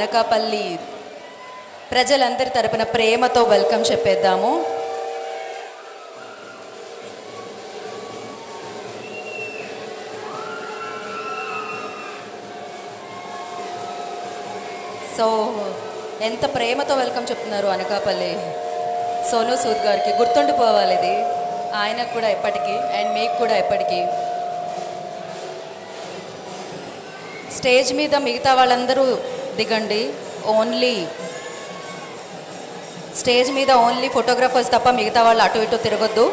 అనకాపల్లి ప్రజలందరి తరపున ప్రేమతో వెల్కమ్ చెప్పేద్దాము. సో ఎంత ప్రేమతో వెల్కమ్ చెప్తున్నారు అనకాపల్లి సోను సూద్ గారికి. గుర్తుండిపోవాలి ఇది ఆయనకు కూడా ఎప్పటికీ అండ్ మీకు కూడా ఎప్పటికీ. స్టేజ్ మీద మిగతా వాళ్ళందరూ దిగండి. స్టేజ్ మీద ఓన్లీ ఫోటోగ్రాఫర్స్ తప్ప మిగతా వాళ్ళు అటు ఇటు తిరగొద్దు.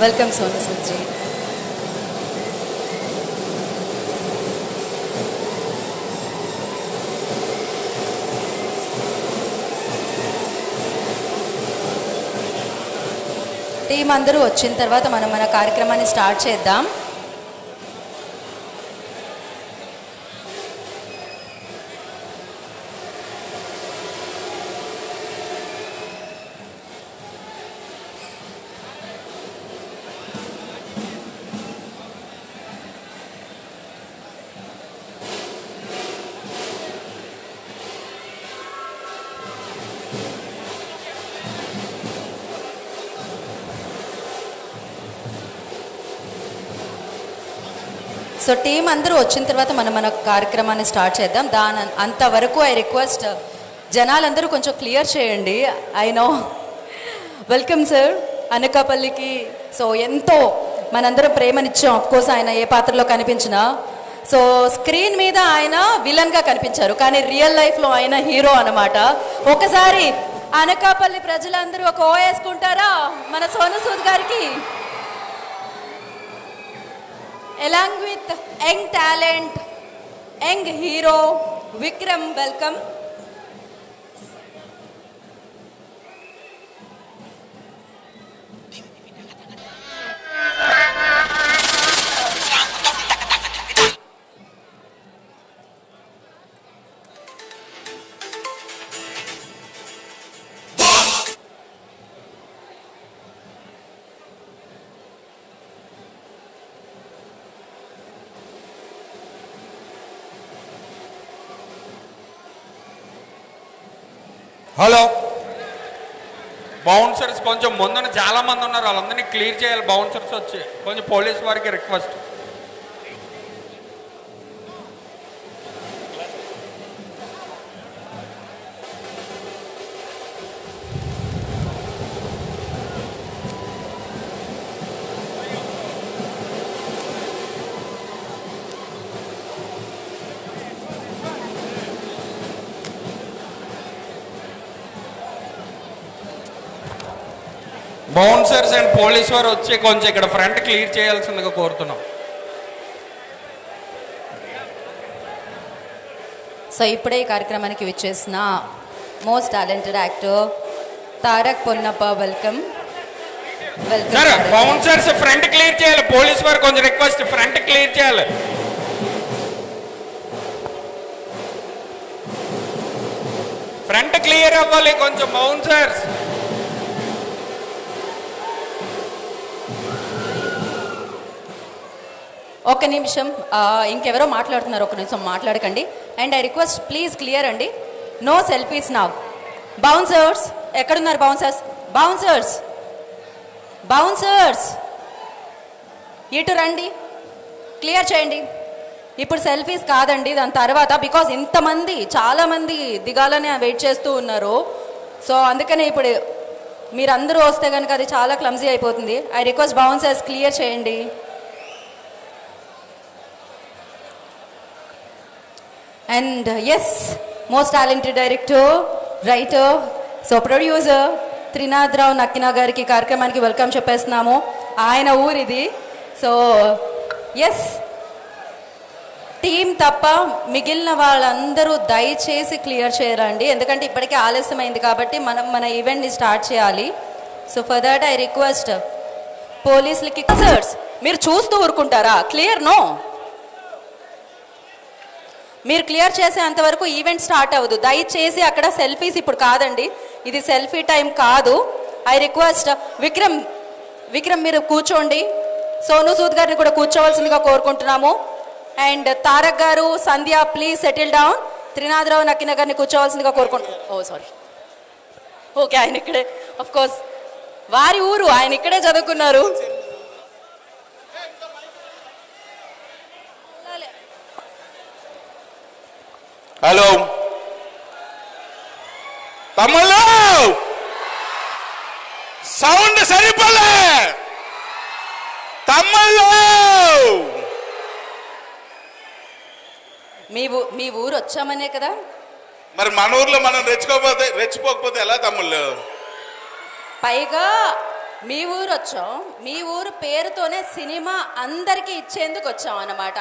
వెల్కమ్ సోను సూద్ జీ. టీం అందరూ వచ్చిన తర్వాత మనం మన కార్యక్రమాన్ని స్టార్ట్ చేద్దాం. సో టీం అందరూ వచ్చిన తర్వాత మనం మన కార్యక్రమాన్ని స్టార్ట్ చేద్దాం. అంతవరకు ఐ రిక్వెస్ట్ జనాలందరూ కొంచెం క్లియర్ చేయండి. I know. వెల్కమ్ సార్ అనకాపల్లికి. సో ఎంతో మనందరం ప్రేమనిచ్చాం. అఫ్కోర్స్ ఆయన ఏ పాత్రలో కనిపించినా, సో స్క్రీన్ మీద ఆయన విలన్గా కనిపించారు, కానీ రియల్ లైఫ్లో ఆయన హీరో అన్నమాట. ఒకసారి అనకాపల్లి ప్రజలందరూ ఒక ఓ వేసుకుంటారా మన సోను సూద్ గారికి? Along with young talent, young hero Vikram, welcome. Hello, bouncers కొంచెం ముందున చాలా మంది ఉన్నారు, వాళ్ళందరినీ క్లియర్ చేయాలి. బౌన్సర్స్ వచ్చి కొంచెం పోలీస్ వారికి రిక్వెస్ట్. బౌన్సర్స్ అండ్ పోలీస్ వారు వచ్చి కొంచెం ఇక్కడ ఫ్రంట్ క్లియర్ చేయాల్సిందిగా కోరుతున్నాం. సో ఇప్పుడే ఈ కార్యక్రమానికి విచ్చేసిన most talented actor Tarak Ponnappa, welcome. Sir bouncers front clear చేయాలి. పోలీస్ వారు కొంచెం రిక్వెస్ట్, ఫ్రంట్ క్లియర్ చేయాలి. ఫ్రంట్ క్లియర్ అవ్వాలి కొంచెం బౌన్సర్స్. ఒక్క నిమిషం, ఇంకెవరో మాట్లాడుతున్నారు, ఒక నిమిషం మాట్లాడకండి. And I request please clear అండి, నో సెల్ఫీస్ నౌ. బౌన్సర్స్ ఎక్కడున్నారు? బౌన్సర్స్ ఇటు రండి, క్లియర్ చేయండి. ఇప్పుడు సెల్ఫీస్ కాదండి, దాని తర్వాత, బికాజ్ ఇంతమంది చాలామంది దిగాలని వెయిట్ చేస్తూ ఉన్నారు. సో అందుకనే ఇప్పుడు మీరందరూ వస్తే కనుక అది చాలా క్లమ్జీ అయిపోతుంది. ఐ రిక్వెస్ట్ బౌన్సర్స్ క్లియర్ చేయండి. And yes, most talented director, writer, so producer Trinath Rao Nakkina గారికి కార్యక్రమానికి వెల్కమ్ చెప్పేస్తున్నాము. ఆయన ఊరిది. సో ఎస్, టీం తప్ప మిగిలిన వాళ్ళందరూ దయచేసి క్లియర్ చేయాలండి, ఎందుకంటే ఇప్పటికే ఆలస్యమైంది కాబట్టి మనం మన ఈవెంట్ని స్టార్ట్ చేయాలి. So for that I request పోలీసులకి, మీరు చూస్తూ ఊరుకుంటారా? Clear no. మీరు క్లియర్ చేసే అంతవరకు ఈవెంట్ స్టార్ట్ అవ్వదు. దయచేసి అక్కడ సెల్ఫీస్ ఇప్పుడు కాదండి, ఇది సెల్ఫీ టైం కాదు. ఐ రిక్వెస్ట్ విక్రమ్ మీరు కూర్చోండి. సోను సూద్ గారిని కూడా కూర్చోవలసిందిగా కోరుకుంటున్నాము. అండ్ తారక్ గారు, సంధ్య ప్లీజ్ సెటిల్ డౌన్. త్రినాథరావు నక్కిన గారిని కూర్చోవలసిందిగా కోరుకుంటున్నాం. ఓ సారీ, ఓకే, ఆయన ఇక్కడే, ఆఫ్ కోర్స్ వారి ఊరు, ఆయన ఇక్కడే చదువుకున్నారు. హలో తమ్ముళ్ళు, సౌండ్ సరిపోలే తమ్ముళ్ళు. మీ ఊరు వచ్చామనే కదా. మరి మన ఊర్లో మనం రెచ్చిపోకపోతే ఎలా తమ్ముళ్ళు? పైగా మీ ఊరు వచ్చాం, మీ ఊరు పేరుతోనే సినిమా అందరికీ ఇచ్చేందుకు వచ్చాం అన్నమాట.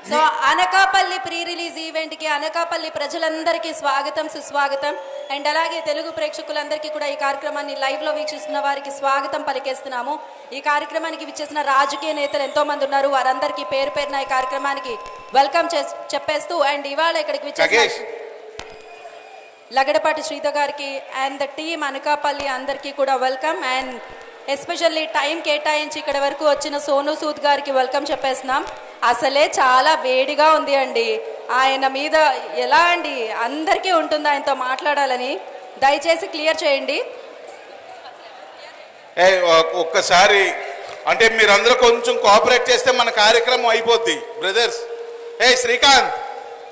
సో అనకాపల్లి ప్రీ రిలీజ్ ఈవెంట్కి అనకాపల్లి ప్రజలందరికీ స్వాగతం, సుస్వాగతం. అండ్ అలాగే తెలుగు ప్రేక్షకులందరికీ కూడా ఈ కార్యక్రమాన్ని లైవ్లో వీక్షిస్తున్న వారికి స్వాగతం పలికేస్తున్నాము. ఈ కార్యక్రమానికి విచ్చేసిన రాజకీయ నేతలు ఎంతోమంది ఉన్నారు, వారందరికీ పేరు పేరున ఈ కార్యక్రమానికి వెల్కమ్ చెప్పేస్తూ, అండ్ ఇవాళ ఇక్కడికి విచ్చేసిన లగడపాటి శ్రీధర్ గారికి అండ్ ద టీమ్ అనకాపల్లి అందరికీ కూడా వెల్కమ్. అండ్ ఎస్పెషల్లీ టైం కేటాయించి ఇక్కడ వరకు వచ్చిన సోను సూద్ గారికి వెల్కమ్ చెప్పేస్తున్నాం. అసలే చాలా వేడిగా ఉంది అండి, ఆయన మీద ఎలా అండి అందరికీ ఉంటుంది ఆయనతో మాట్లాడాలని. దయచేసి క్లియర్ చేయండి. ఒక్కసారి అంటే మీరందరూ కొంచెం కోఆపరేట్ చేస్తే మన కార్యక్రమం అయిపోద్ది బ్రదర్స్.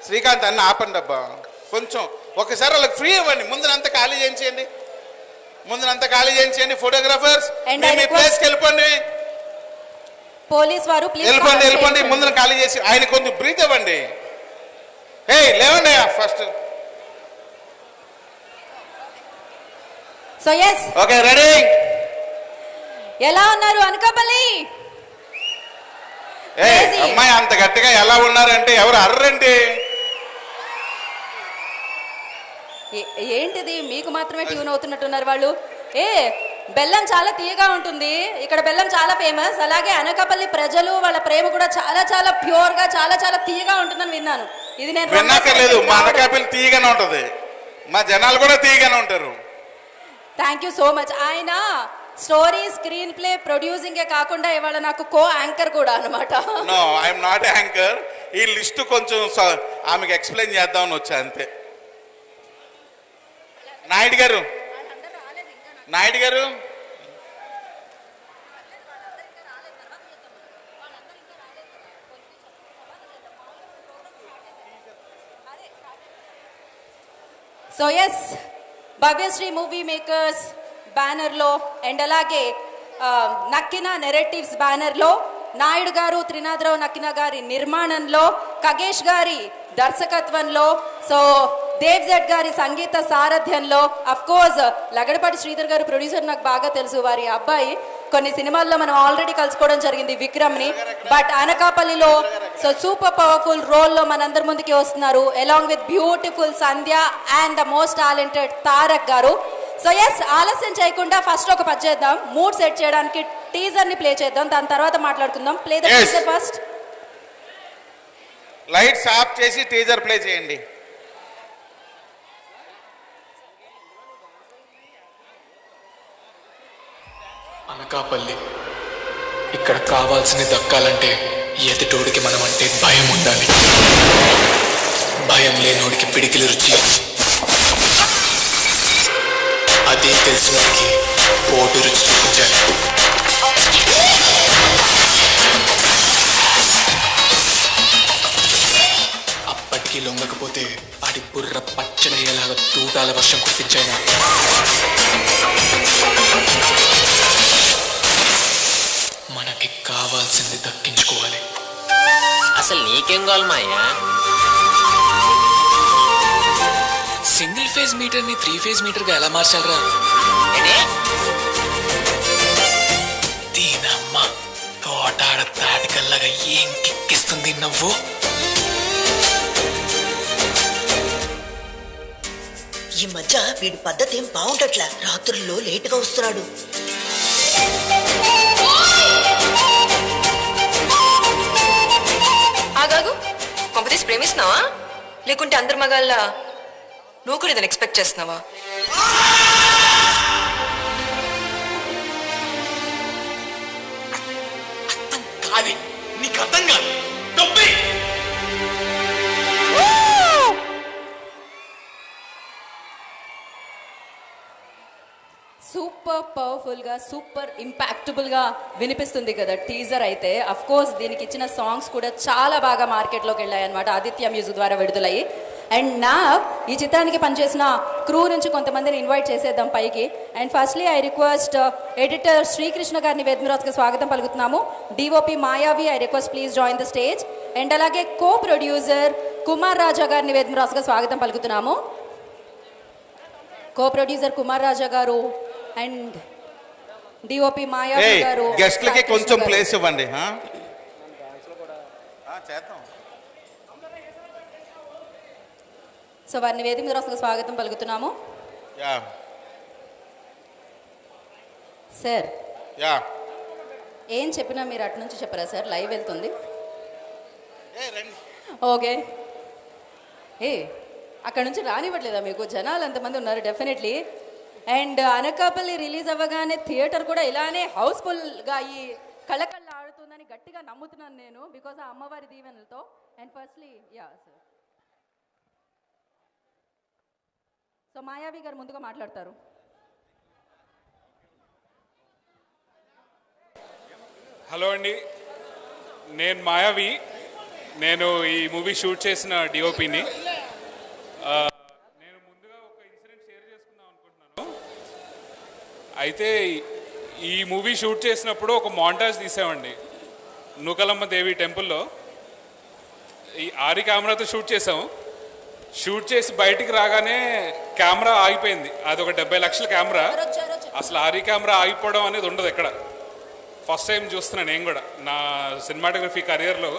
శ్రీకాంత్ అన్న ఆపండి అబ్బా, కొంచెం ఒకసారి వాళ్ళకి ఫ్రీ ఇవ్వండి. ముందునంతా ఖాళీ చేయించండి. ఫోటోగ్రాఫర్స్ మీ ప్లేస్కి వెళ్ళిపోండి. పోలీస్ వారు వెళ్ళిపోండి. ముందున ఖాళీ చేసి ఆయన కొంచెం బ్రీత్ ఇవ్వండి. లేవండి first. So yes, okay, ready. ఎలా ఉన్నారు అనకాపల్లి? అమ్మాయి అంత గట్టిగా ఎలా ఉన్నారంటే ఎవరు అర్రండి? ఏంటిది మీకు మాత్రమే ట్యూన్ అవుతున్నట్టున్నారు వాళ్ళు. బెల్లం చాలా తీయగా ఉంటుంది, ఇక్కడ బెల్లం చాలా ఫేమస్. అలాగే అనకాపల్లి ప్రజలు వాళ్ళ ప్రేమ కూడా చాలా చాలా ప్యూర్ గా చాలా చాలా తీయగా ఉంటుందని విన్నాను. ఇది నేను విన్నాకలేదు, మా అనకాపల్లి తీయగానే ఉంటది, మా జనాలు కూడా తీయగానే ఉంటారు. Thank you so much. ఆయన స్టోరీ, స్క్రీన్ ప్లే, ప్రొడ్యూసింగే కాకుండా ఇవాళ నాకు కో యాంకర్ కూడా అనమాట. No, I'm not anchor. ఈ లిస్ట్ కొంచెం ఆమెకు ఎక్స్ప్లెయిన్ చేద్దామని వచ్చా అంతే. నాయుడు గారు so yes, Bhavyasri movie makers బ్యానర్లో అండ్ అలాగే నక్కిన నెరేటివ్స్ బ్యానర్లో నాయుడు గారు, త్రినాథరావు నక్కిన గారి నిర్మాణంలో, ఖగేష్ గారి దర్శకత్వంలో, సో దేవ్ జెడ్ గారి సంగీత సారథ్యంలో, అఫ్ కోర్స్ లగడపాటి శ్రీధర్ గారు ప్రొడ్యూసర్, నాకు బాగా తెలుసు. వారి అబ్బాయి కొన్ని సినిమాల్లో మనం ఆల్రెడీ కలుసుకోవడం జరిగింది విక్రమ్ని. బట్ అనకాపల్లిలో సో సూపర్ పవర్ఫుల్ రోల్లో మనందరి ముందుకి వస్తున్నారు along with beautiful Sandhya and the most talented Tarak గారు. సో ఎస్, ఆలస్యం చేయకుండా ఫస్ట్ ఒక పని చేద్దాం. మూడ్ సెట్ చేయడానికి టీజర్ ని ప్లే చేద్దాం, దాని తర్వాత మాట్లాడుకుందాం. Play the teaser first. Lights off చేసి టీజర్ ప్లే చేయండి. అనకాపల్లి, ఇక్కడ కావాల్సింది దక్కాలంటే ఎదుటోడికి మనం అంటే భయం ఉండాలి. భయం లేనోడికి పిడికిలి రుచి, అదే తెలిసినోడికి పోటు రుచి చూపించాలి. అప్పటికీ లొంగకపోతే ఆడి బుర్ర పచ్చడయ్యేలాగా తూటాల వర్షం కురిపించాను. మనకి కావాల్సింది దక్కించుకోవాలి. అసలు నీకేం కావాలి మాయా? సింగిల్ ఫేజ్ మీటర్ ని 3 ఫేజ్ మీటర్ గా ఎలా మార్చాలరా? దీనమ్మ తోటాడ తాటికల్లాగా ఏం కిక్కిస్తుంది నవ్వు. ఈ మధ్య వీడి పద్ధతి ఏం బాగుండట్లే, రాత్రుల్లో లేటుగా వస్తున్నాడు. ఆగాగు కొంపతీసి ప్రేమిస్తున్నావా లేకుంటే అందరి మగాళ్ళ నువ్వు కూడా ఇదని ఎక్స్పెక్ట్ చేస్తున్నావా? కాదు నీకు అర్థం కాదు డబ్బే సూపర్ పవర్ఫుల్గా సూపర్ ఇంపాక్టబుల్గా వినిపిస్తుంది కదా టీజర్ అయితే. అఫ్ కోర్స్ దీనికి ఇచ్చిన సాంగ్స్ కూడా చాలా బాగా మార్కెట్లోకి వెళ్ళాయి అనమాట, ఆదిత్య మ్యూజిక్ ద్వారా విడుదలయ్యి. అండ్ నా ఈ చిత్రానికి పనిచేసిన క్రూ నుంచి కొంతమందిని ఇన్వైట్ చేసేద్దాం పైకి. And firstly I request editor Srikrishna గారిని వేదమురాజ్కి స్వాగతం పలుకుతున్నాము. DOP Mayavi I request please join the stage. And అలాగే కో ప్రొడ్యూసర్ కుమార్ రాజా గారిని వేదమురాజ్గా స్వాగతం పలుకుతున్నాము. కో ప్రొడ్యూసర్ కుమార్ రాజా గారు అండ్ డిఓపి మాయావి గారు. గెస్ట్లకి కొంచెం ప్లేస్ ఇవ్వండి. చేద్దాం. సో వారిని వేదిక మీద వస్తున్న స్వాగతం పలుకుతున్నాము. సార్ ఏం చెప్పినా మీరు అటు నుంచి చెప్పరా సార్? లైవ్ వెళ్తుంది. ఓకే. అక్కడ నుంచి రానివ్వట్లేదా మీకు? జనాలు ఎంతమంది ఉన్నారు డెఫినెట్లీ. అండ్ అనకాపల్లి రిలీజ్ అవ్వగానే థియేటర్ కూడా ఇలానే హౌస్ఫుల్గా ఈ కళకళ ఆడుతుందని గట్టిగా నమ్ముతున్నాను నేను, బికాజ్ ఆ అమ్మవారి దీవెనలతో. అండ్ ఫస్ట్లీ సార్, సో మాయావి గారు ముందుగా మాట్లాడతారు. హలో అండి, నేను మాయావి. నేను ఈ మూవీ షూట్ చేసిన డిఓపిని. నేను ముందుగా ఒక ఇన్సిడెంట్ షేర్ చేసుకుందాం అనుకుంటున్నాను. అయితే ఈ మూవీ షూట్ చేసినప్పుడు ఒక మాంటాజ్ తీసామండి నూకలమ్మ దేవి టెంపుల్లో. ఈ ఆరి కెమెరాతో షూట్ చేసాము. షూట్ చేసి బయటికి రాగానే కెమెరా ఆగిపోయింది. అది ఒక 70 లక్షల కెమెరా. అసలు ఆరి కెమెరా ఆగిపోవడం అనేది ఉండదు ఎక్కడ. ఫస్ట్ టైం చూస్తున్నాను నేను కూడా నా సినిమాటోగ్రఫీ కెరియర్లో.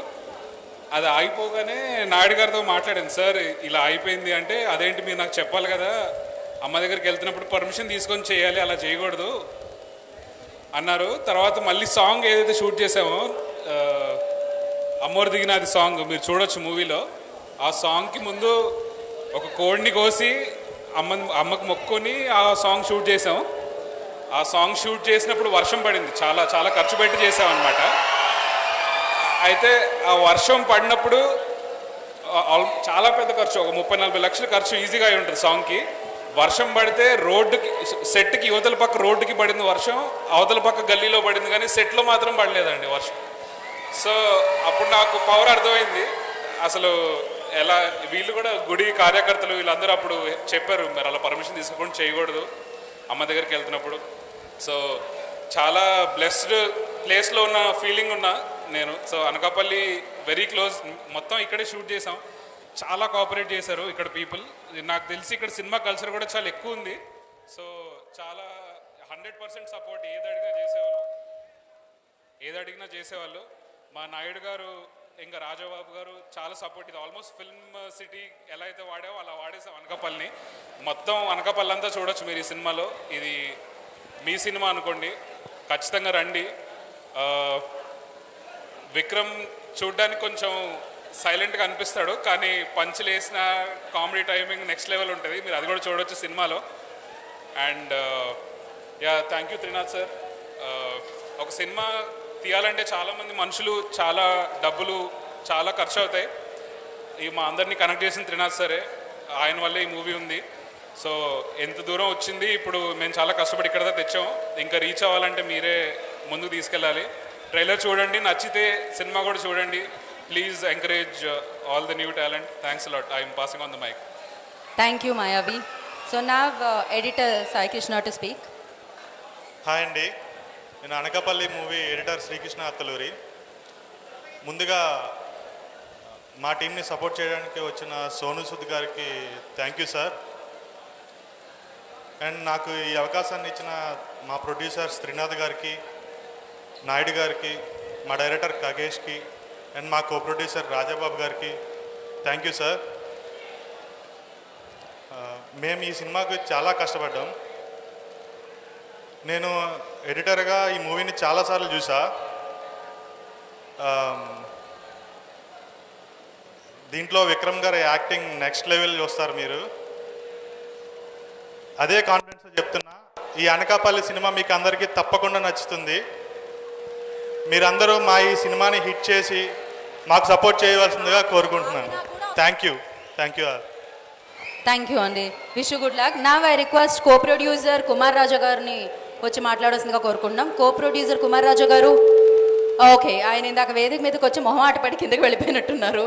అది ఆగిపోగానే నాయుడు గారితో మాట్లాడాను, సార్ ఇలా అయిపోయింది అంటే, అదేంటి మీరు నాకు చెప్పాలి కదా, అమ్మ దగ్గరికి వెళ్తున్నప్పుడు పర్మిషన్ తీసుకొని చేయాలి, అలా చేయకూడదు అన్నారు. తర్వాత మళ్ళీ సాంగ్ ఏదైతే షూట్ చేసామో అమ్మోరు దిగినది సాంగ్ మీరు చూడొచ్చు మూవీలో. ఆ సాంగ్కి ముందు ఒక కోడిని కోసి అమ్మకు మొక్కుని ఆ సాంగ్ షూట్ చేసాం. ఆ సాంగ్ షూట్ చేసినప్పుడు వర్షం పడింది, చాలా చాలా ఖర్చు పెట్టి చేసామన్నమాట. అయితే ఆ వర్షం పడినప్పుడు చాలా పెద్ద ఖర్చు, ఒక 30-40 లక్షల ఖర్చు ఈజీగా అయి ఉంటుంది సాంగ్కి. వర్షం పడితే రోడ్డుకి, సెట్కి యువతల పక్క రోడ్డుకి పడింది వర్షం, అవతల పక్క గల్లీలో పడింది, కానీ సెట్లో మాత్రం పడలేదండి వర్షం. సో అప్పుడు నాకు పవర్ అర్థమైంది. అసలు ఎలా వీళ్ళు కూడా గుడి కార్యకర్తలు వీళ్ళందరూ అప్పుడు చెప్పారు, మరి అలా పర్మిషన్ తీసుకోకుండా చేయకూడదు అమ్మ దగ్గరికి వెళ్తున్నప్పుడు. సో చాలా బ్లెస్డ్ ప్లేస్లో ఉన్న ఫీలింగ్ ఉన్నా నేను. సో అనకాపల్లి వెరీ క్లోజ్, మొత్తం ఇక్కడే షూట్ చేసాం. చాలా కోఆపరేట్ చేశారు ఇక్కడ పీపుల్. నాకు తెలిసి ఇక్కడ సినిమా కల్చర్ కూడా చాలా ఎక్కువ ఉంది. సో చాలా 100% సపోర్ట్. ఏది అడిగినా చేసేవాళ్ళు. మా నాయుడు గారు ఇంకా రాజాబాబు గారు చాలా సపోర్ట్. ఇది ఆల్మోస్ట్ ఫిల్మ్ సిటీ ఎలా అయితే వాడావో అలా వాడేసాం అనకాపల్లిని. మొత్తం అనకాపల్లి అంతా చూడొచ్చు మీరు ఈ సినిమాలో. ఇది మీ సినిమా అనుకోండి, ఖచ్చితంగా రండి. విక్రమ్ చూడ్డానికి కొంచెం సైలెంట్గా అనిపిస్తాడు, కానీ పంచులు వేసిన కామెడీ టైమింగ్ నెక్స్ట్ లెవెల్ ఉంటుంది. మీరు అది కూడా చూడవచ్చు సినిమాలో. And thank you Trinath sir. ఒక సినిమా తీయాలంటే చాలామంది మనుషులు, చాలా డబ్బులు, చాలా ఖర్చు అవుతాయి. ఈ మా అందరినీ కనెక్ట్ చేసిన త్రినాథ్ సరే, ఆయన వల్లే ఈ మూవీ ఉంది. సో ఎంత దూరం వచ్చింది, ఇప్పుడు మేము చాలా కష్టపడి ఇక్కడ తెచ్చాం. ఇంకా రీచ్ అవ్వాలంటే మీరే ముందుకు తీసుకెళ్ళాలి. ట్రైలర్ చూడండి, నచ్చితే సినిమా కూడా చూడండి. Please encourage all the new talent. Thanks a lot. I'm passing on the mic. Thank you Mayavi. So నా editor Sai Krishna to speak. Hi అండి, నేను అనకాపల్లి మూవీ ఎడిటర్ శ్రీకృష్ణ అత్తలూరి. ముందుగా మా టీంని సపోర్ట్ చేయడానికి వచ్చిన సోను సూద్ గారికి థ్యాంక్ యూ సార్. అండ్ నాకు ఈ అవకాశాన్ని ఇచ్చిన మా ప్రొడ్యూసర్స్ త్రినాథ్ గారికి, నాయుడు గారికి, మా డైరెక్టర్ కగేష్కి, అండ్ మా కో ప్రొడ్యూసర్ రాజాబాబు గారికి థ్యాంక్ యూ సార్. మేము ఈ సినిమాకు చాలా కష్టపడ్డాం. నేను ఎడిటర్గా ఈ మూవీని చాలాసార్లు చూసా. దీంట్లో విక్రమ్ గారి యాక్టింగ్ నెక్స్ట్ లెవెల్ చూస్తారు మీరు. అదే కాన్ఫిడెన్స్తో చెప్తున్నా, ఈ అనకాపల్లి సినిమా మీకు అందరికీ తప్పకుండా నచ్చుతుంది. మీరందరూ మా ఈ సినిమాని హిట్ చేసి మాకు సపోర్ట్ చేయవలసిందిగా కోరుకుంటున్నాను. Thank you all. Thank you అండి. Wish you good luck. నా I request co producer Kumar Raja గారిని వచ్చి మాట్లాడాల్సిందిగా కోరుకుంటున్నాం. కో ప్రొడ్యూసర్ కుమార్ రాజా గారు. ఓకే, ఆయన ఇందాక వేదిక మీదకి వచ్చి మొహమాట పడి కిందకి వెళ్ళిపోయినట్టున్నారు.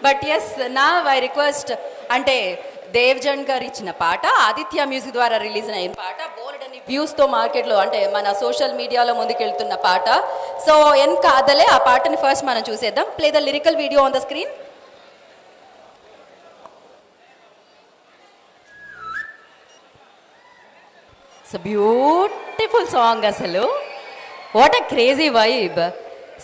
బట్ ఎస్, నా ఐ రిక్వెస్ట్, అంటే దేవ్జన్ గారు ఇచ్చిన పాట, ఆదిత్య మ్యూజిక్ ద్వారా రిలీజ్ అయిన పాట, బోల్డ్ అని వ్యూస్తో మార్కెట్లో అంటే మన సోషల్ మీడియాలో ముందుకెళ్తున్న పాట. సో ఎన్ కాదలే ఆ పాటని ఫస్ట్ మనం చూసేద్దాం. Play the lyrical video on the screen. So beautiful song అసలు. What a crazy vibe.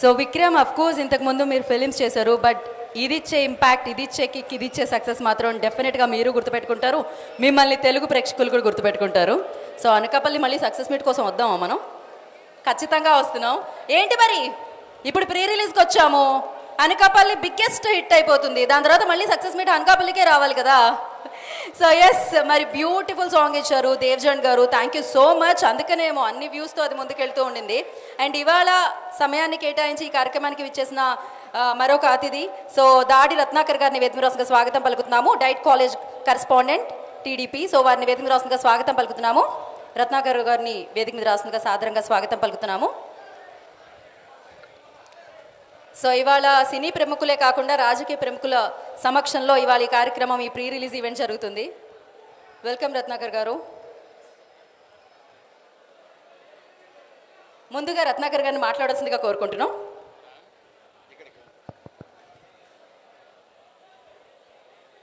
So Vikram, of course ఇంతకుముందు మీరు ఫిలిమ్స్ చేశారు, బట్ ఇది ఇచ్చే ఇంపాక్ట్, ఇది ఇచ్చే కిక్, ఇది ఇచ్చే సక్సెస్ మాత్రం డెఫినెట్గా మీరు గుర్తుపెట్టుకుంటారు, మిమ్మల్ని తెలుగు ప్రేక్షకులు కూడా గుర్తుపెట్టుకుంటారు. సో అనకాపల్లి మళ్ళీ సక్సెస్ మీట్ కోసం వద్దామా మనం? ఖచ్చితంగా వస్తున్నాం. ఏంటి మరి ఇప్పుడు ప్రీ రిలీజ్కి వచ్చాము, అనకాపల్లి బిగ్గెస్ట్ హిట్ అయిపోతుంది, దాని తర్వాత మళ్ళీ సక్సెస్ మీట్ అనకాపల్లికే రావాలి కదా. సో ఎస్, మరి బ్యూటిఫుల్ సాంగ్ ఇచ్చారు దేవ్జన్ గారు. Thank you so much. అందుకనేమో అన్ని వ్యూస్తో అది ముందుకెళ్తూ ఉండింది. అండ్ ఇవాళ సమయాన్ని కేటాయించి ఈ కార్యక్రమానికి విచ్చేసిన మరొక అతిథి, సో దాడి రత్నాకర్ గారిని వేదిక రాష్ట్రంగా స్వాగతం పలుకుతున్నాము. Diet college correspondent TDP. So వారిని వేదిక రాష్ట్రంగా స్వాగతం పలుకుతున్నాము. రత్నాకర్ గారిని వేదిక మీద రాష్ట్రంగా సాదరంగా స్వాగతం పలుకుతున్నాము. సో ఇవాళ సినీ ప్రముఖులే కాకుండా రాజకీయ ప్రముఖుల సమక్షంలో ఇవాళ ఈ కార్యక్రమం, ఈ ప్రీ రిలీజ్ ఈవెంట్ జరుగుతుంది. వెల్కమ్ రత్నాకర్ గారు. ముందుగా రత్నాకర్ గారిని మాట్లాడాల్సిందిగా కోరుకుంటున్నాం.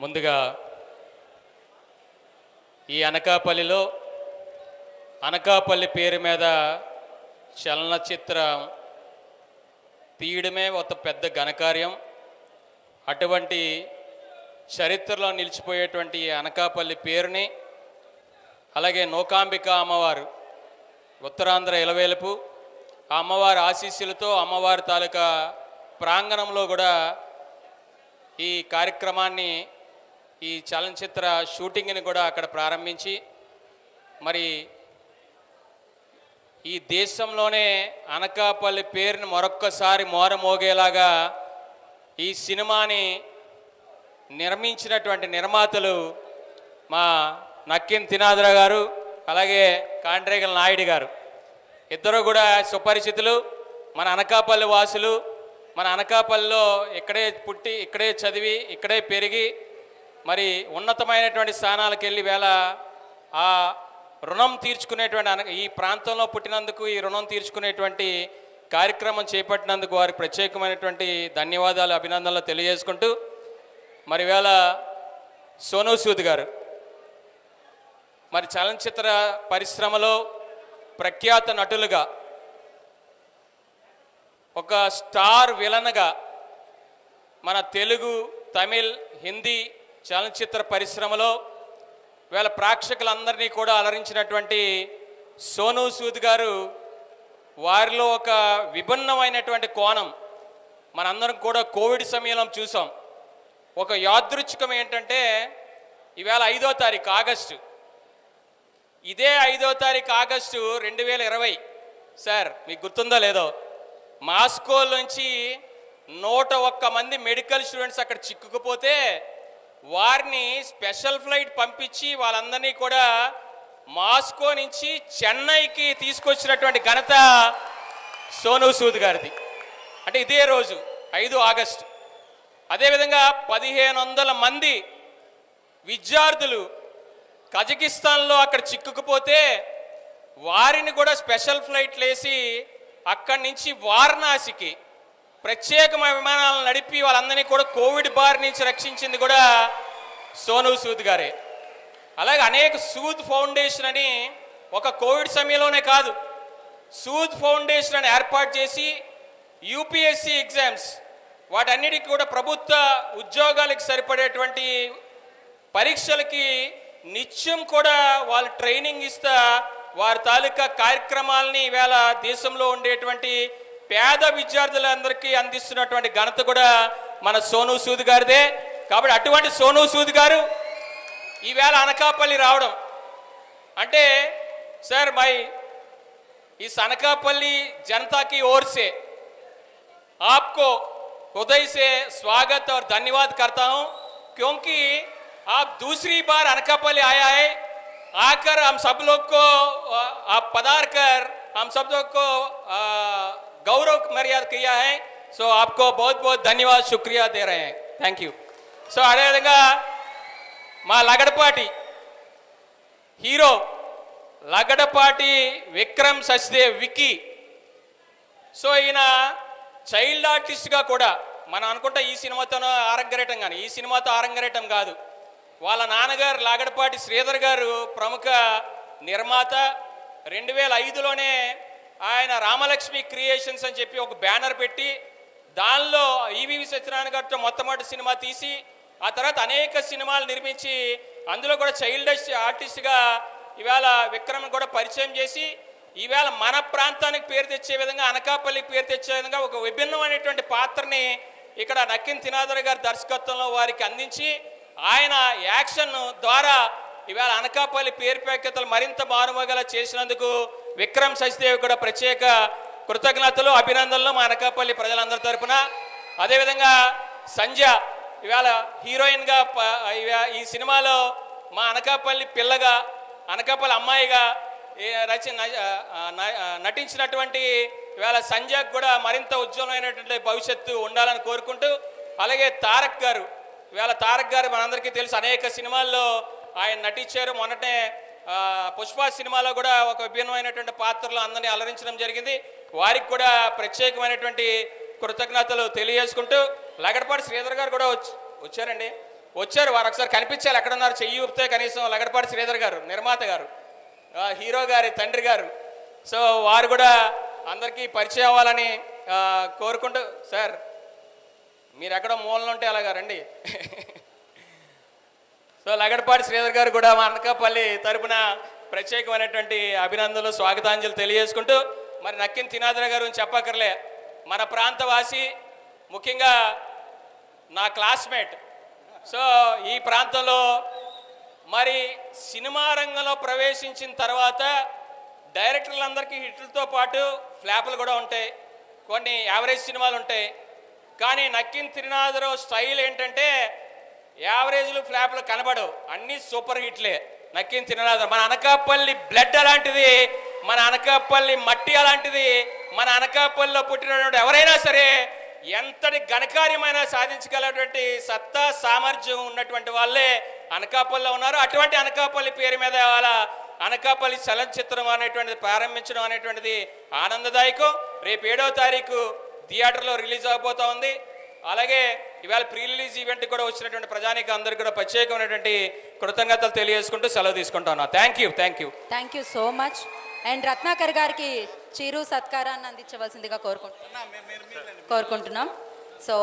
ముందుగా ఈ అనకాపల్లిలో అనకాపల్లి పేరు మీద చలనచిత్రం తీయడమే ఒక పెద్ద ఘనకార్యం. అటువంటి చరిత్రలో నిలిచిపోయేటువంటి ఈ అనకాపల్లి పేరుని, అలాగే నూకాంబిక అమ్మవారు ఉత్తరాంధ్ర ఇలవేలుపు, ఆ అమ్మవారి ఆశీస్సులతో అమ్మవారి తాలూకా ప్రాంగణంలో కూడా ఈ కార్యక్రమాన్ని, ఈ చలనచిత్ర షూటింగ్ని కూడా అక్కడ ప్రారంభించి, మరి ఈ దేశంలోనే అనకాపల్లి పేరుని మరొక్కసారి మోరమోగేలాగా ఈ సినిమాని నిర్మించినటువంటి నిర్మాతలు మా నక్కిన్ తినాదురా గారు, అలాగే కాండ్రేగల్ నాయుడు గారు. ఇద్దరు కూడా సుపరిచితులు, మన అనకాపల్లి వాసులు. మన అనకాపల్లిలో ఇక్కడే పుట్టి, ఇక్కడే చదివి, ఇక్కడే పెరిగి, మరి ఉన్నతమైనటువంటి స్థానాలకు వెళ్ళి వేళ ఆ రుణం తీర్చుకునేటువంటి, ఈ ప్రాంతంలో పుట్టినందుకు ఈ రుణం తీర్చుకునేటువంటి కార్యక్రమం చేపట్టినందుకు వారికి ప్రత్యేకమైనటువంటి ధన్యవాదాలు, అభినందనలు తెలియజేసుకుంటూ, మరి వేళ సోనూ సూద్ గారు మరి చలనచిత్ర పరిశ్రమలో ప్రఖ్యాత నటులుగా, ఒక స్టార్ విలన్గా మన తెలుగు, తమిళ్, హిందీ చలనచిత్ర పరిశ్రమలో వీళ్ళ ప్రేక్షకులందరినీ కూడా అలరించినటువంటి సోనూ సూద్ గారు, వారిలో ఒక విభిన్నమైనటువంటి కోణం మనందరం కూడా కోవిడ్ సమయంలో చూసాం. ఒక యాదృచ్ఛికం ఏంటంటే, ఈవేళ 5వ తారీఖు ఆగస్టు, ఇదే 5వ తారీఖు ఆగస్టు 2020 సార్, మీకు గుర్తుందో లేదో, మాస్కో నుంచి 101 మంది మెడికల్ స్టూడెంట్స్ అక్కడ చిక్కుకుపోతే వారిని స్పెషల్ ఫ్లైట్ పంపించి వాళ్ళందరినీ కూడా మాస్కో నుంచి చెన్నైకి తీసుకొచ్చినటువంటి ఘనత సోనూ సూద్ గారిది. అంటే ఇదే రోజు 5 ఆగస్టు. అదేవిధంగా 1500 మంది విద్యార్థులు కజకిస్తాన్లో అక్కడ చిక్కుకుపోతే వారిని కూడా స్పెషల్ ఫ్లైట్లు వేసి అక్కడి నుంచి వారణాసికి ప్రత్యేకమైన విమానాలను నడిపి వాళ్ళందరినీ కూడా కోవిడ్ బారి నుంచి రక్షించింది కూడా సోనూ సూద్ గారే. అలాగే అనేక సూద్ ఫౌండేషన్ అని ఒక కోవిడ్ సమయంలోనే కాదు, సూద్ ఫౌండేషన్ అని ఏర్పాటు చేసి యూపీఎస్సీ ఎగ్జామ్స్ వాటన్నిటికీ కూడా ప్రభుత్వ ఉద్యోగాలకు సరిపడేటువంటి పరీక్షలకి నిత్యం కూడా వాళ్ళు ట్రైనింగ్ ఇస్తా వారి తాలూకా కార్యక్రమాలని ఈవేళ దేశంలో ఉండేటువంటి పేద విద్యార్థులందరికీ అందిస్తున్నటువంటి ఘనత కూడా మన సోనూ సూద్ గారిదే. కాబట్టి అటువంటి సోనూ సూద్ గారు ఈవేళ అనకాపల్లి రావడం అంటే सर मैं इस अनकापल्ली जनता की ओर से आपको हृदय से स्वागत और धन्यवाद करता हूं क्योंकि आप दूसरी बार अनकापल्ली आया है आकर हम सब लोग को आप पधार कर हम सब लोग को गौरव मर्यादा किया है सो आपको बहुत बहुत धन्यवाद शुक्रिया दे रहे हैं थैंक यू सो अदे विधंगा मा लगडपाटी हीरो లగడపాటి విక్రమ్ సచ్దేవ్ విక్కీ సో ఈయన చైల్డ్ ఆర్టిస్ట్గా కూడా మనం అనుకుంటా ఈ సినిమాతోనో ఆరంగరేటం కానీ ఈ సినిమాతో ఆరంగరేటం కాదు వాళ్ళ నాన్నగారు లగడపాటి శ్రీధర్ గారు ప్రముఖ నిర్మాత 2005లోనే ఆయన రామలక్ష్మి క్రియేషన్స్ అని చెప్పి ఒక బ్యానర్ పెట్టి దానిలో ఈవీవి సత్యనారాయణ గారితో మొట్టమొదటి సినిమా తీసి ఆ తర్వాత అనేక సినిమాలు నిర్మించి అందులో కూడా చైల్డ్ ఆర్టిస్ట్గా ఇవాళ విక్రమ్ కూడా పరిచయం చేసి ఈవేళ మన ప్రాంతానికి పేరు తెచ్చే విధంగా అనకాపల్లికి పేరు తెచ్చే విధంగా ఒక విభిన్నమైనటువంటి పాత్రని ఇక్కడ నక్కిన్ తినాదర్ గారి దర్శకత్వంలో వారికి అందించి ఆయన యాక్షన్ ద్వారా ఇవాళ అనకాపల్లి పేరు ప్రఖ్యాతలు మరింత మారుమోగేలా చేసినందుకు విక్రమ్ సచ్దేవ్ కూడా ప్రత్యేక కృతజ్ఞతలు అభినందనలు మా అనకాపల్లి ప్రజలందరి తరపున అదేవిధంగా సంధ్య ఇవాళ హీరోయిన్గా ఈ సినిమాలో మా అనకాపల్లి పిల్లగా అనకాపల్లి అమ్మాయిగా నటించినటువంటి ఇవాళ సంజయ్కి కూడా మరింత ఉజ్వలమైనటువంటి భవిష్యత్తు ఉండాలని కోరుకుంటూ అలాగే తారక్ గారు ఇవాళ తారక్ గారు మనందరికీ తెలుసు అనేక సినిమాల్లో ఆయన నటించారు మొన్నటే పుష్ప సినిమాలో కూడా ఒక విభిన్నమైనటువంటి పాత్రలో అందరినీ అలరించడం జరిగింది వారికి కూడా ప్రత్యేకమైనటువంటి కృతజ్ఞతలు తెలియజేసుకుంటూ లగడపాటి శ్రీధర్ గారు కూడా వచ్చారండి వచ్చారు వారు ఒకసారి కనిపించాలి ఎక్కడున్నారు చెయ్యి ఊపితే కనీసం లగడపాటి శ్రీధర్ గారు నిర్మాత గారు హీరో గారి తండ్రి గారు సో వారు కూడా అందరికీ పరిచయం అవ్వాలని కోరుకుంటూ సార్ మీరు ఎక్కడో మూలలో ఉంటే అలాగా రండి సో లగడపాటి శ్రీధర్ గారు కూడా మా అనకాపల్లి తరపున ప్రత్యేకమైనటువంటి అభినందనలు స్వాగతాంజలి తెలియజేసుకుంటూ మరి నక్కిన్ తినాదర్ గారు చెప్పక్కర్లే మన ప్రాంతవాసి ముఖ్యంగా నా క్లాస్మేట్ సో ఈ ప్రాంతంలో మరి సినిమా రంగంలో ప్రవేశించిన తర్వాత డైరెక్టర్లందరికీ హిట్లతో పాటు ఫ్లాపులు కూడా ఉంటాయి కొన్ని యావరేజ్ సినిమాలు ఉంటాయి కానీ నక్కిన్ తిరునాథర్ స్టైల్ ఏంటంటే యావరేజ్లు ఫ్లాపులు కనబడవు అన్నీ సూపర్ హిట్లే నక్కిన్ తిరునాథర్ మన అనకాపల్లి బ్లడ్ అలాంటిది మన అనకాపల్లి మట్టి అలాంటిది మన అనకాపల్లిలో పుట్టినటువంటి ఎవరైనా సరే ఎంతటి ఘనకార్యమైనా సాధించగలటువంటి సత్తా సామర్థ్యం ఉన్నటువంటి వాళ్ళే అనకాపల్లిలో ఉన్నారు అటువంటి అనకాపల్లి పేరు మీద వాళ్ళ అనకాపల్లి చలనచిత్రం అనేటువంటిది ప్రారంభించడం అనేటువంటిది ఆనందదాయకం రేపు 7వ తారీఖు థియేటర్లో రిలీజ్ అవబోతూ ఉంది అలాగే ఇవాళ ప్రీ రిలీజ్ ఈవెంట్ కూడా వచ్చినటువంటి ప్రజానికి అందరికీ కూడా ప్రత్యేకమైనటువంటి కృతజ్ఞతలు తెలియజేసుకుంటూ సెలవు తీసుకుంటాను thank you so much and Ratnakar గారికి చిరు సత్కారాన్ని అందించవలసిందిగా కోరుకుంటున్నాం సో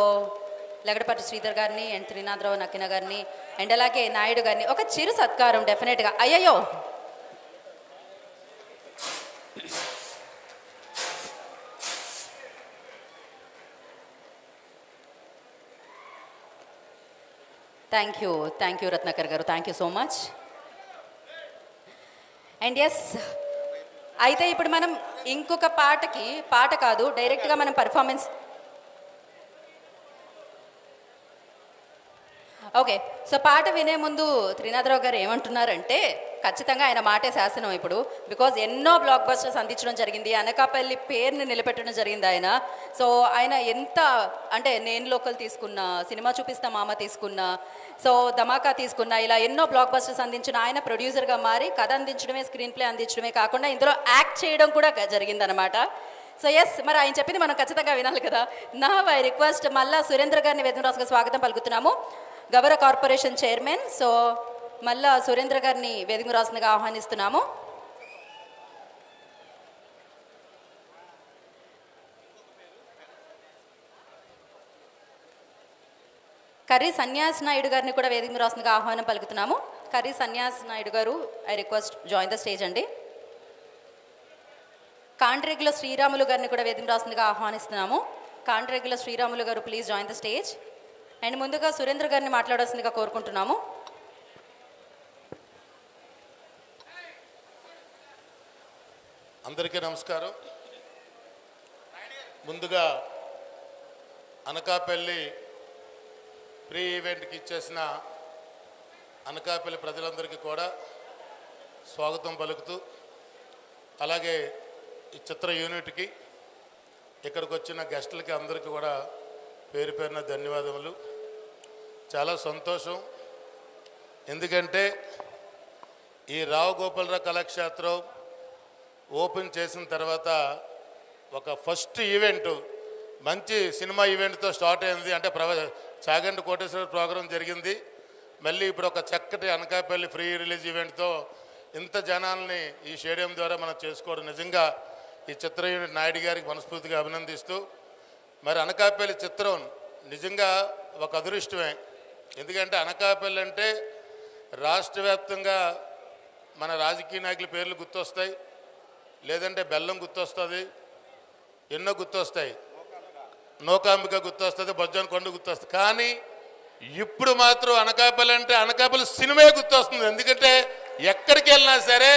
లగడపాటి శ్రీధర్ గారిని అండ్ త్రినాథరావు నక్కిన గారిని అండ్ అలాగే నాయుడు గారిని ఒక చిరు సత్కారం డెఫినెట్గా అయ్యయ్యో థ్యాంక్ యూ రత్నాకర్ గారు thank you so much and yes అయితే ఇప్పుడు మనం ఇంకొక పాట కాదు డైరెక్ట్గా మనం పర్ఫార్మెన్స్ ఓకే సో పాట వినే ముందు త్రినాథరావు గారు ఏమంటున్నారంటే ఖచ్చితంగా ఆయన మాటే శాసనం ఇప్పుడు బికాజ్ ఎన్నో బ్లాక్ బస్టర్స్ అందించడం జరిగింది అనకాపల్లి పేరుని నిలబెట్టడం జరిగింది ఆయన సో ఆయన ఎంత అంటే నేను లోకల్ తీసుకున్న సినిమా చూపిస్తా మామ తీసుకున్న సో ధమాకా తీసుకున్న ఇలా ఎన్నో బ్లాక్ బస్టర్స్ అందించిన ఆయన ప్రొడ్యూసర్గా మారి కథ అందించడమే స్క్రీన్ ప్లే అందించడమే కాకుండా ఇందులో యాక్ట్ చేయడం కూడా జరిగిందనమాట సో ఎస్ మరి ఆయన చెప్పింది మనం ఖచ్చితంగా వినాలి కదా నా ఐ రిక్వెస్ట్ మళ్ళా సురేంద్ర గారిని వేదనరాజుగా స్వాగతం పలుకుతున్నాము గౌరవ కార్పొరేషన్ చైర్మన్ సో మళ్ళా సురేంద్ర గారిని వేదిక రాసుగా ఆహ్వానిస్తున్నాము కర్రీ సన్యాస్ నాయుడు గారిని కూడా వేదిక రాసుగా ఆహ్వానం పలుకుతున్నాము కర్రీ సన్యాస్ నాయుడు గారు I request join the stage అండి కాండ్రేగుల శ్రీరాములు గారిని కూడా వేదిక రాసుగా ఆహ్వానిస్తున్నాము కాండ్రేగుల శ్రీరాములు గారు please join the stage and ముందుగా సురేంద్ర గారిని మాట్లాడాల్సిందిగా కోరుకుంటున్నాము. అందరికీ నమస్కారం. ముందుగా అనకాపల్లి ప్రీ ఈవెంట్కి ఇచ్చేసిన అనకాపల్లి ప్రజలందరికీ కూడా స్వాగతం పలుకుతూ, అలాగే ఈ చిత్ర యూనిట్కి ఇక్కడికి వచ్చిన గెస్టులకి అందరికీ కూడా పేరు పేరున ధన్యవాదములు. చాలా సంతోషం. ఎందుకంటే ఈ రావు గోపాలరావు కళాక్షేత్రం ఓపెన్ చేసిన తర్వాత ఒక ఫస్ట్ ఈవెంట్ మంచి సినిమా ఈవెంట్తో స్టార్ట్ అయింది. అంటే చాగంటి కోటేశ్వర ప్రోగ్రాం జరిగింది. మళ్ళీ ఇప్పుడు ఒక చక్కటి అనకాపల్లి ఫ్రీ రిలీజ్ ఈవెంట్తో ఇంత జనాల్ని ఈ స్టేడియం ద్వారా మనం చేసుకోవడం నిజంగా ఈ చిత్ర యూనిట్ నాయుడు గారికి మనస్ఫూర్తిగా అభినందిస్తూ, మరి అనకాపల్లి చిత్రం నిజంగా ఒక అదృష్టమే. ఎందుకంటే అనకాపల్లి అంటే రాష్ట్ర వ్యాప్తంగా మన రాజకీయ నాయకుల పేర్లు గుర్తొస్తాయి, లేదంటే బెల్లం గుర్తొస్తుంది, ఎన్నో గుర్తొస్తాయి, నూకాంబిక గుర్తొస్తుంది, బొజ్జాన కొండ గుర్తొస్తుంది. కానీ ఇప్పుడు మాత్రం అనకాపల్లి అంటే అనకాపల్లి సినిమా గుర్తొస్తుంది. ఎందుకంటే ఎక్కడికి వెళ్ళినా సరే,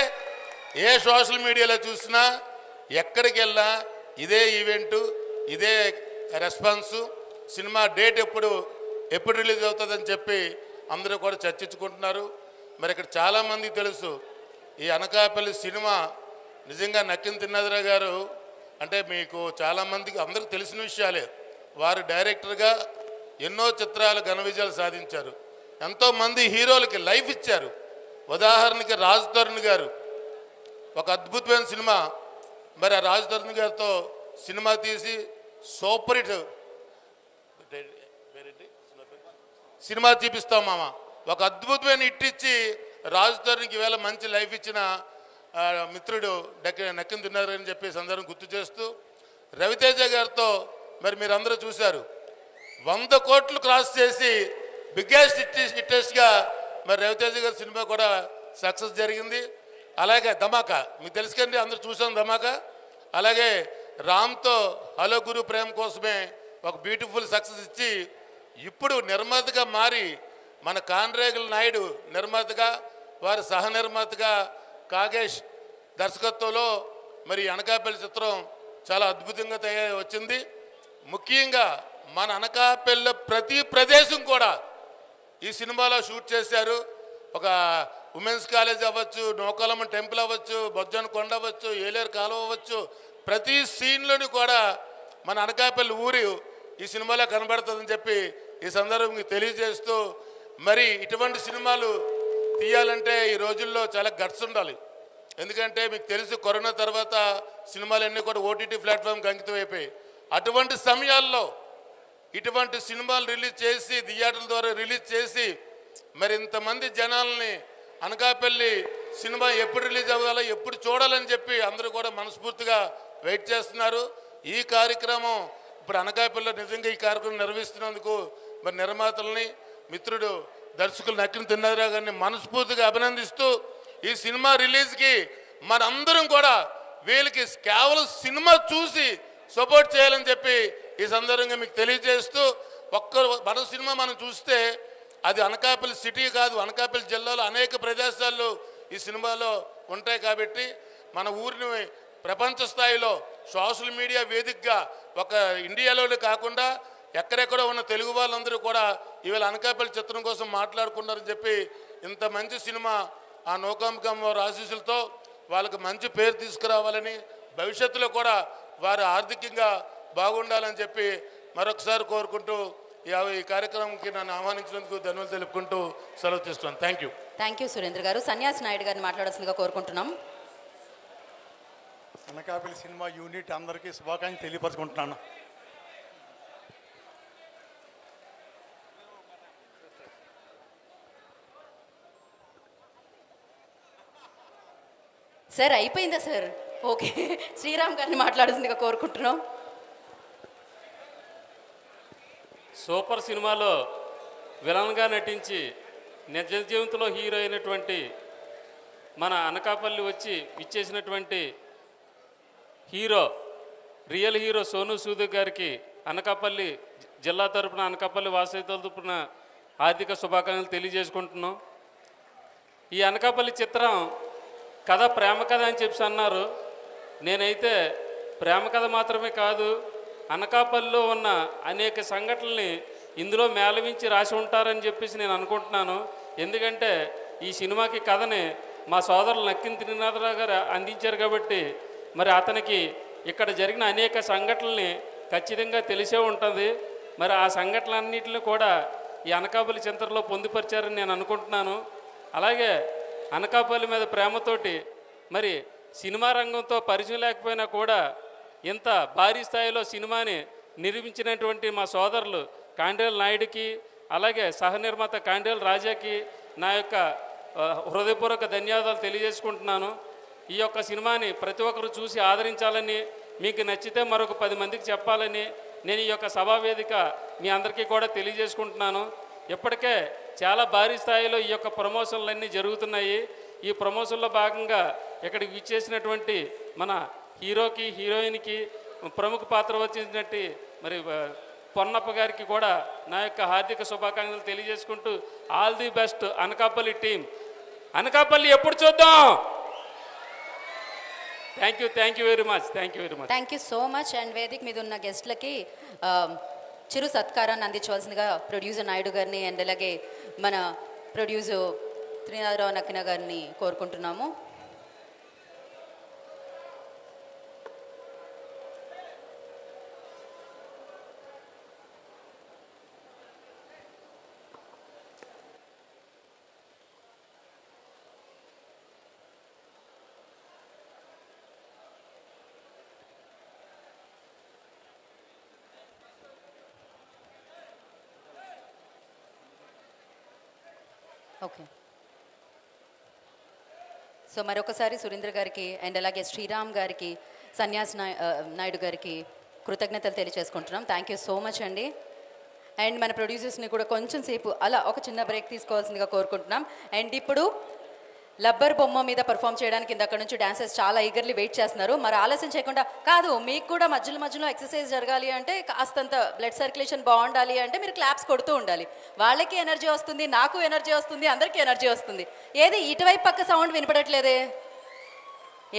ఏ సోషల్ మీడియాలో చూసినా, ఎక్కడికి వెళ్ళినా ఇదే ఈవెంటు, ఇదే రెస్పాన్సు. సినిమా డేట్ ఎప్పుడు రిలీజ్ అవుతుందని చెప్పి అందరూ కూడా చర్చించుకుంటున్నారు. మరి ఇక్కడ చాలామందికి తెలుసు ఈ అనకాపల్లి సినిమా నిజంగా నక్కిన తిన్నదరావు గారు అంటే మీకు చాలామందికి అందరికీ తెలిసిన విషయాలే. వారు డైరెక్టర్గా ఎన్నో చిత్రాలు ఘన విజయాలు సాధించారు. ఎంతోమంది హీరోలకి లైఫ్ ఇచ్చారు. ఉదాహరణకి రాజ్ తరుణ్ గారు ఒక అద్భుతమైన సినిమా, మరి ఆ రాజ్ తరుణ్ గారితో సినిమా తీసి సూపర్ హిట్ సినిమా చూపిస్తాం మామ. ఒక అద్భుతమైన హిట్ ఇచ్చి రాజ్ తరుణ్కి ఈవేళ మంచి లైఫ్ ఇచ్చిన మిత్రుడు నక్కిన తిన్నారు అని చెప్పి సందర్భం గుర్తు చేస్తూ, రవితేజ గారితో మరి మీరందరూ చూశారు 100 కోట్లు క్రాస్ చేసి బిగ్గెస్ట్ హిట్టెస్ట్గా మరి రవితేజ గారి సినిమా కూడా సక్సెస్ జరిగింది. అలాగే ధమాకా మీకు తెలుసు కండి, అందరూ చూసాం ధమాకా. అలాగే రామ్తో హలో గురు ప్రేమ కోసమే ఒక బ్యూటిఫుల్ సక్సెస్ ఇచ్చి ఇప్పుడు నిర్మాతగా మారి మన కాన్రేగుల నాయుడు నిర్మాతగా, వారి సహ నిర్మాతగా కాగేష్ దర్శకత్వంలో మరి అనకాపల్లి చిత్రం చాలా అద్భుతంగా తయారు వచ్చింది. ముఖ్యంగా మన అనకాపల్లి ప్రతి ప్రదేశం కూడా ఈ సినిమాలో షూట్ చేశారు. ఒక ఉమెన్స్ కాలేజ్ అవ్వచ్చు, నోకాలమ్మ టెంపుల్ అవ్వచ్చు, బొజ్జాన కొండ అవ్వచ్చు, ఏలేరు కాలువ అవ్వచ్చు, ప్రతి సీన్లోని కూడా మన అనకాపల్లి ఊరు ఈ సినిమాలో కనబడుతుందని చెప్పి ఈ సందర్భంగా తెలియజేస్తూ, మరి ఇటువంటి సినిమాలు తీయాలంటే ఈ రోజుల్లో చాలా గట్స్ ఉండాలి. ఎందుకంటే మీకు తెలుసు కరోనా తర్వాత సినిమాలన్నీ కూడా ఓటీటీ ప్లాట్ఫామ్కి అంకితం అయిపోయాయి. అటువంటి సమయాల్లో ఇటువంటి సినిమాలు రిలీజ్ చేసి థియేటర్ల ద్వారా రిలీజ్ చేసి మరి ఇంతమంది జనాల్ని అనకాపల్లి సినిమా ఎప్పుడు రిలీజ్ అవ్వాలో, ఎప్పుడు చూడాలని చెప్పి అందరూ కూడా మనస్ఫూర్తిగా వెయిట్ చేస్తున్నారు. ఈ కార్యక్రమం ఇప్పుడు అనకాపల్లిలో నిజంగా ఈ కార్యక్రమం నిర్వహిస్తున్నందుకు మరి నిర్మాతల్ని, మిత్రుడు దర్శకులు నక్కిన తిన్నదరావు గారిని మనస్ఫూర్తిగా అభినందిస్తూ, ఈ సినిమా రిలీజ్కి మనందరం కూడా వీళ్ళకి కేవలం సినిమా చూసి సపోర్ట్ చేయాలని చెప్పి ఈ సందర్భంగా మీకు తెలియజేస్తూ, మన సినిమా మనం చూస్తే అది అనకాపల్లి సిటీ కాదు, అనకాపల్లి జిల్లాలో అనేక ప్రదేశాల్లో ఈ సినిమాలో ఉంటాయి. కాబట్టి మన ఊరిని ప్రపంచ స్థాయిలో సోషల్ మీడియా వేదికగా ఒక ఇండియాలోనే కాకుండా ఎక్కడెక్కడో ఉన్న తెలుగు వాళ్ళందరూ కూడా ఇవాళ అనకాపల్లి చిత్రం కోసం మాట్లాడుకున్నారని చెప్పి, ఇంత మంచి సినిమా ఆ నూకాంబికమ్మ వారి ఆశీస్సులతో వాళ్ళకి మంచి పేరు తీసుకురావాలని, భవిష్యత్తులో కూడా వారు ఆర్థికంగా బాగుండాలని చెప్పి మరొకసారి కోరుకుంటూ ఈ కార్యక్రమంకి నన్ను ఆహ్వానించినందుకు ధన్యవాదాలు తెలుపుకుంటూ సెలవు తీసుకున్నాను. థ్యాంక్ యూ సురేంద్ర గారు. సన్యాసి నాయుడు గారిని మాట్లాడాల్సిందిగా కోరుకుంటున్నాం. అనకాపల్లి సినిమా యూనిట్ అందరికీ శుభాకాంక్షలు తెలియపరచుకుంటున్నాను. సార్ అయిపోయిందా సార్? ఓకే, శ్రీరామ్ గారిని మాట్లాడాల్సిందిగా కోరుకుంటున్నాం. సూపర్ సినిమాలో విలన్గా నటించి నిజ జీవితంలో హీరో అయినటువంటి మన అనకాపల్లి వచ్చి ఇచ్చేసినటువంటి రియల్ హీరో సోను సూద్ గారికి అనకాపల్లి జిల్లా తరపున అనకాపల్లి వాసవి తరపున ఆర్థిక శుభాకాంక్షలు తెలియజేసుకుంటున్నాం. ఈ అనకాపల్లి చిత్రం కథ ప్రేమ కథ అని చెప్పి అన్నారు. నేనైతే ప్రేమ కథ మాత్రమే కాదు, అనకాపల్లిలో ఉన్న అనేక సంఘటనల్ని ఇందులో మేళవించి రాసి ఉంటారని చెప్పేసి నేను అనుకుంటున్నాను. ఎందుకంటే ఈ సినిమాకి కథని మా సోదరులు నక్కిన త్రినాథరావు గారు అందించారు కాబట్టి మరి అతనికి ఇక్కడ జరిగిన అనేక సంఘటనల్ని ఖచ్చితంగా తెలిసే ఉంటుంది. మరి ఆ సంఘటనలన్నింటినీ కూడా ఈ అనకాపల్లి చిత్రంలో పొందుపరిచారని నేను అనుకుంటున్నాను. అలాగే అనకాపల్లి మీద ప్రేమతోటి మరి సినిమా రంగంతో పరిచయం లేకపోయినా కూడా ఇంత భారీ స్థాయిలో సినిమాని నిర్మించినటువంటి మా సోదరులు కాండ్రేల నాయుడికి, అలాగే సహనిర్మాత కాండ్రేల రాజాకి నా యొక్క హృదయపూర్వక ధన్యవాదాలు తెలియజేసుకుంటున్నాను. ఈ యొక్క సినిమాని ప్రతి ఒక్కరు చూసి ఆదరించాలని, మీకు నచ్చితే మరొక 10 మందికి చెప్పాలని నేను ఈ యొక్క సభావేదిక మీ అందరికీ కూడా తెలియజేసుకుంటున్నాను. ఇప్పటికే చాలా భారీ స్థాయిలో ఈ యొక్క ప్రమోషన్లన్నీ జరుగుతున్నాయి. ఈ ప్రమోషన్లో భాగంగా ఇక్కడికి విచ్చేసినటువంటి మన హీరోకి, హీరోయిన్కి, ప్రముఖ పాత్ర వచ్చినట్టు మరి పొన్నప్ప గారికి కూడా నా యొక్క హార్దిక శుభాకాంక్షలు తెలియజేసుకుంటూ all the best Anakapalli team. Anakapalli ఎప్పుడు చూద్దాం. Thank you very much. Thank you so much. And వేదిక మీద ఉన్న గెస్ట్లకి చిరు సత్కారాన్ని అందించవలసిందిగా ప్రొడ్యూసర్ నాయుడు గారిని అండ్ అలాగే మన ప్రొడ్యూసర్ త్రినాథరావు నక్కిన గారిని కోరుకుంటున్నాము. ఓకే, సో మరొకసారి సురేంద్ర గారికి అండ్ అలాగే శ్రీరామ్ గారికి, సన్యాస్ నాయుడు గారికి కృతజ్ఞతలు తెలియజేసుకుంటున్నాం. థ్యాంక్ యూ సో మచ్ అండి. అండ్ మన ప్రొడ్యూసర్స్ని కూడా కొంచెం సేపు అలా ఒక చిన్న బ్రేక్ తీసుకోవాల్సిందిగా కోరుకుంటున్నాం. అండ్ ఇప్పుడు లబ్బర్ బొమ్మ మీద పర్ఫామ్ చేయడానికి ఇందాక నుంచి డాన్సర్స్ చాలా ఈగర్లీ వెయిట్ చేస్తున్నారు. మరి ఆలస్యం చేయకుండా, కాదు మీకు కూడా మధ్యలో ఎక్సర్సైజ్ జరగాలి అంటే, కాస్తంత బ్లడ్ సర్క్యులేషన్ బాగుండాలి అంటే మీరు క్లాప్స్ కొడుతూ ఉండాలి. వాళ్ళకి ఎనర్జీ వస్తుంది, నాకు ఎనర్జీ వస్తుంది, అందరికీ ఎనర్జీ వస్తుంది. ఏది ఇటువైపు పక్క సౌండ్ వినపడట్లేదే?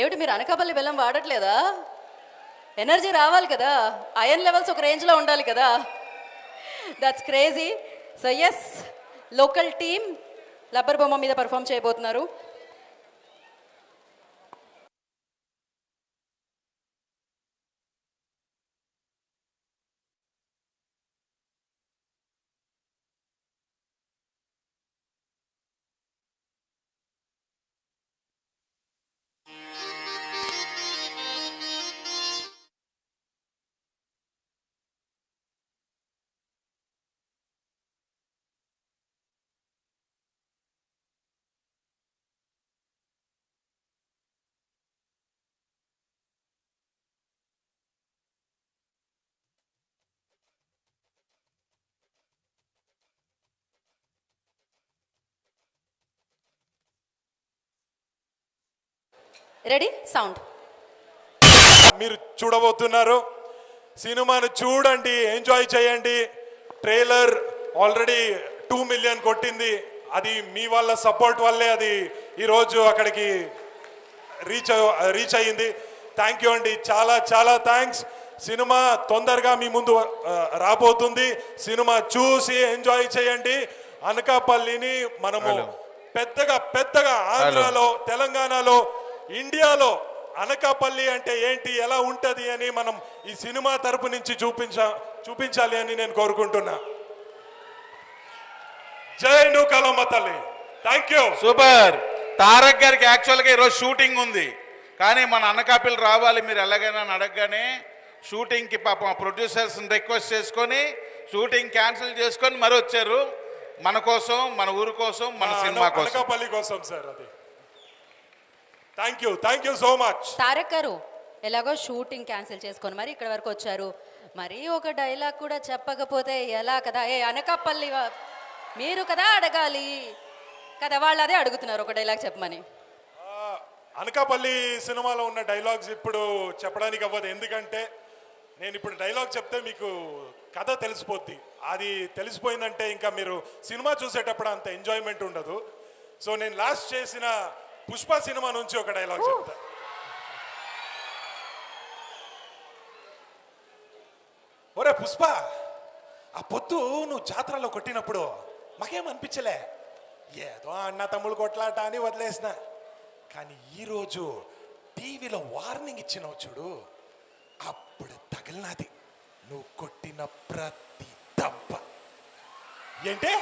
ఏమిటి మీరు అనకాపల్లి బెల్లం వాడట్లేదా? ఎనర్జీ రావాలి కదా, ఐరన్ లెవెల్స్ ఒక రేంజ్లో ఉండాలి కదా. That's crazy. So yes, local team లబ్బర్ బొమ్మ మీద పర్ఫామ్ చేయబోతున్నారు. Ready, sound. మీరు చూడబోతున్నారు. సినిమాను చూడండి, ఎంజాయ్ చేయండి. ట్రైలర్ ఆల్రెడీ 2 మిలియన్ కొట్టింది. అది మీ వాళ్ళ సపోర్ట్ వల్లే అది ఈరోజు అక్కడికి రీచ్ అయ్యింది. థ్యాంక్ యూ అండి, చాలా చాలా థ్యాంక్స్. సినిమా తొందరగా మీ ముందు రాబోతుంది. సినిమా చూసి ఎంజాయ్ చేయండి. అనకాపల్లిని మనము పెద్దగా ఆంధ్రాలో, తెలంగాణలో, ఇండియాలో అనకాపల్లి అంటే ఏంటి, ఎలా ఉంటుంది అని మనం ఈ సినిమా తరపు నుంచి చూపించాలి అని నేను కోరుకుంటున్నా. జై నూకాలమ్మ తల్లి. Thank you. సూపర్. తారక్ గారికి యాక్చువల్గా ఈరోజు షూటింగ్ ఉంది, కానీ మన అనకాపల్లి రావాలి మీరు ఎలాగైనా అడగగానే షూటింగ్కి పాపం ప్రొడ్యూసర్స్ని రిక్వెస్ట్ చేసుకొని షూటింగ్ క్యాన్సిల్ చేసుకొని మరి వచ్చారు. మన కోసం, మన ఊరు కోసం, మన సినిమా కోసం, అనకాపల్లి కోసం సార్. అది thank you so much. Tarak గారు ఎలాగో షూటింగ్ క్యాన్సిల్ చేసుకొని మరి ఇక్కడ వరకు వచ్చారు. మరి ఒక డైలాగ్ కూడా చెప్పకపోతే ఎలా కదా? ఏ అనకాపల్లి మీరు కదా అడగాలి కదా, వాళ్ళు అదే అడుగుతున్నారు ఒక డైలాగ్ చెప్పమని. అనకాపల్లి సినిమాలో ఉన్న డైలాగ్స్ ఇప్పుడు చెప్పడానికి అవ్వదు, ఎందుకంటే నేను ఇప్పుడు డైలాగ్ చెప్తే మీకు కథ తెలిసిపోద్ది. అది తెలిసిపోయిందంటే ఇంకా మీరు సినిమా చూసేటప్పుడు అంత ఎంజాయ్మెంట్ ఉండదు. సో నేను లాస్ట్ చేసిన పుష్ప సినిమా నుంచి ఒక డైలాగ్ చెప్తా. ఒరే పుష్ప, ఆ పొద్దు నువ్వు జాతరలో కొట్టినప్పుడు మాకేం అనిపించలే, ఏదో అన్న తమ్ముడు కొట్లాట అని వదిలేసిన. కానీ ఈరోజు టీవీలో వార్నింగ్ ఇచ్చినావు చూడు, అప్పుడు తగిలినది నువ్వు కొట్టిన ప్రతి దెబ్బ. ఏంటి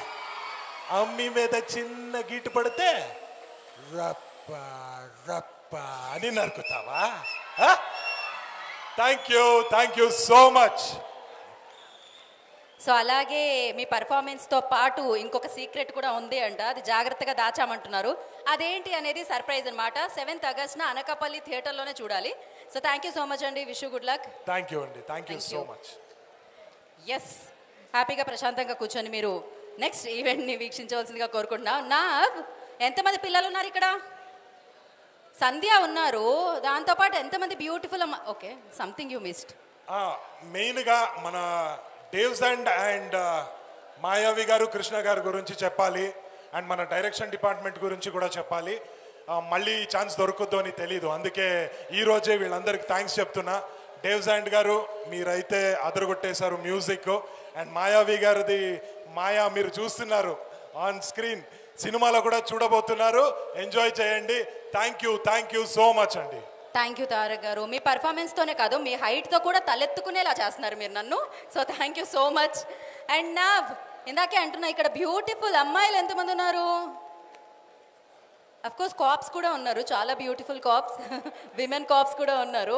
అమ్మి మీద చిన్న గీటు పడితే రప్ప రప్ప అని నరుకుతావా? Thank you so much. So అలాగే మీ పర్ఫార్మెన్స్తో పాటు ఇంకొక సీక్రెట్ కూడా ఉంది అంట, అది జాగ్రత్తగా దాచామంటున్నారు. అదేంటి అనేది సర్ప్రైజ్ అనమాట. 7th ఆగస్ట్న అనకాపల్లి థియేటర్లోనే చూడాలి. So thank you so much అండి, wish you good luck. Thank you అండి, thank you so much. Yes, హ్యాపీగా ప్రశాంతంగా కూర్చొని మీరు నెక్స్ట్ ఈవెంట్ని వీక్షించవలసిందిగా కోరుకుంటున్నా. నా ఎంతమంది పిల్లలు ఉన్నారు ఇక్కడ? సంధ్య ఉన్నారు, దాంతోపాటు ఎంతమంది బ్యూటిఫుల్ అమ్మ. Okay, something you missed. మెయిన్గా మన డేవ్స్ అండ్ మాయావి గారు, కృష్ణ గారి గురించి చెప్పాలి. అండ్ మన డైరెక్షన్ డిపార్ట్మెంట్ గురించి కూడా చెప్పాలి. మళ్ళీ ఛాన్స్ దొరుకుద్దో అని తెలీదు, అందుకే ఈరోజే వీళ్ళందరికీ థ్యాంక్స్ చెప్తున్నా. డేవ్స్ అండ్ గారు మీరైతే అదరగొట్టేశారు మ్యూజిక్. అండ్ మాయావి గారిది మాయా మీరు చూస్తున్నారు ఆన్ స్క్రీన్, సినిమాలో కూడా చూడబోతున్నారు. ఎంజాయ్ చేయండి. థ్యాంక్ యూ సో మచ్ అండి. థ్యాంక్ యూ తారక్ గారు. మీ పర్ఫార్మెన్స్తోనే కాదు, మీ హైట్తో కూడా తలెత్తుకునేలా చేస్తున్నారు మీరు నన్ను. So thank you so much. And నా ఇందాకే అంటున్నా, ఇక్కడ బ్యూటిఫుల్ అమ్మాయిలు ఎంతమంది ఉన్నారు? అఫ్కోర్స్ కాప్స్ కూడా ఉన్నారు, చాలా బ్యూటిఫుల్ కాప్స్, విమెన్ కాప్స్ కూడా ఉన్నారు.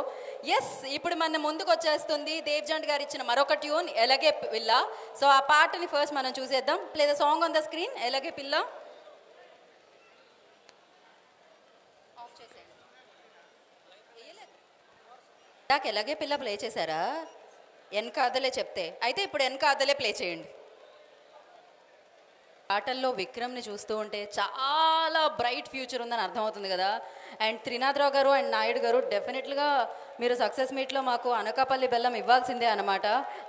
ఎస్, ఇప్పుడు మన ముందుకు వచ్చేస్తుంది దేవ్జండ్ గారు ఇచ్చిన మరొక ట్యూన్, ఎలాగే పిల్ల. సో ఆ పాటని ఫస్ట్ మనం చూసేద్దాం. Play the song on the screen, ఎలాగే పిల్ల. ఎలాగే పిల్ల ప్లే చేశారా? వెనక అదలే చెప్తే అయితే ఇప్పుడు వెనక అదలే ప్లే చేయండి. పాటల్లో విక్రమ్ని చూస్తూ ఉంటే చాలా బ్రైట్ ఫ్యూచర్ ఉందని అర్థమవుతుంది కదా. అండ్ త్రినాథరావు గారు అండ్ నాయుడు గారు డెఫినెట్గా మీరు సక్సెస్ మీట్లో మాకు అనకాపల్లి బెల్లం ఇవ్వాల్సిందే అన్నమాట,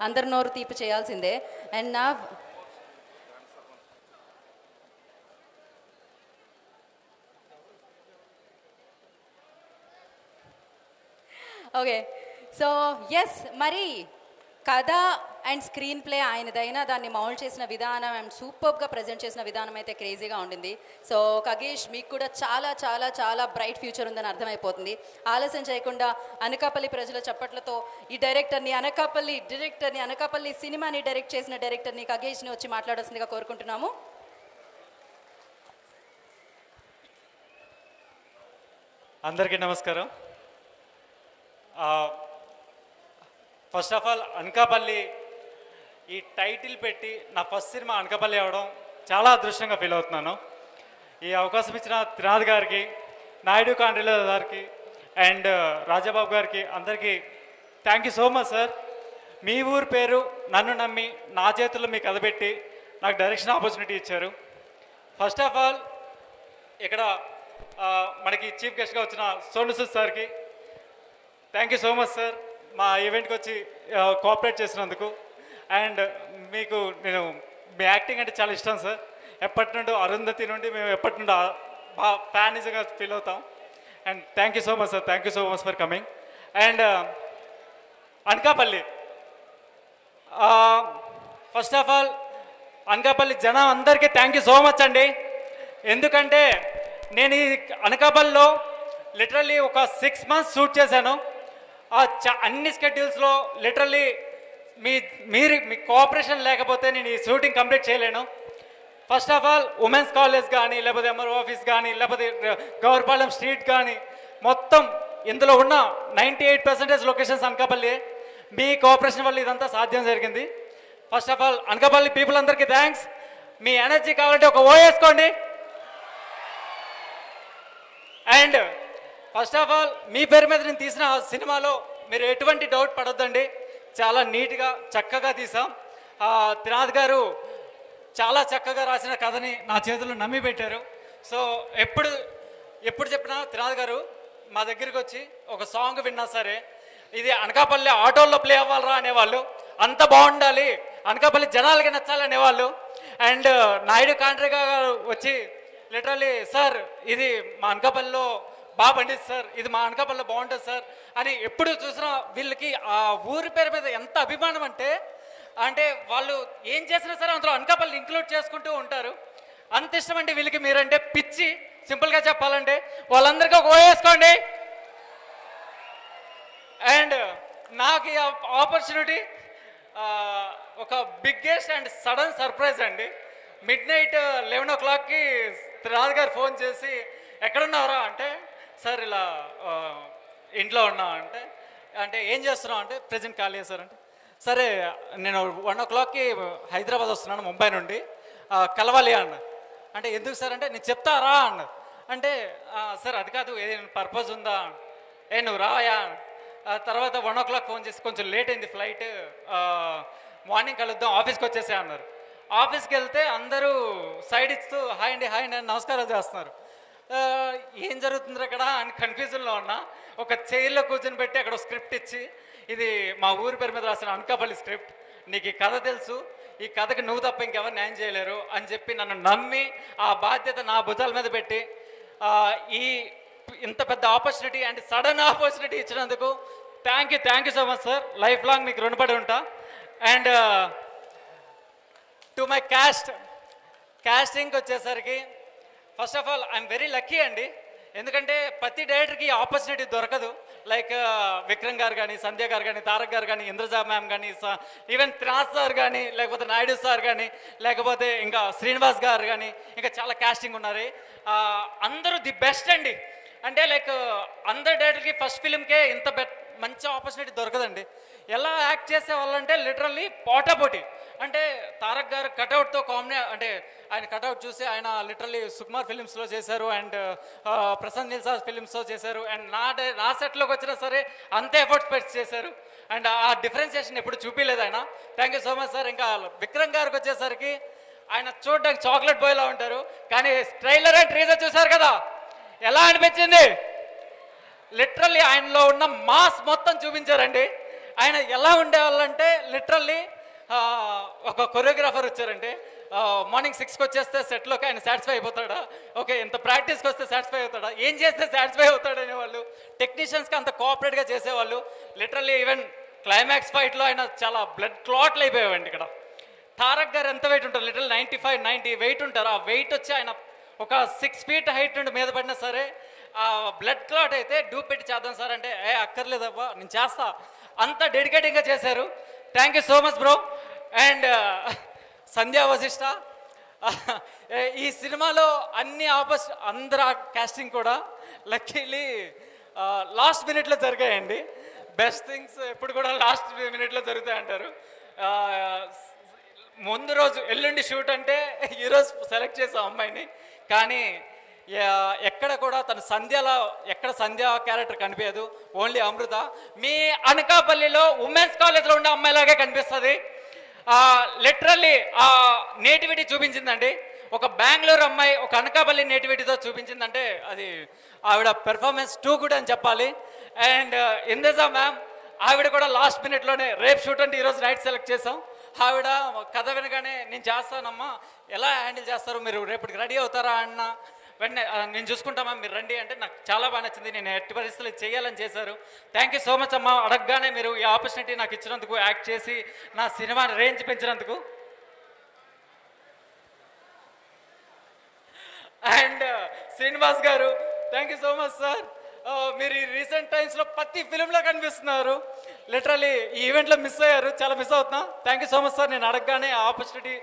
అందరి నోరు తీపి చేయాల్సిందే. అండ్ నా ఓకే, సో ఎస్, మరి కథ అండ్ స్క్రీన్ ప్లే ఆయనదైనా దాన్ని మౌల్డ్ చేసిన విధానం అండ్ సూపర్గా ప్రజెంట్ చేసిన విధానం అయితే క్రేజీగా ఉండింది. సో ఖగేష్, మీకు కూడా చాలా చాలా చాలా బ్రైట్ ఫ్యూచర్ ఉందని అర్థమైపోతుంది. ఆలస్యం చేయకుండా అనకాపల్లి ప్రజల చప్పట్లతో ఈ డైరెక్టర్ని, అనకాపల్లి సినిమాని డైరెక్ట్ చేసిన డైరెక్టర్ని ఖగేష్ని వచ్చి మాట్లాడాల్సిందిగా కోరుకుంటున్నాము. అందరికీ నమస్కారం. ఫస్ట్ ఆఫ్ ఆల్ అనకాపల్లి ఈ టైటిల్ పెట్టి నా ఫస్ట్ సినిమా అనకాపల్లి అవ్వడం చాలా అదృష్టంగా ఫీల్ అవుతున్నాను. ఈ అవకాశం ఇచ్చిన త్రినాథ్ గారికి, నాయుడు కాండ్రిల గారికి అండ్ రాజాబాబు గారికి అందరికీ thank you so much sir. మీ ఊరు పేరు నన్ను నమ్మి నా చేతుల్లో మీకు కథపెట్టి నాకు డైరెక్షన్ ఆపర్చునిటీ ఇచ్చారు. ఫస్ట్ ఆఫ్ ఆల్ ఇక్కడ మనకి చీఫ్ గెస్ట్గా వచ్చిన సోను సూద్ సార్కి thank you so much sir, మా ఈవెంట్కి వచ్చి కోఆపరేట్ చేసినందుకు. అండ్ మీకు నేను మీ యాక్టింగ్ అంటే చాలా ఇష్టం సార్. ఎప్పటి నుండి అరుంధతి నుండి మేము ఎప్పటి నుండి బాగా ఫ్యానిజంగా ఫీల్ అవుతాం. And thank you so much sir, thank you so much for coming. And Anakapalli, first of all Anakapalli జనం అందరికీ థ్యాంక్ యూ సో మచ్ అండి. ఎందుకంటే నేను ఈ అనకాపల్లిలో లిటరల్లీ ఒక 6 months షూట్ చేశాను. అన్ని స్కెడ్యూల్స్లో లిటరల్లీ మీ కోఆపరేషన్ లేకపోతే నేను ఈ షూటింగ్ కంప్లీట్ చేయలేను. First of all women's college కానీ, లేకపోతే ఎంఆర్ఓ ఆఫీస్ కానీ, లేకపోతే గౌరపాలెం స్ట్రీట్ కానీ, మొత్తం ఇందులో ఉన్న 98% లొకేషన్స్ అనకాపల్లి. మీ కోఆపరేషన్ వల్ల ఇదంతా సాధ్యం జరిగింది. First of all Anakapalli people అందరికీ థ్యాంక్స్. మీ ఎనర్జీ కావాలంటే ఒక ఓ వేసుకోండి. అండ్ ఫస్ట్ ఆఫ్ ఆల్ మీ పేరు మీద నేను తీసిన సినిమాలో మీరు ఎటువంటి డౌట్ పడొద్దండి, చాలా నీట్గా చక్కగా తీసాం. త్రినాథ్ గారు చాలా చక్కగా రాసిన కథని నా చేతుల్లో నమ్మి పెట్టారు. సో ఎప్పుడు చెప్పినా త్రినాథ్ గారు మా దగ్గరికి వచ్చి ఒక సాంగ్ విన్నా సరే ఇది అనకాపల్లి ఆటోల్లో ప్లే అవ్వాలరా అనేవాళ్ళు, అంత బాగుండాలి, అనకాపల్లి జనాలకి నచ్చాలి అనేవాళ్ళు. అండ్ నాయుడు కాండ్రిగా గారు వచ్చి లిటరల్లీ సార్ ఇది మా అనకాపల్లిలో బాగా పండిస్తుంది సార్, ఇది మా అనకాపల్లిలో బాగుంటుంది సార్ అని ఎప్పుడు చూసినా వీళ్ళకి ఆ ఊరి పేరు మీద ఎంత అభిమానం అంటే వాళ్ళు ఏం చేసినా సరే అందులో అనకాపల్లి ఇంక్లూడ్ చేసుకుంటూ ఉంటారు. అంత ఇష్టం అంటే వీళ్ళకి మీరంటే పిచ్చి. సింపుల్గా చెప్పాలంటే వాళ్ళందరికీ ఒక వేసుకోండి. అండ్ నాకు ఈ ఆపర్చునిటీ ఒక బిగ్గెస్ట్ అండ్ సడన్ సర్ప్రైజ్ అండి. మిడ్-నైట్ 11 o'clockకి త్రినాథ్ గారు ఫోన్ చేసి ఎక్కడున్నారా అంటే సార్ ఇలా ఇంట్లో ఉన్నా అంటే ఏం చేస్తున్నావు అంటే ప్రజెంట్ ఖాళీ సార్ అంటే సరే నేను 1 o'clockకి హైదరాబాద్ వస్తున్నాను ముంబై నుండి, కలవాలి అన్న. అంటే ఎందుకు సార్ అంటే నేను చెప్తారా అన్న. అంటే సార్ అది కాదు ఏదైనా పర్పస్ ఉందా, నువ్వు రాయా. తర్వాత 1 o'clock ఫోన్ చేసి కొంచెం లేట్ అయింది ఫ్లైట్, మార్నింగ్ కలుద్దాం ఆఫీస్కి వచ్చేసే అన్నారు. ఆఫీస్కి వెళ్తే అందరూ సైడ్ ఇస్తూ హాయ్ అండి హాయ్ అండి అని నమస్కారాలు చేస్తున్నారు. ఏం జరుగుతుంది అక్కడ అని కన్ఫ్యూజన్లో ఉన్నా. ఒక చైర్లో కూర్చొని పెట్టి అక్కడ స్క్రిప్ట్ ఇచ్చి ఇది మా ఊరి పేరు మీద రాసిన అనకాపల్లి స్క్రిప్ట్, నీకు ఈ కథ తెలుసు, ఈ కథకి నువ్వు తప్ప ఇంకెవరు న్యాయం చేయలేరు అని చెప్పి నన్ను నమ్మి ఆ బాధ్యత నా భుజాల మీద పెట్టి ఈ ఇంత పెద్ద ఆపర్చునిటీ అండ్ సడన్ ఆపర్చునిటీ ఇచ్చినందుకు thank you so much sir. Life long మీకు రుణపడి ఉంటా. అండ్ టు మై కాస్టింగ్కి వచ్చేసరికి first of all I'm very lucky అండి. ఎందుకంటే ప్రతి డైరెక్టర్కి ఆపర్చునిటీ దొరకదు. లైక్ విక్రమ్ గారు కానీ, సంధ్య గారు కానీ, తారక్ గారు కానీ, ఇంద్రజా మ్యామ్ కానీ, ఈవెన్ త్రాస్ సార్ కానీ, లేకపోతే నాయుడు సార్ కానీ, లేకపోతే ఇంకా శ్రీనివాస్ గారు కానీ, ఇంకా చాలా కాస్టింగ్ ఉన్నారు. అందరూ ది బెస్ట్ అండి. అంటే లైక్ అందరు డైరెక్టర్కి ఫస్ట్ ఫిలింకే ఇంత మంచి ఆపర్చునిటీ దొరకదండి. ఎలా యాక్ట్ చేసే వాళ్ళంటే లిటరల్లీ పోటాపోటీ. అంటే తారక్ గారు కటౌట్తో అంటే ఆయన కటౌట్ చూసి ఆయన లిటరల్లీ సుకుమార్ ఫిలిమ్స్లో చేశారు అండ్ ప్రశాంత్ నీల్ సార్ ఫిలిమ్స్లో చేశారు. అండ్ నా సెట్లోకి వచ్చినా సరే అంతే ఎఫర్ట్స్ పెట్టి చేశారు. అండ్ ఆ డిఫరెన్సియేషన్ ఎప్పుడు చూపించలేదు ఆయన. Thank you so much sir. ఇంకా విక్రమ్ గారికి వచ్చేసరికి ఆయన చూడడానికి చాక్లెట్ బాయ్లా ఉంటారు, కానీ ట్రైలర్ అండ్ ట్రీజర్ చూశారు కదా, ఎలా అనిపించింది? లిటరల్లీ ఆయనలో ఉన్న మాస్ మొత్తం చూపించారండి. ఆయన ఎలా ఉండేవాళ్ళంటే లిటరల్లీ ఒక కొరియోగ్రాఫర్ వచ్చారంటే మార్నింగ్ 6కి వచ్చేస్తే సెట్లోకి ఆయన సాటిస్ఫై అయిపోతాడా, ఓకే ఎంత ప్రాక్టీస్కి వస్తే సాటిస్ఫై అవుతాడా, ఏం చేస్తే సాటిస్ఫై అవుతాడు అనేవాళ్ళు. టెక్నీషియన్స్కి అంత కోఆపరేట్గా చేసేవాళ్ళు. లిటరల్లీ ఈవెన్ క్లైమాక్స్ ఫైట్లో ఆయన చాలా బ్లడ్ క్లాట్లు అయిపోయావండి. ఇక్కడ తారక్ గారు ఎంత వెయిట్ ఉంటారు, లిటరల్ 95-90 వెయిట్ ఉంటారు. ఆ వెయిట్ వచ్చి ఆయన ఒక 6 feet హైట్ నుండి మీద పడినా సరే ఆ బ్లడ్ క్లాట్ అయితే డూప్ పెట్టి చేద్దాం సార్ అంటే అక్కర్లేదబ్బా నేను చేస్తా, అంత డెడికేటింగ్గా చేశారు. Thank you so much bro. And Sandhya Vashishta ఈ సినిమాలో అన్ని అందరు కాస్టింగ్ కూడా లక్కీలీ లాస్ట్ మినిట్లో జరిగాయండి. బెస్ట్ థింగ్స్ ఎప్పుడు కూడా లాస్ట్ మినిట్లో జరుగుతాయి అంటారు. ముందు రోజు ఎల్లుండి షూట్ అంటే ఈరోజు సెలెక్ట్ చేసాం అమ్మాయిని, కానీ ఎక్కడ కూడా తను సంధ్యలో ఎక్కడ సంధ్య క్యారెక్టర్ కనిపించదు, ఓన్లీ అమృత. మీ అనకాపల్లిలో ఉమెన్స్ కాలేజ్లో ఉండే అమ్మాయిలాగే కనిపిస్తుంది. లిటరల్లీ ఆ నేటివిటీ చూపించిందండి. ఒక బెంగళూరు అమ్మాయి ఒక అనకాపల్లి నేటివిటీతో చూపించిందంటే అది ఆవిడ పెర్ఫార్మెన్స్ టూ గుడ్ అని చెప్పాలి. అండ్ ఇంద్రజా మ్యామ్ ఆవిడ కూడా లాస్ట్ మినిట్లోనే రేపు షూట్ అంటే ఈరోజు నైట్ సెలెక్ట్ చేసాం. ఆవిడ కథ వినగానే నేను చేస్తానమ్మా, ఎలా హ్యాండిల్ చేస్తారు మీరు, రేపటికి రెడీ అవుతారా అన్న వెంటనే నేను చూసుకుంటామా మీరు రండి అంటే నాకు చాలా బాగా నచ్చింది. నేను ఎట్టి పరిస్థితులు చేయాలని చేశారు. థ్యాంక్ యూ సో మచ్ అమ్మా. అడగగానే మీరు ఈ ఆపర్చునిటీ నాకు ఇచ్చినందుకు, యాక్ట్ చేసి నా సినిమా రేంజ్ పెంచినందుకు. అండ్ శ్రీనివాస్ గారు thank you so much sir. మీరు ఈ రీసెంట్ టైమ్స్లో ప్రతి ఫిలింలో కనిపిస్తున్నారు. లిటరలీ ఈ ఈవెంట్లో మిస్ అయ్యారు, చాలా మిస్ అవుతున్నా. Thank you so much sir. నేను అడగగానే ఆపర్చునిటీ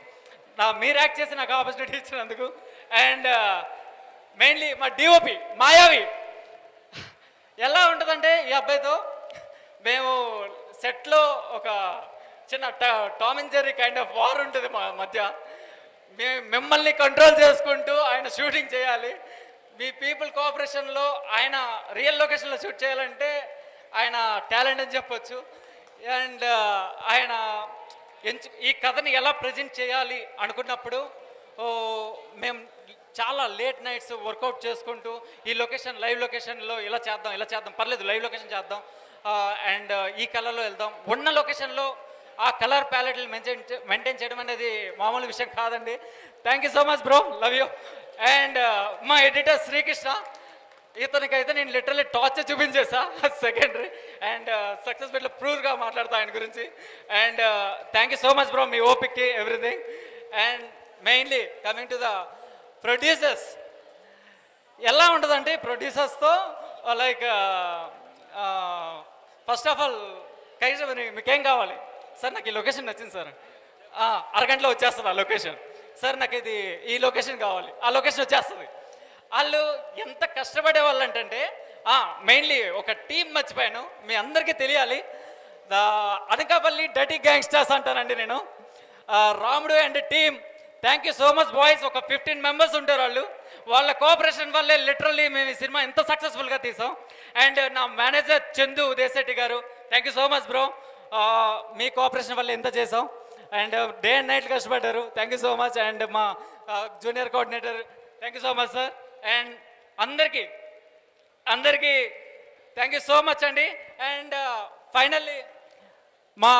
మీరు యాక్ట్ చేసి నాకు ఆపర్చునిటీ ఇచ్చినందుకు. అండ్ మెయిన్లీ మా డిఓపి మాయావి ఎలా ఉంటుందంటే ఈ అబ్బాయితో మేము సెట్లో ఒక చిన్న Tom and Jerry kind of war ఉంటుంది మా మధ్య. మిమ్మల్ని కంట్రోల్ చేసుకుంటూ ఆయన షూటింగ్ చేయాలి. మీ పీపుల్ కోఆపరేషన్లో ఆయన రియల్ లొకేషన్లో షూట్ చేయాలంటే ఆయన టాలెంట్ అని చెప్పొచ్చు. అండ్ ఆయన ఈ కథని ఎలా ప్రజెంట్ చేయాలి అనుకున్నప్పుడు మేము చాలా లేట్ నైట్స్ వర్కౌట్ చేసుకుంటూ ఈ లొకేషన్ లైవ్ లొకేషన్లో ఇలా చేద్దాం పర్లేదు లైవ్ లొకేషన్ చేద్దాం అండ్ ఈ కలర్లో వెళ్దాం ఉన్న లొకేషన్లో ఆ కలర్ ప్యాలెట్లు మెయింటైన్ చేయడం అనేది మామూలు విషయం కాదండి. Thank you so much bro, love you. And మా ఎడిటర్ శ్రీకృష్ణ, ఇతనికైతే నేను లిటరల్లీ టార్చర్ చూపించేసా సెకండరీ అండ్ సక్సెస్ మీట్లో ప్రూవ్గా మాట్లాడతా ఆయన గురించి. And thank you so much bro, మీ ఓపిక్కి everything. And mainly coming to the producers, ఎలా ఉంటుందంటే ప్రొడ్యూసర్స్తో లైక్ ఫస్ట్ ఆఫ్ ఆల్ కైజ మీకేం కావాలి సార్, నాకు ఈ లొకేషన్ నచ్చింది సార్, అరగంటలో వచ్చేస్తుంది ఆ లొకేషన్, సార్ నాకు ఇది ఈ లొకేషన్ కావాలి, ఆ లొకేషన్ వచ్చేస్తుంది. వాళ్ళు ఎంత కష్టపడే వాళ్ళు అంటే మెయిన్లీ ఒక టీం మర్చిపోయాను, మీ అందరికీ తెలియాలి. అనకాపల్లి డర్టీ గ్యాంగ్స్టర్స్ అంటానండి నేను. రాముడు and team, thank you so much boys. ఒక 15 మెంబర్స్ ఉంటారు వాళ్ళు, వాళ్ళ కోఆపరేషన్ వల్లే లిటరల్లీ మేము ఈ సినిమా ఎంత సక్సెస్ఫుల్గా తీసాం. అండ్ నా మేనేజర్ చందు ఉదేశెట్టి గారు, thank you so much bro, మీ కోఆపరేషన్ వల్ల ఎంత చేసాం. అండ్ డే అండ్ నైట్ కష్టపడ్డారు, thank you so much. And మా junior coordinator, thank you so much sir. And అందరికీ థ్యాంక్ యూ సో మచ్ అండి. అండ్ ఫైనల్లీ మా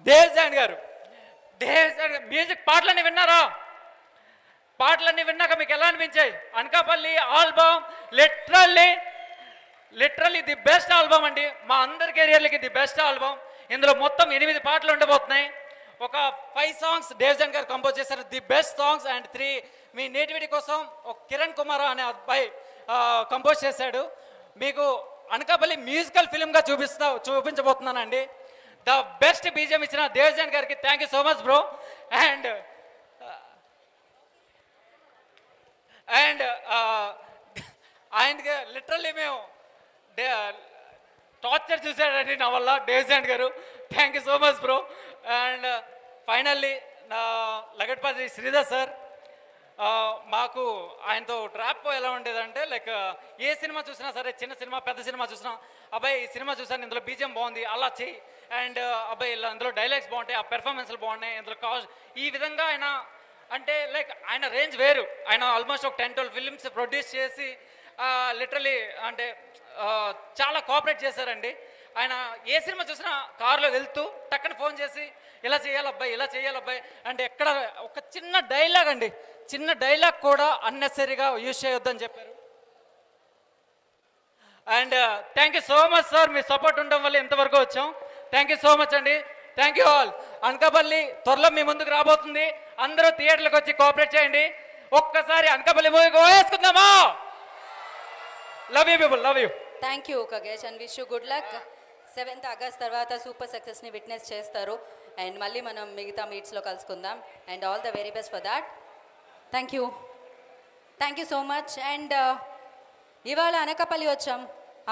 దేవ్జాన్ గారు, మ్యూజిక్ పాటలన్నీ విన్నారా? పాటలన్నీ విన్నాక మీకు ఎలా అనిపించాయి? Anakapalli album literally the best album అండి, మా అందరి కెరియర్లకి ది బెస్ట్ ఆల్బమ్. ఇందులో మొత్తం 8 పాటలు ఉండబోతున్నాయి. ఒక 5 సాంగ్స్ దేవ్జాన్ గారు కంపోజ్ చేశారు, ది బెస్ట్ సాంగ్స్. అండ్ 3 మీ నేటివిటీ కోసం ఒక కిరణ్ కుమార్ అనే అబ్బాయి కంపోజ్ చేశాడు. మీకు అనకాపల్లి మ్యూజికల్ ఫిల్మ్గా చూపించబోతున్నానండి. ద బెస్ట్ బీజిఎం ఇచ్చిన దేవ్జాన్ గారికి thank you so much bro. And ఆయనకి లిటరల్లీ మేము టార్చర్ చూశాడండి నా వల్ల దేవ్జాన్ గారు, thank you so much bro. And finally నా లగడ్పతి శ్రీధర్ సార్, మాకు ఆయనతో ట్రాప్ ఎలా ఉండేదంటే లైక్ ఏ సినిమా చూసినా సరే, చిన్న సినిమా పెద్ద సినిమా చూసినా, అబ్బాయి ఈ సినిమా చూసాను ఇందులో బీజిఎం బాగుంది అలా చెయ్యి, అండ్ అబ్బాయి ఇలా ఇందులో డైలాగ్స్ బాగుంటాయి, ఆ పెర్ఫార్మెన్స్లు బాగున్నాయి, ఇందులో ఈ విధంగా ఆయన అంటే లైక్ ఆయన రేంజ్ వేరు. ఆయన ఆల్మోస్ట్ ఒక 10-12 ఫిల్మ్స్ ప్రొడ్యూస్ చేసి లిటరలీ అంటే చాలా కోఆపరేట్ చేశారండి. ఆయన ఏ సినిమా చూసినా కారులో వెళ్తూ టక్కన ఫోన్ చేసి ఇలా చేయాలబ్బాయి ఇలా చేయాలబ్బాయి అంటే ఎక్కడ ఒక చిన్న డైలాగ్ అండి, చిన్న డైలాగ్ కూడా అన్నెసరీగా యూజ్ చేయొద్దని చెప్పారు. And thank you so much sir, me support ఉండడం వల్ల ఇంతవరకు వచ్చాం. థ్యాంక్ యూ సో మచ్ అండి, థ్యాంక్ యూ ఆల్. అనకాపల్లి త్వరలో మీ ముందుకు రాబోతుంది, అందరూ థియేటర్లకు వచ్చి కోఆపరేట్ చేయండి. ఒక్కసారి అనకాపల్లి మూవీకి వేసుకుందామా? Love you people, love you. Thank you Khagesh and wish you good luck. 7th August తర్వాత సూపర్ సక్సెస్ని విట్నెస్ చేస్తారు. అండ్ మళ్ళీ మనం మిగతా మీట్స్లో కలుసుకుందాం. And all the very best for that. Thank you so much. And ఇవాళ అనకాపల్లి వచ్చాం,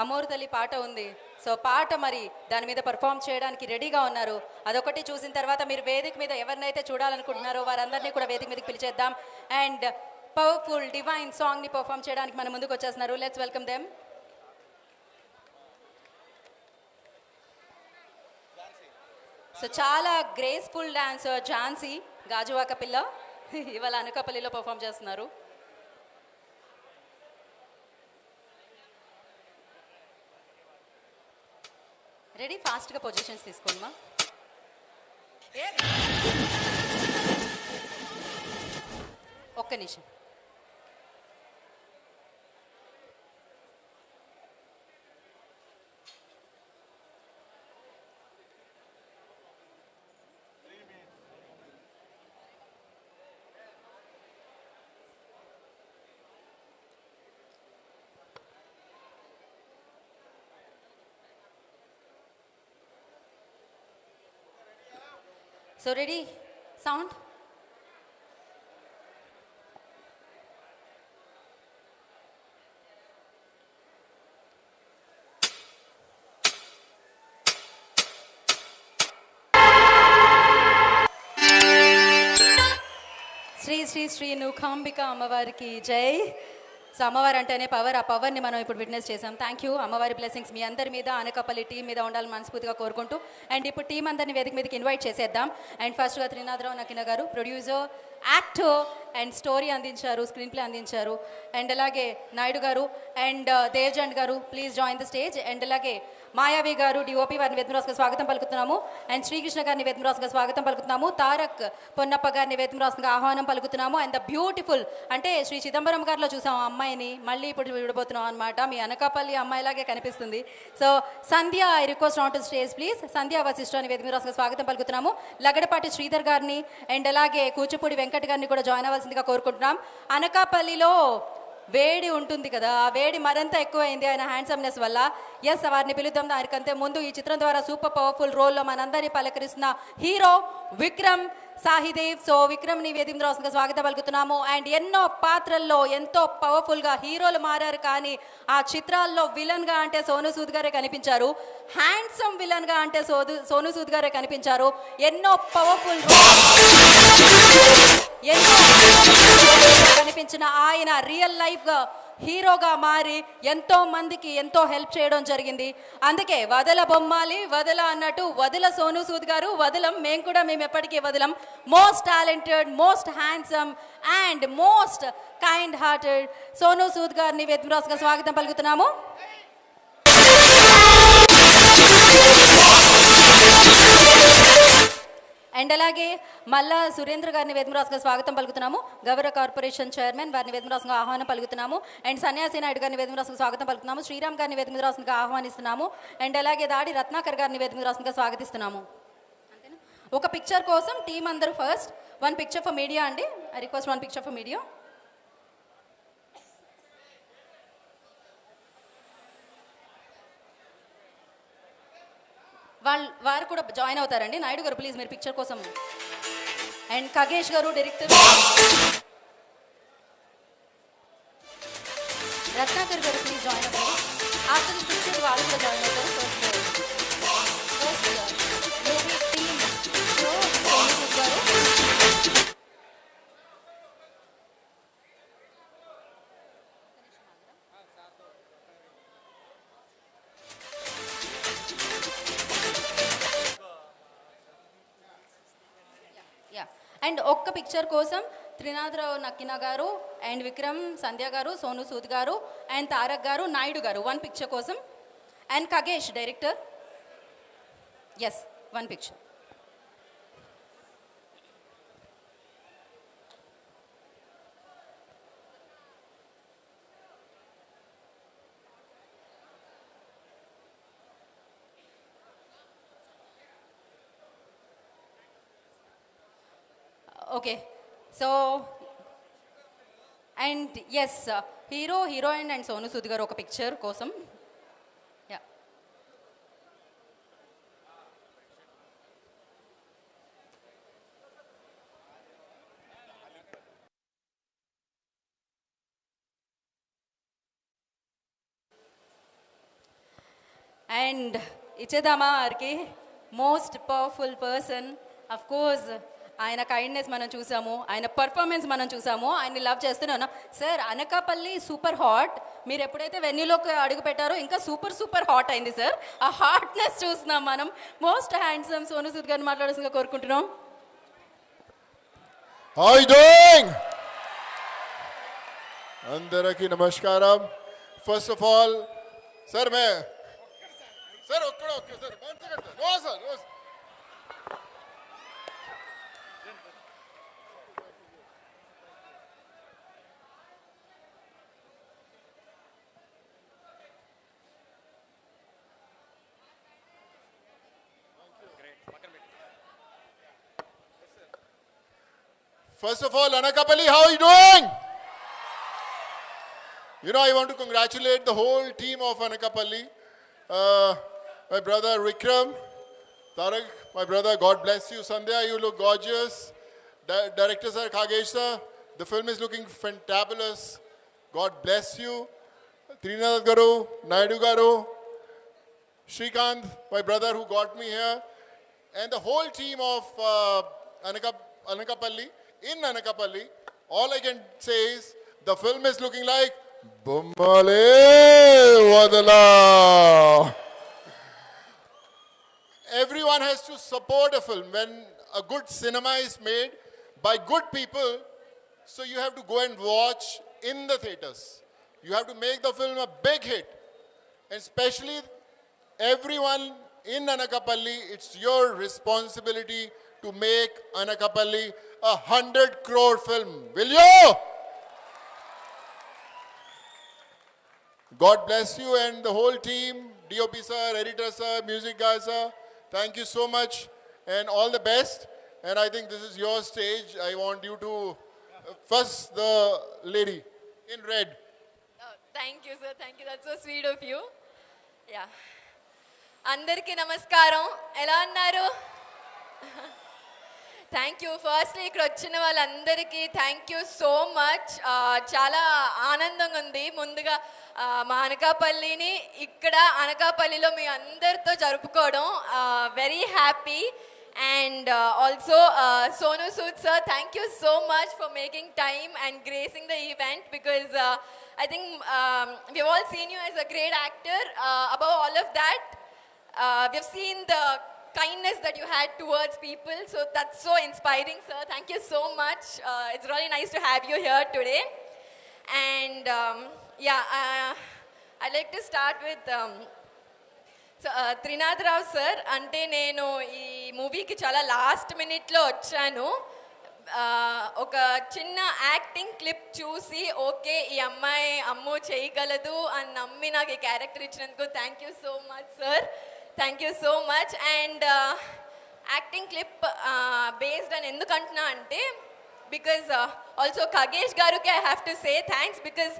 అమోరు తల్లి పాట ఉంది. సో పాట మరి దాని మీద పర్ఫామ్ చేయడానికి రెడీగా ఉన్నారు. అదొకటి చూసిన తర్వాత మీరు వేదిక మీద ఎవరినైతే చూడాలనుకుంటున్నారో వారందరినీ కూడా వేదిక మీదకి పిలిచేద్దాం. అండ్ పవర్ఫుల్ డివైన్ సాంగ్ని పర్ఫామ్ చేయడానికి మన ముందుకు వచ్చేస్తున్నారు. Let's welcome them. సో చాలా గ్రేస్ఫుల్ డాన్సర్ ఝాన్సీ గాజువాక పిల్ల ఇవాళ అనకాపల్లిలో పర్ఫామ్ చేస్తున్నారు. రెడీ? ఫాస్ట్గా పొజిషన్స్ తీసుకోండి. ఒక్క నిమిషం. So ready? Sound? Shri Shri Shri Nookambika అమ్మవారికి జై. సో అమ్మవారు అంటేనే పవర్, ఆ పవర్ని మనం ఇప్పుడు విట్నెస్ చేసాం. Thank you. అమ్మవారి బ్లెస్సింగ్స్ మీ అందరి మీద, అనకాపల్లి టీం మీద ఉండాలని మనస్ఫూర్తిగా కోరుకుంటూ అండ్ ఇప్పుడు టీం అందరిని వేదిక మీదకి ఇన్వైట్ చేసేద్దాం. అండ్ ఫస్ట్గా త్రినాథరావు నకిన గారు, ప్రొడ్యూసర్, యాక్టర్ అండ్ స్టోరీ అందించారు, స్క్రీన్ ప్లే అందించారు. అండ్ అలాగే నాయుడు గారు అండ్ దేవ్జండ్ గారు please join the stage. And అలాగే మాయావి గారు డిఓపి వారిని వేదమురాసుగా స్వాగతం పలుకుతున్నాము. అండ్ శ్రీకృష్ణ గారిని వేదమురాసుగా స్వాగతం పలుకుతున్నాము. తారక్ పొన్నప్ప గారిని వేదమురాసుగా ఆహ్వానం పలుకుతున్నాము. అండ్ ద బ్యూటిఫుల్ అంటే శ్రీ చిదంబరం గారిలో చూసాం ఆ అమ్మాయిని, మళ్ళీ ఇప్పుడు విడబోతున్నాం అనమాట. మీ అనకాపల్లి అమ్మాయిలాగే కనిపిస్తుంది. So Sandhya I request on to stage please. Sandhya Vasishta అని వేదమురాసుగా స్వాగతం పలుకుతున్నాము. లగడపాటి శ్రీధర్ గారిని అండ్ అలాగే కూచిపూడి వెంకట్ గారిని కూడా జాయిన్ అవ్వాల్సిందిగా కోరుకుంటున్నాం. అనకాపల్లిలో వేడి ఉంటుంది కదా, ఆ వేడి మరింత ఎక్కువైంది ఆయన హ్యాండ్సమ్నెస్ వల్ల. ఎస్, వారిని పిలుద్దాం. దానికంటే ముందు ఈ చిత్రం ద్వారా సూపర్ పవర్ఫుల్ రోల్లో మనందరినీ పలకరిస్తున్న హీరో విక్రమ్ సాహిదేవ్. సో విక్రమ్ని వేదికగా స్వాగతం పలుకుతున్నాము. అండ్ ఎన్నో పాత్రల్లో ఎంతో పవర్ఫుల్గా హీరోలు మారారు, కానీ ఆ చిత్రాల్లో విలన్గా అంటే సోను సూద్ గారే కనిపించారు. హ్యాండ్సమ్ విలన్గా అంటే సోను సూద్ గారే కనిపించారు. ఎన్నో పవర్ఫుల్ కనిపించిన ఆయన రియల్ లైఫ్గా హీరోగా మారి ఎంతో మందికి ఎంతో హెల్ప్ చేయడం జరిగింది. అందుకే వదల బొమ్మాలి వదల అన్నట్టు వదల సోను సూద్ గారు వదలం, మేము ఎప్పటికీ వదలం. Most talented, most handsome and most kind hearted Sonu Sood గారిని వేదమురాసుగా స్వాగతం పలుకుతున్నాము. అండ్ అలాగే మల్లా సురేంద్ర గారిని వేదమురాసుగా స్వాగతం పలుకుతున్నాము. గౌరవ కార్పొరేషన్ చైర్మన్ వారిని వేదమురాసుగా ఆహ్వానం పలుకుతున్నాము. అండ్ సన్యాసి నాయుడు గారిని వేదమురాసుగా స్వాగతం పలుకుతున్నాము. శ్రీరామ్ గారిని వేదమురాసుగా ఆహ్వానిస్తున్నాము. అండ్ అలాగే దాడి రత్నాకర్ గారిని వేదమురాసుగా స్వాగతిస్తున్నాము. ఒక పిక్చర్ కోసం టీం అందరూ first one picture for media అండి. I request one picture for media. వారు కూడా జాయిన్ అవుతారండి. నాయుడు గారు ప్లీజ్ మీరు పిక్చర్ కోసం. అండ్ ఖగేష్ గారు డైరెక్టర్, రత్నాకర్ గారు ప్లీజ్ జాయిన్ అవుతారు. ఆఫ్టర్ దిస్ పిక్చర్ వాళ్ళు కూడా జాయిన్ అవుతారు. అండ్ ఒక్క పిక్చర్ కోసం త్రినాథరావు నక్కినా గారు అండ్ విక్రమ్ సంధ్య గారు, సోను సూద్ గారు అండ్ తారక్ గారు, నాయుడు గారు వన్ పిక్చర్ కోసం. And Khagesh director, yes one picture. Okay, so and yes hero heroine and Sonu Sood గారు ఒక పిక్చర్ కోసం. యా అండ్ ఇచ్చేద్దామా వారికి most powerful person. Of course ఆయన కైండ్నెస్ మనం చూసాము, ఆయన పర్ఫార్మెన్స్ మనం చూసాము, ఆయన్ని లవ్ చేస్తున్నాను. సార్ అనకాపల్లి సూపర్ హాట్, మీరు ఎప్పుడైతే వెన్యూలోకి అడుగు పెట్టారో ఇంకా సూపర్ సూపర్ హాట్ అయింది సార్. ఆ హాట్నెస్ చూస్తున్నాం మనం. మోస్ట్ హ్యాండ్సమ్ సోను సూద్ గారిని మాట్లాడాల్సిందిగా కోరుకుంటున్నాం. How are you doing? అందరికీ నమస్కారం. First of all sir sir okay sir no sir First of all, Anakapalli, how are you doing? You know, I want to congratulate the whole team of Anakapalli. My brother Vikram, Tarak, my brother, God bless you. Sandhya, you look gorgeous. Director sir, Khagesh sir, the film is looking fantabulous. God bless you. Trinath Garu, Naidu Garu, Shrikant, my brother who got me here, and the whole team of Anakapalli. In Anakapalli, all I can say is the film is looking like Bommale Vadala. Everyone has to support a film. When a good cinema is made by good people, So you have to go and watch in the theaters. You have to make the film a big hit. And especially everyone in Anakapalli, it's your responsibility to make Anakapalli a 100 crore film. Will you? God bless you and the whole team, DOP sir, editor sir, music guy sir. Thank you so much and all the best. And I think this is your stage. I want you to first the lady in red. Thank you sir, thank you, that's so sweet of you. Yeah, అందరికీ నమస్కారం. ఎలా ఉన్నారు? Thank you. Firstly ఇక్కడ వచ్చిన వాళ్ళందరికీ thank you so much. చాలా ఆనందంగా ఉంది. ముందుగా మా అనకాపల్లిని ఇక్కడ అనకాపల్లిలో మీ అందరితో జరుపుకోవడం very happy. And also Sonu Sood sir, thank you so much for making time and gracing the event, because I think we've all seen you as a great actor. Above all of that, we've seen the kindness that you had towards people, so that's so inspiring sir. Thank you so much. It's really nice to have you here today. And I'd like to start with so Trinath Rao sir, అంటే నేను ఈ మూవీకి చాలా last మినిట్లో వచ్చాను. ఒక చిన్న acting clip చూసి ఓకే ఈ అమ్మాయి అమ్మో చేయగలదు అని నమ్మి నాకు ఈ క్యారెక్టర్ ఇచ్చినందుకు thank you so much sir. Thank you so much. And acting clip based అని ఎందుకు అంటున్నా అంటే, బికాజ్ ఆల్సో ఖగేష్ గారికి I have to say thanks, because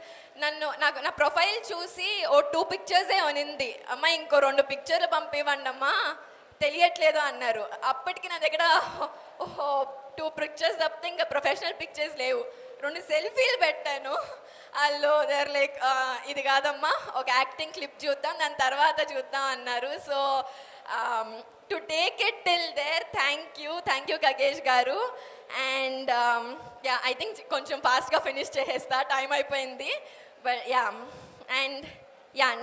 నాకు నా ప్రొఫైల్ చూసి 2 పిక్చర్సే ఉనింది. అమ్మ ఇంకో 2 పిక్చర్లు పంపివ్వండి అమ్మా, తెలియట్లేదు అన్నారు. అప్పటికి నా దగ్గర 2 పిక్చర్స్ తప్పితే ఇంకా ప్రొఫెషనల్ పిక్చర్స్ లేవు. 2 సెల్ఫీలు పెట్టాను. వాళ్ళు దేర్ లైక్ ఇది కాదమ్మా, ఒక యాక్టింగ్ క్లిప్ చూద్దాం, దాని తర్వాత చూద్దాం అన్నారు. So to take it till there, thank you Khagesh గారు. అండ్ ఐ థింక్ కొంచెం ఫాస్ట్గా ఫినిష్ చేసేస్తా, టైం అయిపోయింది. But and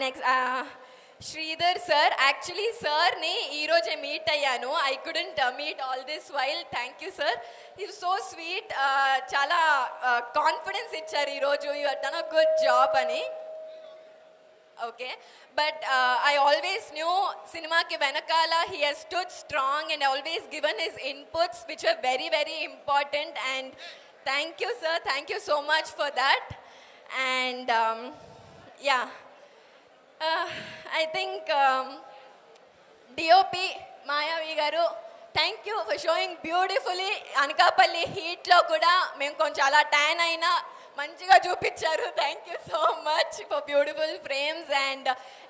next Sridhar sir. Actually సార్ని ఈరోజే మీట్ అయ్యాను. I couldn't meet all this while. Thank you sir, you so sweet. చాలా confidence ఇచ్చారు ఈరోజు, you have done a good job అని. Okay, but I always knew cinema ke venakala he has stood strong and always given his inputs, which were very very important. And thank you sir, thank you so much for that. And I think DOP Mayavi garu, thank you for showing beautifully. Anakapalli heat lo kuda మేము కొంచెం అలా tan అయినా మంచిగా చూపించారు. Thank you so much for beautiful frames. And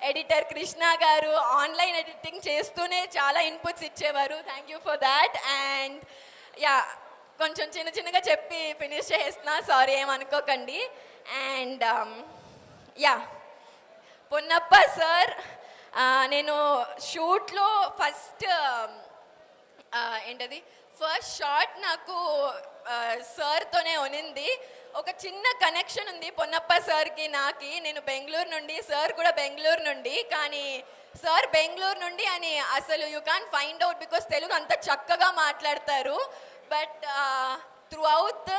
editor Krishna గారు online editing చేస్తూనే చాలా inputs ఇచ్చేవారు. Thank you for that. And కొంచెం చిన్నగా చెప్పి ఫినిష్ చేస్తున్నా, సారీ ఏమనుకోకండి. అండ్ పొన్నప్ప సార్, నేను షూట్లో ఫస్ట్ షాట్ నాకు సార్తోనే ఉనింది. ఒక చిన్న కనెక్షన్ ఉంది పొన్నప్ప సార్కి నాకి. నేను బెంగళూరు నుండి, సార్ కూడా బెంగళూరు నుండి. కానీ సార్ బెంగళూరు నుండి అని అసలు you can find out, because Telugu అంత చక్కగా మాట్లాడతారు. But through out the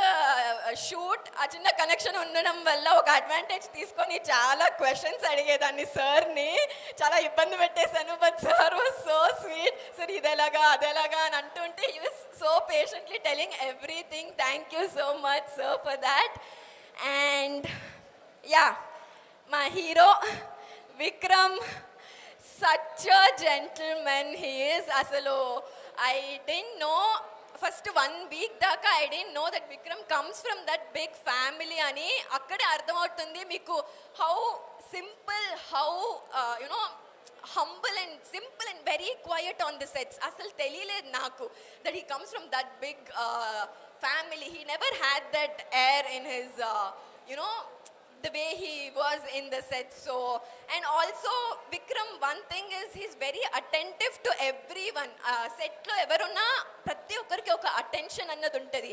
shoot ఆ చిన్న కనెక్షన్ ఉండడం వల్ల ఒక అడ్వాంటేజ్ తీసుకొని చాలా క్వశ్చన్స్ అడిగేదాన్ని సార్ని. చాలా ఇబ్బంది పెట్టేశాను. But sir was so sweet. Sir ఇదేలాగా అదేలాగా అని అంటుంటే he was so patiently telling everything. Thank you so much sir for that. And మా hero Vikram, such a gentleman he is. అసలు I don't know, first 1 week దాకా I don't know that Vikram comes from that big family అని. అక్కడే అర్థమవుతుంది మీకు how simple, how you know humble and simple and very quiet on the sets. Asal teliyaled naku that he comes from that big family. He never had that air in his the way he was in the set. So, and also Vikram, one thing is he's very attentive to everyone. Set lo evaruna prati okkariki oka attention annadu untadi.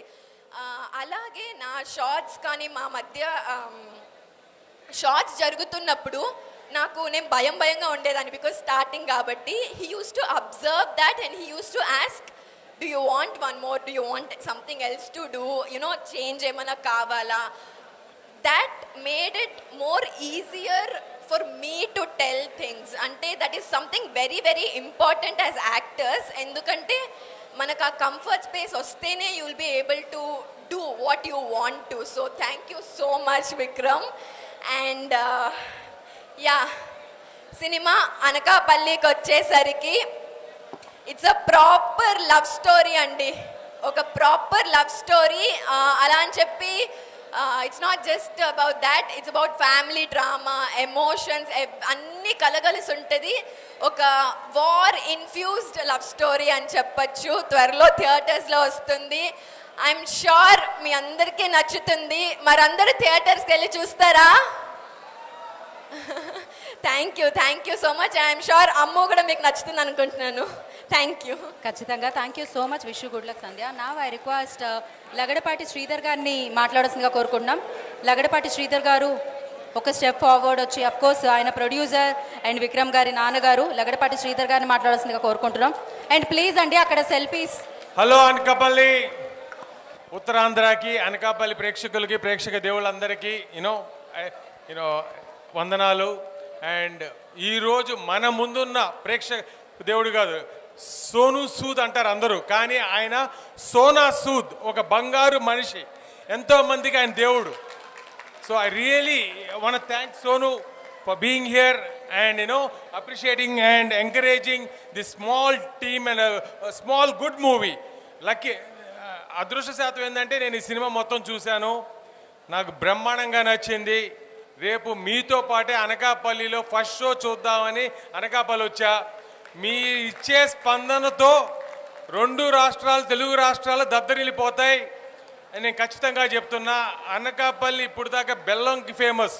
Alage na shots kaani ma madhya shots jarugutunnappudu నాకు నేను భయంగా ఉండేదాన్ని, because starting కాబట్టి. He use to observe that and he use to ask do you want one more, do you want something else to do, change ఏమైనా కావాలా. That made it more easier for me to tell things. Ante that is something very very important as actors. Endukante manaka comfort space ostene you will be able to do what you want to. So thank you so much Vikram. And yeah, cinema Anakapalliki వచ్చేసరికి it's a proper love story andi. Oka proper love story ala ani cheppi it's not just about that, it's about family drama, emotions, అన్ని కలగలిసి ఉంటుంది. ఒక war infused love story అని చెప్పచ్చు. త్వరలో థియేటర్స్లో వస్తుంది. I'm sure మీ అందరికీ నచ్చుతుంది. మరందరూ థియేటర్స్కి వెళ్ళి చూస్తారా? Thank you so much. I'm sure Ammu కూడా మీకు నచ్చుతుంది అనుకుంటున్నాను. Thank you. ఖచ్చితంగా thank you so much. Wish you good luck Sandhya. నా ఐ రిక్వెస్ట్ లగడపాటి శ్రీధర్ గారిని మాట్లాడాల్సిందిగా కోరుకుంటున్నాం. లగడపాటి శ్రీధర్ గారు ఒక స్టెప్ ఫార్వర్డ్ వచ్చి, అఫ్ కోర్స్ ఆయన ప్రొడ్యూసర్ అండ్ విక్రమ్ గారి నాన్నగారు, లగడపాటి శ్రీధర్ గారిని మాట్లాడాల్సిందిగా కోరుకుంటున్నాం. అండ్ ప్లీజ్ అండి అక్కడ సెల్ఫీస్. హలో అనకాపల్లి, ఉత్తరాంధ్రకి, అనకాపల్లి ప్రేక్షకులకి, ప్రేక్షక దేవుళ్ళందరికీ యూనో వందనాలు. అండ్ ఈరోజు మన ముందున్న ప్రేక్షక దేవుడు కాదు, సోను సూద్ అంటారు అందరూ, కానీ ఆయన సోనా సూద్, ఒక బంగారు మనిషి, ఎంతోమందికి ఆయన దేవుడు. So I really want to thank Sonu for being here and appreciating and encouraging the small team and small good movie. Lucky అదృష్టశాతం ఏంటంటే నేను ఈ సినిమా మొత్తం చూశాను, నాకు బ్రహ్మాండంగా నచ్చింది. రేపు మీతో పాటే అనకాపల్లిలో ఫస్ట్ షో చూద్దామని అనకాపల్లి వచ్చా. మీ ఇచ్చే స్పందనతో 2 రాష్ట్రాలు, తెలుగు రాష్ట్రాలు దద్దరిల్లిపోతాయి అని నేను ఖచ్చితంగా చెప్తున్నా. అనకాపల్లి ఇప్పుడు దాకా బెల్లంకి ఫేమస్.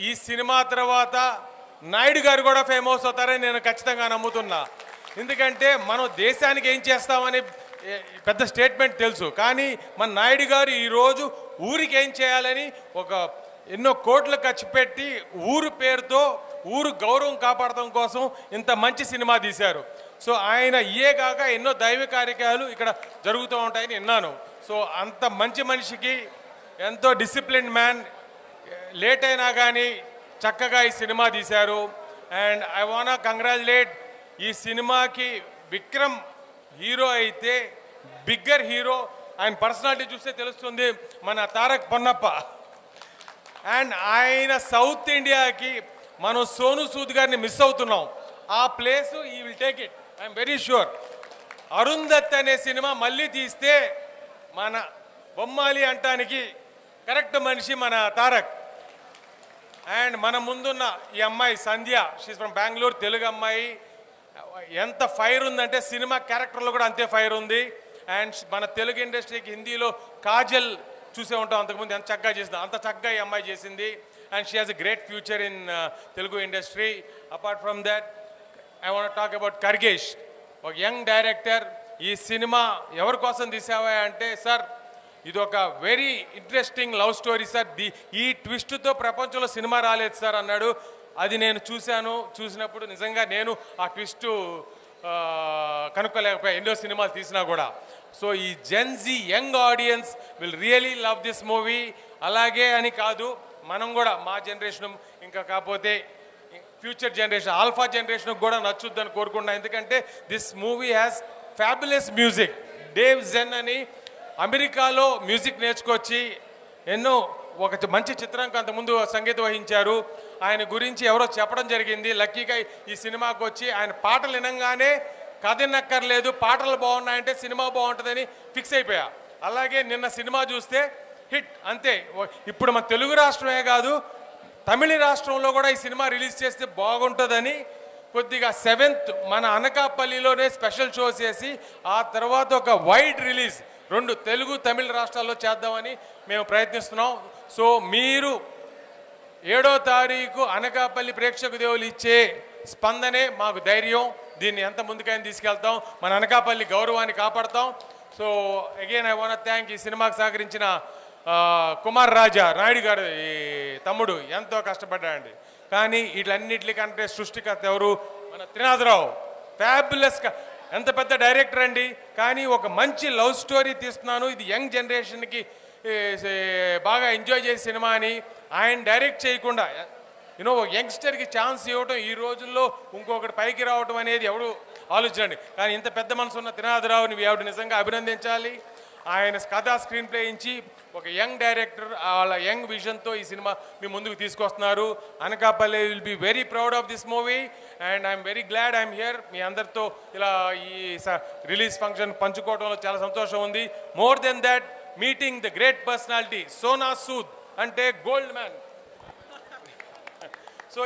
ఈ సినిమా తర్వాత నాయుడు గారు కూడా ఫేమస్ అవుతారని నేను ఖచ్చితంగా నమ్ముతున్నా. ఎందుకంటే మనం దేశానికి ఏం చేస్తామని పెద్ద స్టేట్మెంట్ తెలుసు, కానీ మన నాయుడు గారు ఈరోజు ఊరికి ఏం చేయాలని ఒక ఎన్నో కోట్లు ఖర్చు పెట్టి ఊరు పేరుతో ఊరు గౌరవం కాపాడటం కోసం ఇంత మంచి సినిమా తీశారు. సో ఆయన ఇయే కాక ఎన్నో దైవ కార్యక్రమాలు ఇక్కడ జరుగుతూ ఉంటాయని విన్నాను. సో అంత మంచి మనిషికి, ఎంతో డిసిప్లిన్ మ్యాన్, లేట్ అయినా కానీ చక్కగా ఈ సినిమా తీశారు. And I want congratulate. ఈ సినిమాకి విక్రమ్ హీరో అయితే బిగ్గర్ హీరో, ఆయన పర్సనాలిటీ చూస్తే తెలుస్తుంది, మన తారక్ పొన్నప్ప. అండ్ ఆయన సౌత్ ఇండియాకి మనం సోను సూద్ గారిని మిస్ అవుతున్నాం. ఆ ప్లేసు ఈ will take it, I'm very sure. Arundhati అనే సినిమా మళ్ళీ తీస్తే మన బొమ్మాలి అంటానికి కరెక్ట్ మనిషి మన తారక్. అండ్ మన ముందున్న ఈ అమ్మాయి సంధ్య, షీస్ ఫ్రమ్ బెంగళూరు, తెలుగు అమ్మాయి. ఎంత ఫైర్ ఉందంటే సినిమా క్యారెక్టర్లో కూడా అంతే ఫైర్ ఉంది. అండ్ మన తెలుగు ఇండస్ట్రీకి హిందీలో కాజల్ చూసే ఉంటాం అంతకుముందు, ఎంత చక్కగా చేసింది, అంత చక్కగా ఈ అమ్మాయి చేసింది. And she has a great future in Telugu industry. Apart from that I want talk about Khagesh, ఒక యంగ్ డైరెక్టర్. ఈ సినిమా ఎవరి కోసం తీసావా అంటే, సార్ ఇది ఒక very interesting love story sir, ఈ ట్విస్ట్తో ప్రపంచంలో సినిమా రాలేదు సార్ అన్నాడు. అది నేను చూశాను. చూసినప్పుడు నిజంగా నేను ఆ ట్విస్ట్ కనుక్కోలేకపోయా ఎన్నో సినిమాలు తీసినా కూడా. సో ఈ Gen Z young audience will really love this movie. అలాగే అని కాదు, మనం కూడా మా జనరేషన్, ఇంకా కాకపోతే ఫ్యూచర్ జనరేషన్, ఆల్ఫా జనరేషన్కి కూడా నచ్చుద్దని కోరుకుంటున్నాను. ఎందుకంటే this movie has fabulous music. డేవ్ జెన్ అని అమెరికాలో మ్యూజిక్ నేర్చుకొచ్చి ఎన్నో ఒక మంచి చిత్రానికి అంతకుముందు సంగీతం వహించారు. ఆయన గురించి ఎవరో చెప్పడం జరిగింది. లక్కీగా ఈ సినిమాకి వచ్చి ఆయన పాటలు వినంగానే కథ వినక్కర్లేదు, పాటలు బాగున్నాయంటే సినిమా బాగుంటుందని ఫిక్స్ అయిపోయా. అలాగే నిన్న సినిమా చూస్తే హిట్ అంతే. ఇప్పుడు మన తెలుగు రాష్ట్రమే కాదు, తమిళ రాష్ట్రంలో కూడా ఈ సినిమా రిలీజ్ చేస్తే బాగుంటుందని కొద్దిగా 7th మన అనకాపల్లిలోనే స్పెషల్ షో చేసి ఆ తర్వాత ఒక వైడ్ రిలీజ్ 2 తెలుగు తమిళ రాష్ట్రాల్లో చేద్దామని మేము ప్రయత్నిస్తున్నాం. సో మీరు 7వ తారీఖు అనకాపల్లి ప్రేక్షక దేవులు ఇచ్చే స్పందనే మాకు ధైర్యం. దీన్ని ఎంత ముందుకైనా తీసుకెళ్తాం, మన అనకాపల్లి గౌరవాన్ని కాపాడతాం. So again I want thank ఈ సినిమాకి సహకరించిన కుమార్ రాజా, నాయుడు గారు ఈ తమ్ముడు ఎంతో కష్టపడ్డాడండి. కానీ వీటన్నిటికంటే సృష్టికర్త ఎవరు? మన త్రినాథరావు. ఫ్యాబులస్గా ఎంత పెద్ద డైరెక్టర్ అండి, కానీ ఒక మంచి లవ్ స్టోరీ తీస్తున్నాను, ఇది యంగ్ జనరేషన్కి బాగా ఎంజాయ్ చేసే సినిమా అని ఆయన డైరెక్ట్ చేయకుండా ఒక యంగ్స్టర్కి ఛాన్స్ ఇవ్వడం ఈ రోజుల్లో ఇంకొకటి పైకి రావడం అనేది ఎవడు ఆలోచించండి. కానీ ఇంత పెద్ద మనసు ఉన్న త్రినాథరావుని ఆవిడ నిజంగా అభినందించాలి. ఆయన కథా స్క్రీన్ ప్లే ఇచ్చి ఒక యంగ్ డైరెక్టర్ వాళ్ళ యంగ్ విజన్తో ఈ సినిమా మీ ముందుకు తీసుకొస్తున్నారు. Anakapalli will be very proud of this movie and I'm very glad I'm here. మీ అందరితో ఇలా ఈ రిలీజ్ ఫంక్షన్ పంచుకోవడంలో చాలా సంతోషం ఉంది. More than that, meeting the great personality Sona Sood అంటే గోల్డ్ మ్యాన్. సో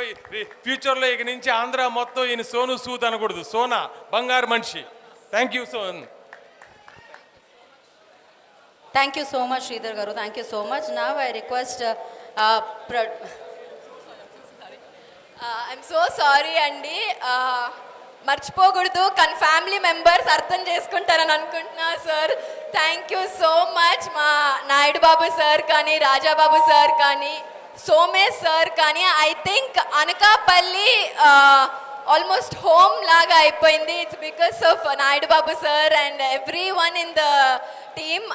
ఫ్యూచర్లో ఇక నుంచి ఆంధ్ర మొత్తం ఈయన సోను సూద్ అనకూడదు, సోనా బంగారు మనిషి. థ్యాంక్ యూ సోన్. Thank you so much Sridhar గారు, thank you so much. Now I request I'm so sorry అండి, మర్చిపోకూడదు, కానీ ఫ్యామిలీ మెంబర్స్ అర్థం చేసుకుంటారని అనుకుంటున్నా sir. Thank you so much మా నాయుడు బాబు సార్ కానీ, రాజాబాబు సార్ కానీ, సోమేష్ సార్ కానీ. I think Anakapalli almost home లాగా అయిపోయింది. It's because of Naidu Babu sir and every one in the team.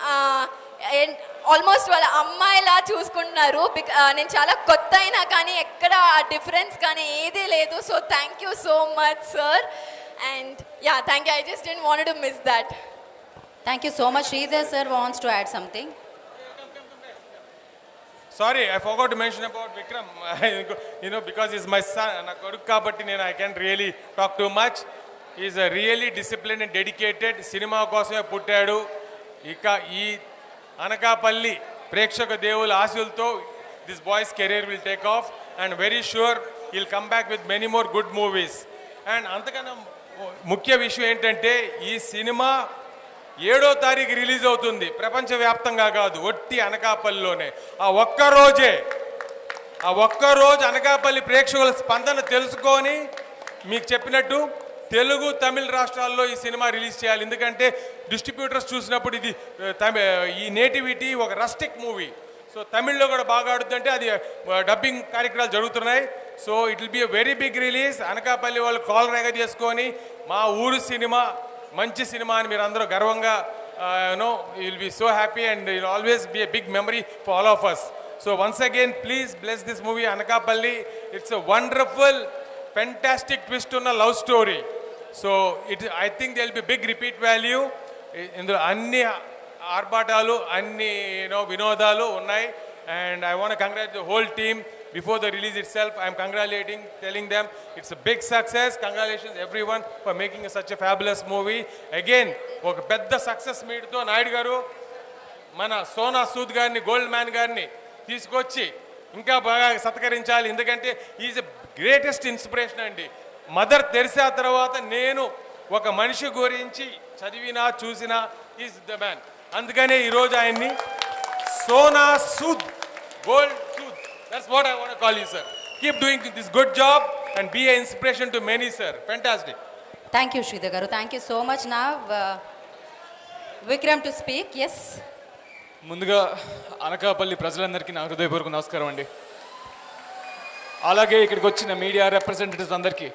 Almost వాళ్ళ అమ్మాయిలా చూసుకుంటున్నారు. నేను చాలా కొత్త అయినా కానీ ఎక్కడ ఆ డిఫరెన్స్ కానీ ఏదీ లేదు. So thank you so much sir. And yeah, thank you. I just don't want to miss that. Thank you so much. Sridhar sir wants to add something. Sorry, I forgot to mention about Vikram. Because he's my son, na koduku kabatti I can't really talk too much. He's a really disciplined and dedicated. Cinema kosame puttadu. Ika ee Anakapalli prekshaka devula aashulto this boy's career will take off and very sure he'll come back with many more good movies. And antakana mukhya vishayam entante ee cinema 7వ తారీఖు release అవుతుంది, ప్రపంచవ్యాప్తంగా కాదు, ఒట్టి అనకాపల్లిలోనే. ఆ ఒక్కరోజు అనకాపల్లి ప్రేక్షకుల స్పందన తెలుసుకొని మీకు చెప్పినట్టు తెలుగు తమిళ రాష్ట్రాల్లో ఈ సినిమా రిలీజ్ చేయాలి. ఎందుకంటే డిస్ట్రిబ్యూటర్స్ చూసినప్పుడు ఇది ఈ నేటివిటీ ఒక రస్టిక్ మూవీ, సో తమిళ్లో కూడా బాగా ఆడుతుంటే అది డబ్బింగ్ కార్యక్రమాలు జరుగుతున్నాయి. So it will be a very big release. Anakapalli వాళ్ళు కాల్ రేగ చేసుకొని మా ఊరు సినిమా మంచి సినిమా అని మీరు అందరూ గర్వంగా you will be so happy and it always be a big memory for all of us. So once again please bless this movie Anakapalli. It's a wonderful fantastic twist ఉన్న love story. So I think they will be big repeat value. ఇందులో అన్ని ఆర్భాటాలు అన్ని వినోదాలు ఉన్నాయి. And I want congratulate the whole team. Before the release itself, I am congratulating, telling them it's a big success. Congratulations everyone for making such a fabulous movie. Again, oka pedda success meet tho Naidu garu mana Sona Sood garni, Gold Man garni teesukochi inka baga satkarinchali. Endukante he is a greatest inspiration andi. Mother Teresa tarvata nenu oka manishi gurinchi chadivina chusina is the man. Andukane ee roju ayanni Sona Sood, Gold Sood. That's what I want to call you, sir. Keep doing this good job and be an inspiration to many, sir. Fantastic. Thank you, Sridhar garu. Thank you so much. Now, Vikram to speak. Yes. ముందుగా అనకాపల్లి ప్రజలందరికీ నా హృదయపూర్వక నమస్కారం అండి. అలాగే ఇక్కడికి వచ్చిన media representatives అందరికీ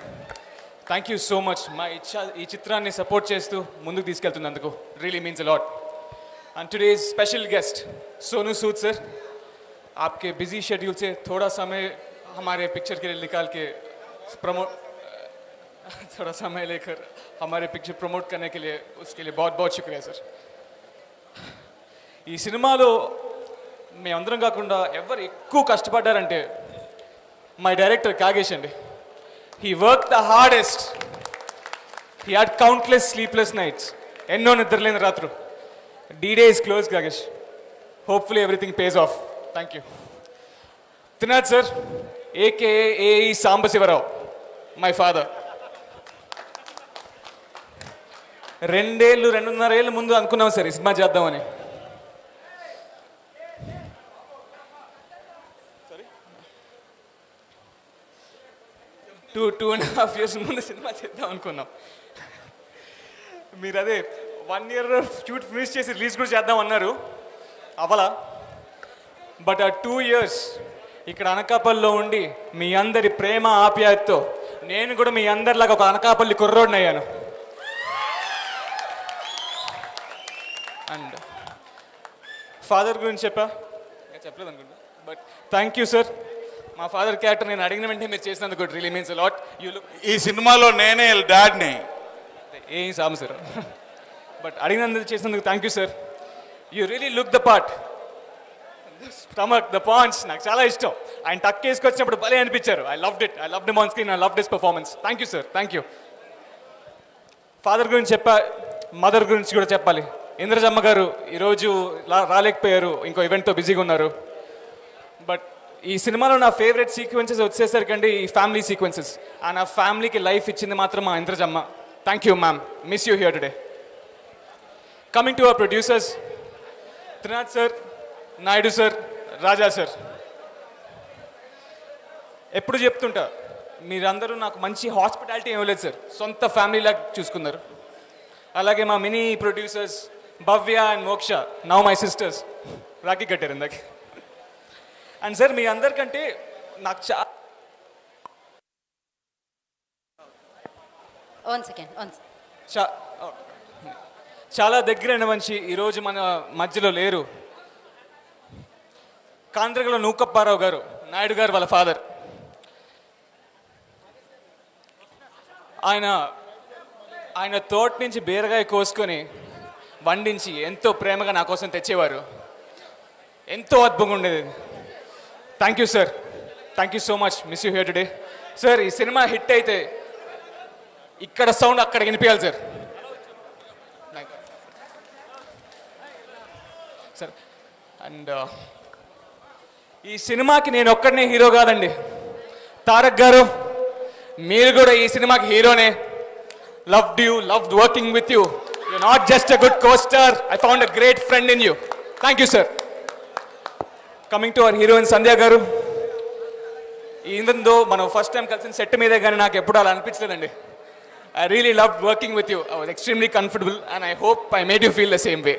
థ్యాంక్ యూ సో మచ్. మా ఈ చిత్రాన్ని సపోర్ట్ చేస్తూ ముందుకు తీసుకెళ్తున్నందుకు really means a lot. And today's special guest Sonu Sood sir, आपके बिजी शेड्यूल से थोड़ा समय हमारे पिक्चर के लिए निकाल के थोड़ा समय लेकर हमारे पिक्चर प्रमोट करने के लिए उसके लिए बहुत बहुत शुक्रिया सर. ఈ సినిమాలో మేమందరం కాకుండా ఎవరు ఎక్కువ కష్టపడ్డారంటే మై డైరెక్టర్ కాగేష్ అండి. He work the hardest. He had countless sleepless nights, ఎన్నో నిద్రలేని రాత్రులు. D-Day is closed, Khagesh. Hopefully everything pays off. Thank you. Trinath sir AKA AE Sambasivarao, my father. 2.5 ఏళ్ళ ముందు అనుకున్నాం సార్ ఈ సినిమా చేద్దామని. 2.5 years ముందు సినిమా చేద్దాం అనుకున్నాం. మీరు అదే 1 year షూట్ ఫినిష్ చేసి రిలీజ్ కూడా చేద్దాం అన్నారు, అవలా. బట్ ఆ 2 years ఇక్కడ అనకాపల్లిలో ఉండి మీ అందరి ప్రేమ ఆప్యాయతతో నేను కూడా మీ అందరిలాగా ఒక అనకాపల్లి కుర్రోడిని అయ్యాను. అండ్ ఫాదర్ గురించి చెప్పలేదు అనుకుంటా, బట్ థ్యాంక్ యూ సార్. మా ఫాదర్ క్యారెక్టర్ నేను అడిగిన వెంటనే మీరు చేసినందుకు ఇట్ రియలీ మీన్స్ లాట్. ఈ సినిమాలో నేనే డాడ్ని. ఏం సాము సార్, బట్ అడిగినందుకు చేసినందుకు thank you sir. You really look the part. Stomach, the paunch నాకు చాలా ఇష్టం. ఆయన టక్ వేసుకొచ్చినప్పుడు భలే అనిపించారు. I loved it. I loved him on screen. I loved his performance. Thank you sir, thank you. Father గురించి మదర్ గురించి కూడా చెప్పాలి. ఇంద్రజమ్మ గారు ఈరోజు రాలేకపోయారు, ఇంకో ఈవెంట్తో బిజీగా ఉన్నారు. బట్ ఈ సినిమాలో నా ఫేవరెట్ సీక్వెన్సెస్ వచ్చేసరికండి ఈ ఫ్యామిలీ సీక్వెన్సెస్. ఆ నా ఫ్యామిలీకి లైఫ్ ఇచ్చింది మాత్రం మా ఇంద్రజమ్మ. Thank you ma'am, miss you here today. Coming to our producers, Trinath sir, Naidu sir, Raja sir. ఎప్పుడు చెప్తుంటా, మీరందరూ నాకు మంచి హాస్పిటాలిటీ ఇవ్వలేదు సార్, సొంత ఫ్యామిలీలాగా చూసుకున్నారు. అలాగే మా మినీ ప్రొడ్యూసర్స్ భవ్య అండ్ మోక్ష, నౌ మై సిస్టర్స్, రాఖీ కట్టారు ఇందాక. అండ్ సార్ మీ అందరికంటే నాకు చాలా దగ్గరైన మనిషి ఈరోజు మన మధ్యలో లేరు. కాంద్రగల నూకప్పారావు గారు, నాయుడు గారు వాళ్ళ ఫాదర్. ఆయన తోట నుంచి బీరగాయ కోసుకొని వండించి ఎంతో ప్రేమగా నా కోసం తెచ్చేవారు. ఎంతో అద్భుతంగా ఉండేది. Thank you sir, thank you so much, miss you here today. Sir ఈ సినిమా హిట్ అయితే ఇక్కడ సౌండ్ అక్కడ వినిపించాలి సార్. సార్ అండ్ ఈ సినిమాకి నేను ఒక్కడనే హీరో కాదండి. తారక్ గారు మీరు కూడా ఈ సినిమాకి హీరోనే. Loved you, loved working with you. You're not just a good co-star. I found a great friend in you. Thank you, sir. Coming to our heroine Sandhya garu. Even though మనం first time కలిసిన set మీదే కానీ నాకు ఎప్పుడు అలా అనిపించలేదండి. I really loved working with you. I was extremely comfortable and I hope I made you feel the same way.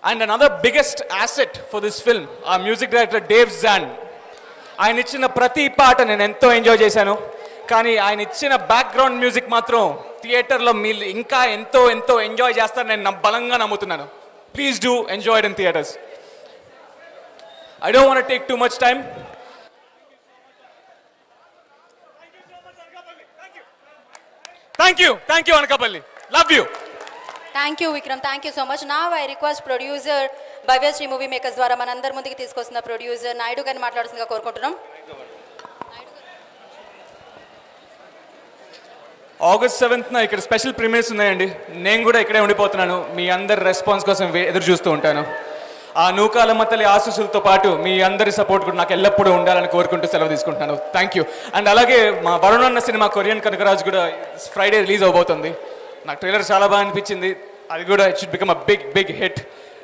And another biggest asset for this film, our music director Dave Zahn. ఆయన ఇచ్చిన ప్రతి పాట నేను ఎంతో enjoy చేశాను. కానీ ఆయన ఇచ్చిన బ్యాక్గ్రౌండ్ మ్యూజిక్ మాత్రం థియేటర్లో మీరు ఇంకా ఎంతో ఎంతో ఎంజాయ్ చేస్తారని నేను బలంగా నమ్ముతున్నాను. Please do enjoy it in theatres. I don't want to take too much time. Thank you Anakapalli. Love you. Thank you Vikram, thank you so much. నా I request producer Bhavyasri movie makers ద్వారా మనందరి ముందుకు తీసుకొస్తున్న ప్రొడ్యూసర్ నాయుడు గారిని మాట్లాడుతుందిగా కోరుకుంటున్నాం. August 7th ఇక్కడ special premieres ఉన్నాయండి. నేను కూడా ఇక్కడే ఉండిపోతున్నాను. మీ అందరి రెస్పాన్స్ కోసం ఎదురు చూస్తూ ఉంటాను. ఆ నూకాలమ్మ తల్లి ఆశీస్సులతో పాటు మీ అందరి సపోర్ట్ కూడా నాకు ఎల్లప్పుడూ ఉండాలని కోరుకుంటూ సెలవు తీసుకుంటున్నాను. Thank you. అండ్ అలాగే మా వరుణన్న సినిమా కొరియన్ కనకరాజు కూడా ఫ్రైడే రిలీజ్ అవబోతుంది. నాకు ట్రైలర్ చాలా బాగా అనిపించింది. అది కూడా it should become a big hit.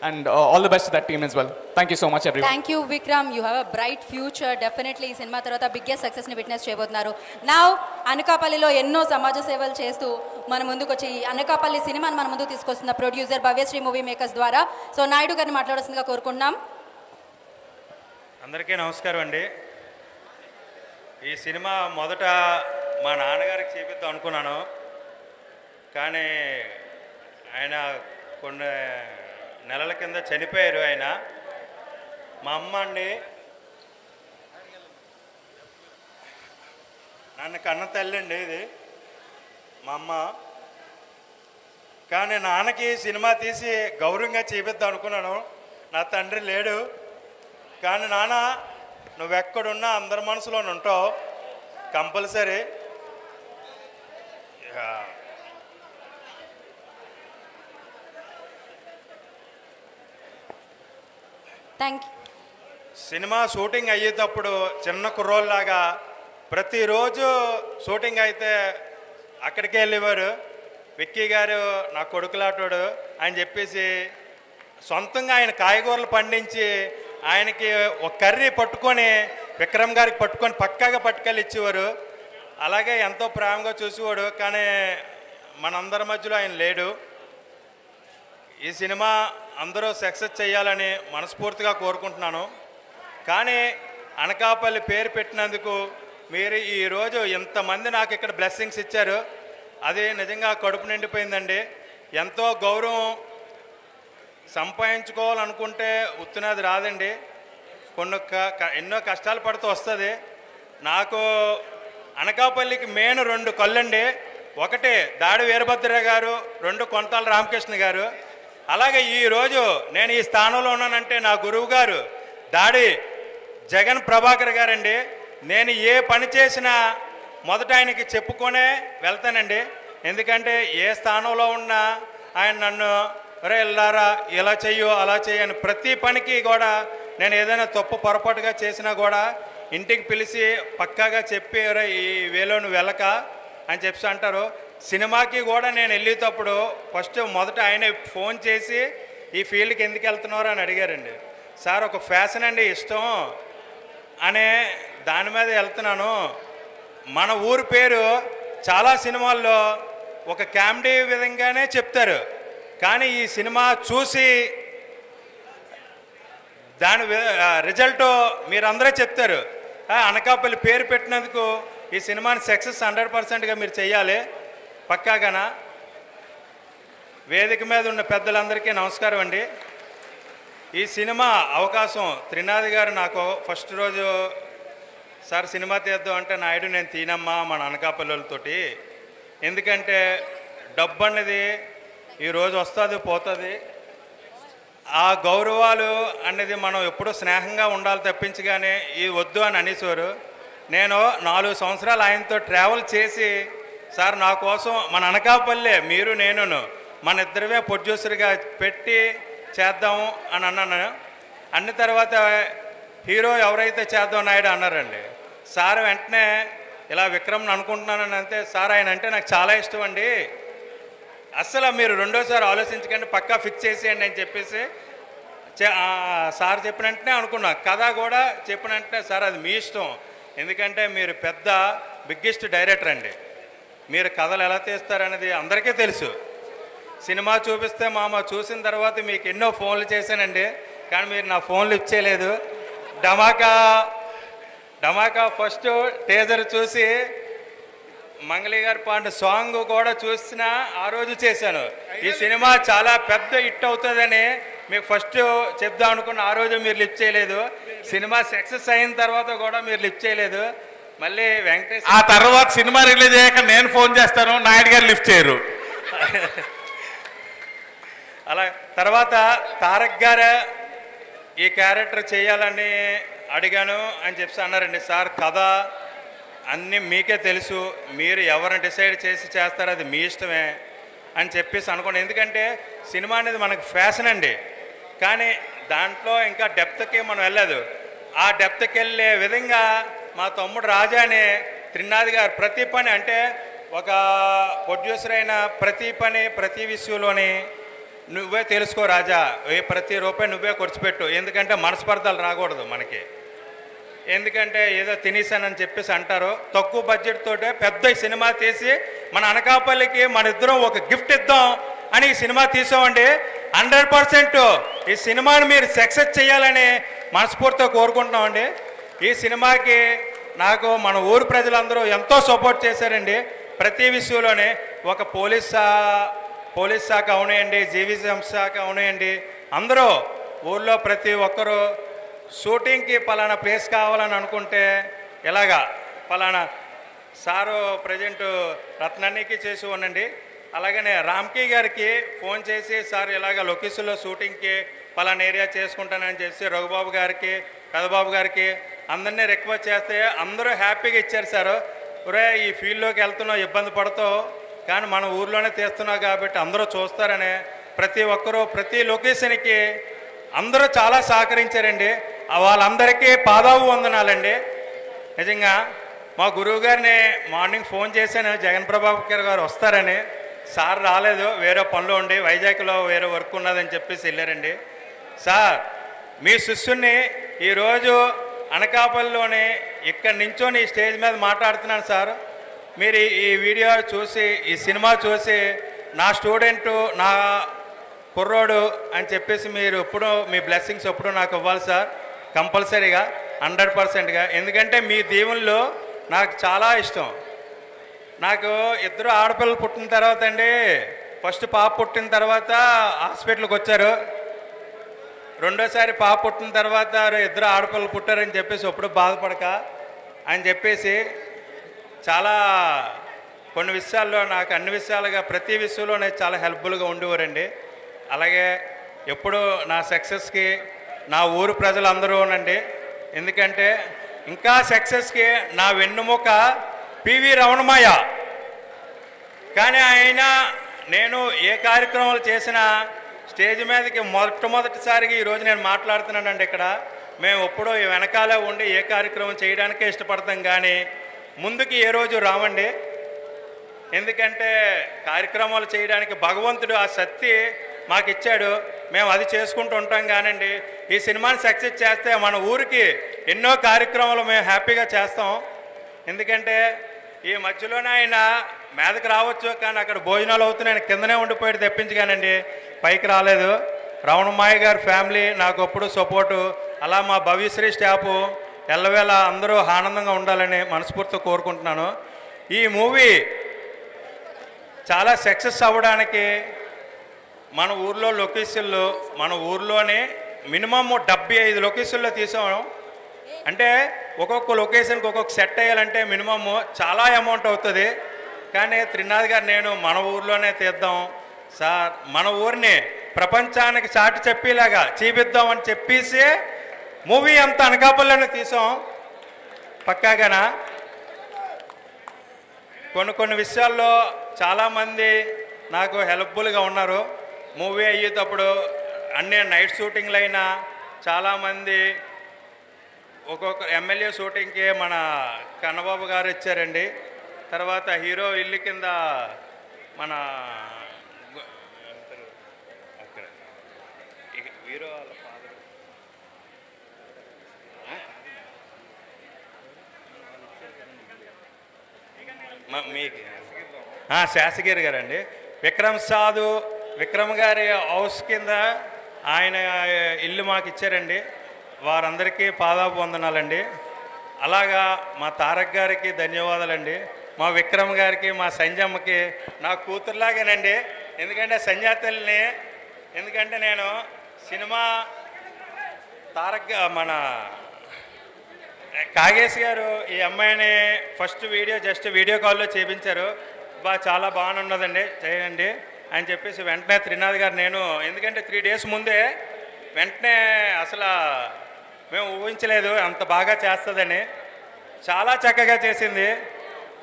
And all the best to that team as well. Thank you so much everyone. Thank you Vikram, you have a bright future. Definitely ఈ cinema తర్వాత biggest success ని witness చేయబోతున్నారు. Now అనకాపల్లిలో ఎన్నో సమాజ సేవలు చేస్తూ మన ముందుకు వచ్చి అనకాపల్లి సినిమాని మన ముందుకు తీసుకొస్తున్న ప్రొడ్యూసర్ భవ్యశ్రీ మూవీ మేకర్స్ ద్వారా సో నాయుడు గారిని మాట్లాడాల్సిందిగా కోరుకుంటున్నాం. అందరికీ నమస్కారం అండి. ఈ సినిమా మొదట మా నాన్నగారికి చేపిద్దాం అనుకున్నాను, కానీ ఆయన కొన్ని నెలల కింద చనిపోయారు. ఆయన మా అమ్మ అండి, నన్ను కన్న తల్లి అండి ఇది మా అమ్మ. కానీ నాన్నకి సినిమా తీసి గౌరవంగా చేపిద్దాం అనుకున్నాను. నా తండ్రి లేడు, కానీ నాన్న నువ్వెక్కడున్నా అందరి మనసులో ఉంటావు కంపల్సరీ. సినిమా షూటింగ్ అయ్యేటప్పుడు చిన్న కుర్రోళ్ళలాగా ప్రతిరోజు షూటింగ్ అయితే అక్కడికి వెళ్ళేవారు. విక్కీ గారు నా కొడుకులాటోడు అని చెప్పేసి సొంతంగా ఆయన కాయగూరలు పండించి ఆయనకి ఒక కర్రీ పట్టుకొని విక్రమ్ గారికి పట్టుకొని పక్కాగా పట్టుకెళ్ళి ఇచ్చేవారు. అలాగే ఎంతో ప్రేమగా చూసేవాడు. కానీ మనందరి మధ్యలో ఆయన లేడు. ఈ సినిమా అందరూ సక్సెస్ చేయాలని మనస్ఫూర్తిగా కోరుకుంటున్నాను. కానీ అనకాపల్లి పేరు పెట్టినందుకు మీరు ఈరోజు ఇంతమంది నాకు ఇక్కడ బ్లెస్సింగ్స్ ఇచ్చారు. అది నిజంగా కడుపు నిండిపోయిందండి. ఎంతో గౌరవం సంపాదించుకోవాలనుకుంటే ఉత్తునది రాదండి. ఎన్నో కష్టాలు పడుతూ వస్తుంది. నాకు అనకాపల్లికి మెయిన్ 2 కళ్ళండి. ఒకటి దాడి వీరభద్ర గారు, 2 కొంతాల రామకృష్ణ గారు. అలాగే ఈరోజు నేను ఈ స్థానంలో ఉన్నానంటే నా గురువు గారు దాడి జగన్ ప్రభాకర్ గారండి. నేను ఏ పని చేసినా మొదట ఆయనకి చెప్పుకొనే వెళ్తానండి. ఎందుకంటే ఏ స్థానంలో ఉన్నా ఆయన నన్ను ఒరే వెళ్ళారా, ఇలా చెయ్యు అలా చెయ్యి అని ప్రతి పనికి కూడా నేను ఏదైనా తప్పు పొరపాటుగా చేసినా కూడా ఇంటికి పిలిచి పక్కాగా చెప్పి ఒరే ఈ వేలో నువ్వు వెళ్ళక అని చెప్పి అంటారు. సినిమాకి కూడా నేను వెళ్ళేటప్పుడు ఫస్ట్ మొదట ఆయన ఫోన్ చేసి ఈ ఫీల్డ్కి ఎందుకు వెళ్తున్నారు అని అడిగారండి. సార్ ఒక ఫ్యాషన్ అండి ఇష్టం అనే దాని మీద వెళ్తున్నాను. మన ఊరి పేరు చాలా సినిమాల్లో ఒక కామెడీ విధంగానే చెప్తారు, కానీ ఈ సినిమా చూసి దాని రిజల్ట్ మీరందరూ చెప్తారు. అనకాపల్లి పేరు పెట్టినందుకు ఈ సినిమాని సక్సెస్ 100%గా మీరు చెయ్యాలి పక్కాగానా. వేదిక మీద ఉన్న పెద్దలందరికీ నమస్కారం అండి. ఈ సినిమా అవకాశం త్రినాథ్ గారు నాకు ఫస్ట్ రోజు సార్ సినిమా తీద్దాం అంటే నాయుడు నేను తీనమ్మా మన అనకాపల్లితోటి, ఎందుకంటే డబ్బు అన్నది ఈరోజు వస్తుంది పోతుంది, ఆ గౌరవాలు అనేది మనం ఎప్పుడూ స్నేహంగా ఉండాలి తప్పించి కానీ ఈ వద్దు అని అనేసారు. నేను 4 సంవత్సరాలు ఆయనతో ట్రావెల్ చేసి సార్ నా కోసం మన అనకాపల్లె మీరు నేను మన ఇద్దరమే ప్రొడ్యూసర్గా పెట్టి చేద్దాము అని అన్నాను. అన్న తర్వాత హీరో ఎవరైతే చేద్దాం నాయుడు అన్నారండి. సార్ వెంటనే ఇలా విక్రమ్ని అనుకుంటున్నానని అంతే. సార్ ఆయన అంటే నాకు చాలా ఇష్టం అండి, అస్సలు మీరు రెండోసారి ఆలోచించకండి పక్కా ఫిక్స్ చేసేయండి అని చెప్పేసి సార్ చెప్పిన వెంటనే అనుకున్నా. కథ కూడా చెప్పిన వెంటనే సార్ అది మీ ఇష్టం, ఎందుకంటే మీరు పెద్ద బిగ్గెస్ట్ డైరెక్టర్ అండి, మీరు కథలు ఎలా తీస్తారనేది అందరికీ తెలుసు. సినిమా చూపిస్తే మామ చూసిన తర్వాత మీకు ఎన్నో ఫోన్లు చేశానండి, కానీ మీరు నా ఫోన్లు ఇచ్చేయలేదు. ధమాకా ఫస్ట్ టీజర్ చూసి మంగళి గారి పాట సాంగ్ కూడా చూసినా ఆ రోజు చేశాను. ఈ సినిమా చాలా పెద్ద హిట్ అవుతుందని మీకు ఫస్ట్ చెప్దాం అనుకున్న, ఆ రోజు మీరు లిఫ్ట్ చేయలేదు. సినిమా సక్సెస్ అయిన తర్వాత కూడా మీరు లిఫ్ట్ చేయలేదు. మళ్ళీ వెంకటేష్ ఆ తర్వాత సినిమా రిలీజ్ అయ్యాక నేను ఫోన్ చేస్తాను, నాయుడు గారు లిఫ్ట్ చేయరు. అలా తర్వాత తారక్ గారు ఈ క్యారెక్టర్ చేయాలని అడిగాను అని చెప్పి అన్నారండి. సార్ కథ అన్నీ మీకే తెలుసు, మీరు ఎవరిని డిసైడ్ చేసి చేస్తారో అది మీ ఇష్టమే అని చెప్పేసి అనుకోండి. ఎందుకంటే సినిమా అనేది మనకు ఫ్యాషన్ అండి, కానీ దాంట్లో ఇంకా డెప్త్కి మనం వెళ్ళలేదు. ఆ డెప్త్కి వెళ్ళే విధంగా మా తమ్ముడు రాజా అనే త్రినాథ్ గారు ప్రతి పని అంటే ఒక ప్రొడ్యూసర్ అయిన ప్రతి పని ప్రతి విషయంలోని నువ్వే తెలుసుకో రాజా, ప్రతి రూపాయి నువ్వే ఖర్చుపెట్టు, ఎందుకంటే మనస్పర్ధలు రాకూడదు మనకి. ఎందుకంటే ఏదో తినేసానని చెప్పేసి అంటారు. తక్కువ బడ్జెట్ తోటే పెద్ద సినిమా తీసి మన అనకాపల్లికి మన ఇద్దరం ఒక గిఫ్ట్ ఇద్దాం అని ఈ సినిమా తీసామండి. 100% ఈ సినిమాని మీరు సక్సెస్ చేయాలని మనస్ఫూర్తిగా కోరుకుంటున్నామండి. ఈ సినిమాకి నాకు మన ఊరు ప్రజలందరూ ఎంతో సపోర్ట్ చేశారండి ప్రతి విషయంలోనే. ఒక పోలీస్ శాఖ అవునాయండి, జీవితం శాఖ అవునాయండి, అందరూ ఊళ్ళో ప్రతి ఒక్కరూ షూటింగ్కి పలానా ప్లేస్ కావాలని అనుకుంటే ఇలాగా పలానా సారు ప్రజెంట్ రత్నానికి చేసి ఉండండి. అలాగనే రామ్కీ గారికి ఫోన్ చేసి సార్ ఇలాగ లొకేషన్లో షూటింగ్కి పలానా ఏరియా చేసుకుంటానని చేసి రఘుబాబు గారికి పెదబాబు గారికి అందరినీ రిక్వెస్ట్ చేస్తే అందరూ హ్యాపీగా ఇచ్చారు. సార్ ఒరే ఈ ఫీల్డ్లోకి వెళ్తున్నావు ఇబ్బంది పడతావు, కానీ మన ఊర్లోనే తీస్తున్నావు కాబట్టి అందరూ చూస్తారని ప్రతి ఒక్కరూ ప్రతి లొకేషన్కి అందరూ చాలా సహకరించారండి. వాళ్ళందరికీ పాదావు వందనాలండి. నిజంగా మా గురువు గారిని మార్నింగ్ ఫోన్ చేశాను, జగన్ ప్రభాకర్ గారు వస్తారని. సార్ రాలేదు, వేరే పనిలో ఉండి వైజాగ్లో వేరే వర్క్ ఉన్నదని చెప్పేసి వెళ్ళారండి. సార్ మీ శిష్యుని ఈరోజు అనకాపల్లిలోని ఇక్కడ నించొని ఈ స్టేజ్ మీద మాట్లాడుతున్నాను సార్. మీరు ఈ వీడియో చూసి ఈ సినిమా చూసి నా స్టూడెంటు నా కుర్రోడు అని చెప్పేసి మీరు ఎప్పుడు మీ బ్లెస్సింగ్స్ ఎప్పుడు నాకు ఇవ్వాలి సార్, కంపల్సరీగా 100%గా. ఎందుకంటే మీ దీవుల్లో నాకు చాలా ఇష్టం. నాకు ఇద్దరు ఆడపిల్లలు పుట్టిన తర్వాత అండి, ఫస్ట్ పాప పుట్టిన తర్వాత హాస్పిటల్కి వచ్చారు. రెండోసారి పాప పుట్టిన తర్వాత ఇద్దరు ఆడపిల్లలు పుట్టారని చెప్పేసి ఎప్పుడు బాధపడక అని చెప్పేసి చాలా కొన్ని విషయాల్లో నాకు అన్ని విషయాలుగా ప్రతి విషయంలో నాకు చాలా హెల్ప్ఫుల్గా ఉండేవారండి. అలాగే ఎప్పుడు నా సక్సెస్కి నా ఊరు ప్రజలందరూనండి. ఎందుకంటే ఇంకా సక్సెస్కి నా వెన్నుముక పివి రమణమయ్య. కానీ ఆయన నేను ఏ కార్యక్రమాలు చేసినా స్టేజ్ మీదకి మొట్టమొదటిసారిగా ఈరోజు నేను మాట్లాడుతున్నానండి. ఇక్కడ మేము ఎప్పుడూ వెనకాలే ఉండి ఏ కార్యక్రమం చేయడానికే ఇష్టపడతాం, కానీ ముందుకి ఏ రోజు రామండి. ఎందుకంటే కార్యక్రమాలు చేయడానికి భగవంతుడు ఆ శక్తి మాకు ఇచ్చాడు, మేము అది చేసుకుంటూ ఉంటాం. కానండి ఈ సినిమాని సక్సెస్ చేస్తే మన ఊరికి ఎన్నో కార్యక్రమాలు మేము హ్యాపీగా చేస్తాం. ఎందుకంటే ఈ మధ్యలోనే ఆయన మీదకి రావచ్చు, కానీ అక్కడ భోజనాలు అవుతున్నాయి, ఆయన కిందనే ఉండిపోయాడు తెప్పించగానండి, పైకి రాలేదు. రమణమాయ గారి ఫ్యామిలీ నాకు ఎప్పుడు సపోర్టు. అలా మా భవ్యశ్రీ స్టాఫ్ ఎల్లవేళ అందరూ ఆనందంగా ఉండాలని మనస్ఫూర్తిగా కోరుకుంటున్నాను. ఈ మూవీ చాలా సక్సెస్ అవ్వడానికి మన ఊర్లో లొకేషన్లు, మన ఊర్లోనే మినిమమ్ 75 లొకేషన్లో తీసాము. అంటే ఒక్కొక్క లొకేషన్కి ఒక్కొక్క సెట్ అయ్యాలంటే మినిమమ్ చాలా అమౌంట్ అవుతుంది. కానీ త్రినాథ్ గారు నేను మన ఊర్లోనే తీద్దాం సార్, మన ఊరిని ప్రపంచానికి చాటి చెప్పేలాగా చూపిద్దామని చెప్పేసి మూవీ అంతా అనకాపల్లిలోనే తీసాం. పక్కాగానా కొన్ని విషయాల్లో చాలామంది నాకు హెల్ప్ఫుల్గా ఉన్నారు. మూవీ అయ్యేటప్పుడు అన్ని నైట్ షూటింగ్లు అయినా చాలామంది ఒక్కొక్క ఎమ్మెల్యే షూటింగ్కి మన కన్నబాబు గారు ఇచ్చారండి. తర్వాత హీరో ఇల్లు కింద మన అక్కడ హీరో వాళ్ళ ఫాదర్ మీకు శాసగిరి గారండి. విక్రమ్ గారి హౌస్ కింద ఆయన ఇల్లు మాకు ఇచ్చారండి. వారందరికీ పాదాపు వందనాలండి. అలాగా మా తారక్ గారికి ధన్యవాదాలండి. మా విక్రమ్ గారికి, మా సంజమ్మకి నా కూతురులాగానండి. ఎందుకంటే సంజయ్ తల్లిని, ఎందుకంటే నేను సినిమా తారక్ మన కాగేష్ గారు ఈ అమ్మాయిని ఫస్ట్ జస్ట్ వీడియో కాల్లో చేయించారు. చాలా బాగున్నదండి, చేయండి అని చెప్పేసి వెంటనే త్రినాథ్ గారు నేను, ఎందుకంటే 3 డేస్ ముందే వెంటనే అసలు మేము ఊహించలేదు అంత బాగా చేస్తుందని. చాలా చక్కగా చేసింది.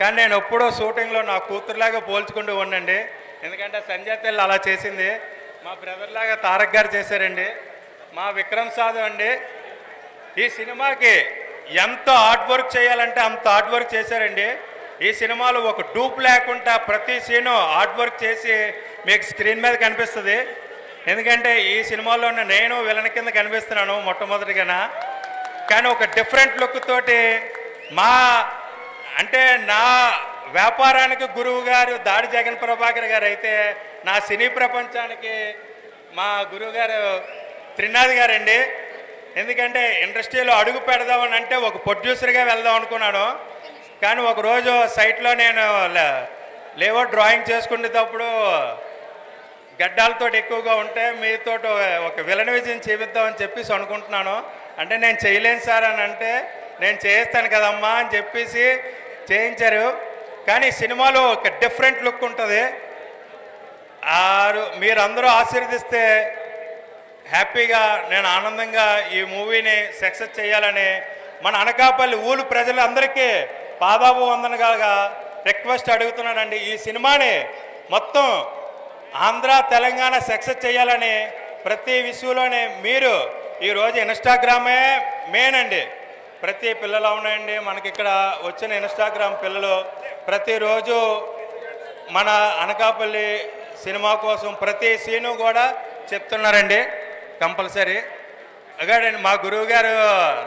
కానీ నేను ఎప్పుడో షూటింగ్లో నా కూతురులాగా పోల్చుకుంటూ ఉండండి. ఎందుకంటే సంజయ్ తల్లి అలా చేసింది, మా బ్రదర్లాగా తారక్ గారు చేశారండి. మా విక్రమ్ సాధు అండి ఈ సినిమాకి ఎంత హార్డ్ వర్క్ చేయాలంటే అంత హార్డ్ వర్క్ చేశారండి. ఈ సినిమాలో ఒక డూప్ లేకుండా ప్రతి సీను హార్డ్ వర్క్ చేసి మీకు స్క్రీన్ మీద కనిపిస్తుంది. ఎందుకంటే ఈ సినిమాలో నేను విలన్ కింద కనిపిస్తున్నాను మొట్టమొదటిగా. కానీ ఒక డిఫరెంట్ లుక్ తోటి అంటే నా వ్యాపారానికి గురువు గారు దాడి జగన్ ప్రభాకర్ గారు అయితే, నా సినీ ప్రపంచానికి మా గురువు గారు త్రినాథ్ గారండి. ఎందుకంటే ఇండస్ట్రీలో అడుగు పెడదామని అంటే ఒక ప్రొడ్యూసర్గా వెళ్దాం అనుకున్నాను. కానీ ఒకరోజు సైట్లో నేను లేఅవుట్ డ్రాయింగ్ చేసుకునేటప్పుడు గడ్డాలతో ఎక్కువగా ఉంటే మీతో ఒక విలన్ విజయం చేపిద్దామని చెప్పేసి అనుకుంటున్నాను. అంటే నేను చేయలేను సార్ అని అంటే, నేను చేస్తాను కదమ్మా అని చెప్పేసి చేయించారు. కానీ సినిమాలో ఒక డిఫరెంట్ లుక్ ఉంటుంది. మీరందరూ ఆశీర్వదిస్తే హ్యాపీగా నేను ఆనందంగా ఈ మూవీని సక్సెస్ చేయాలని మన అనకాపల్లి ఊరు ప్రజలందరికీ పాదాపు వందనగా రిక్వెస్ట్ అడుగుతున్నానండి. ఈ సినిమాని మొత్తం ఆంధ్ర తెలంగాణ సక్సెస్ చేయాలని ప్రతి విషయంలోనే మీరు ఈరోజు ఇన్స్టాగ్రామే మెయిన్ అండి. ప్రతి పిల్లలు ఉన్నాయండి మనకి ఇక్కడ వచ్చిన ఇన్స్టాగ్రామ్ పిల్లలు ప్రతిరోజు మన అనకాపల్లి సినిమా కోసం ప్రతి సీను కూడా చెప్తున్నారండి. కంపల్సరీ అగాడండి మా గురువు గారు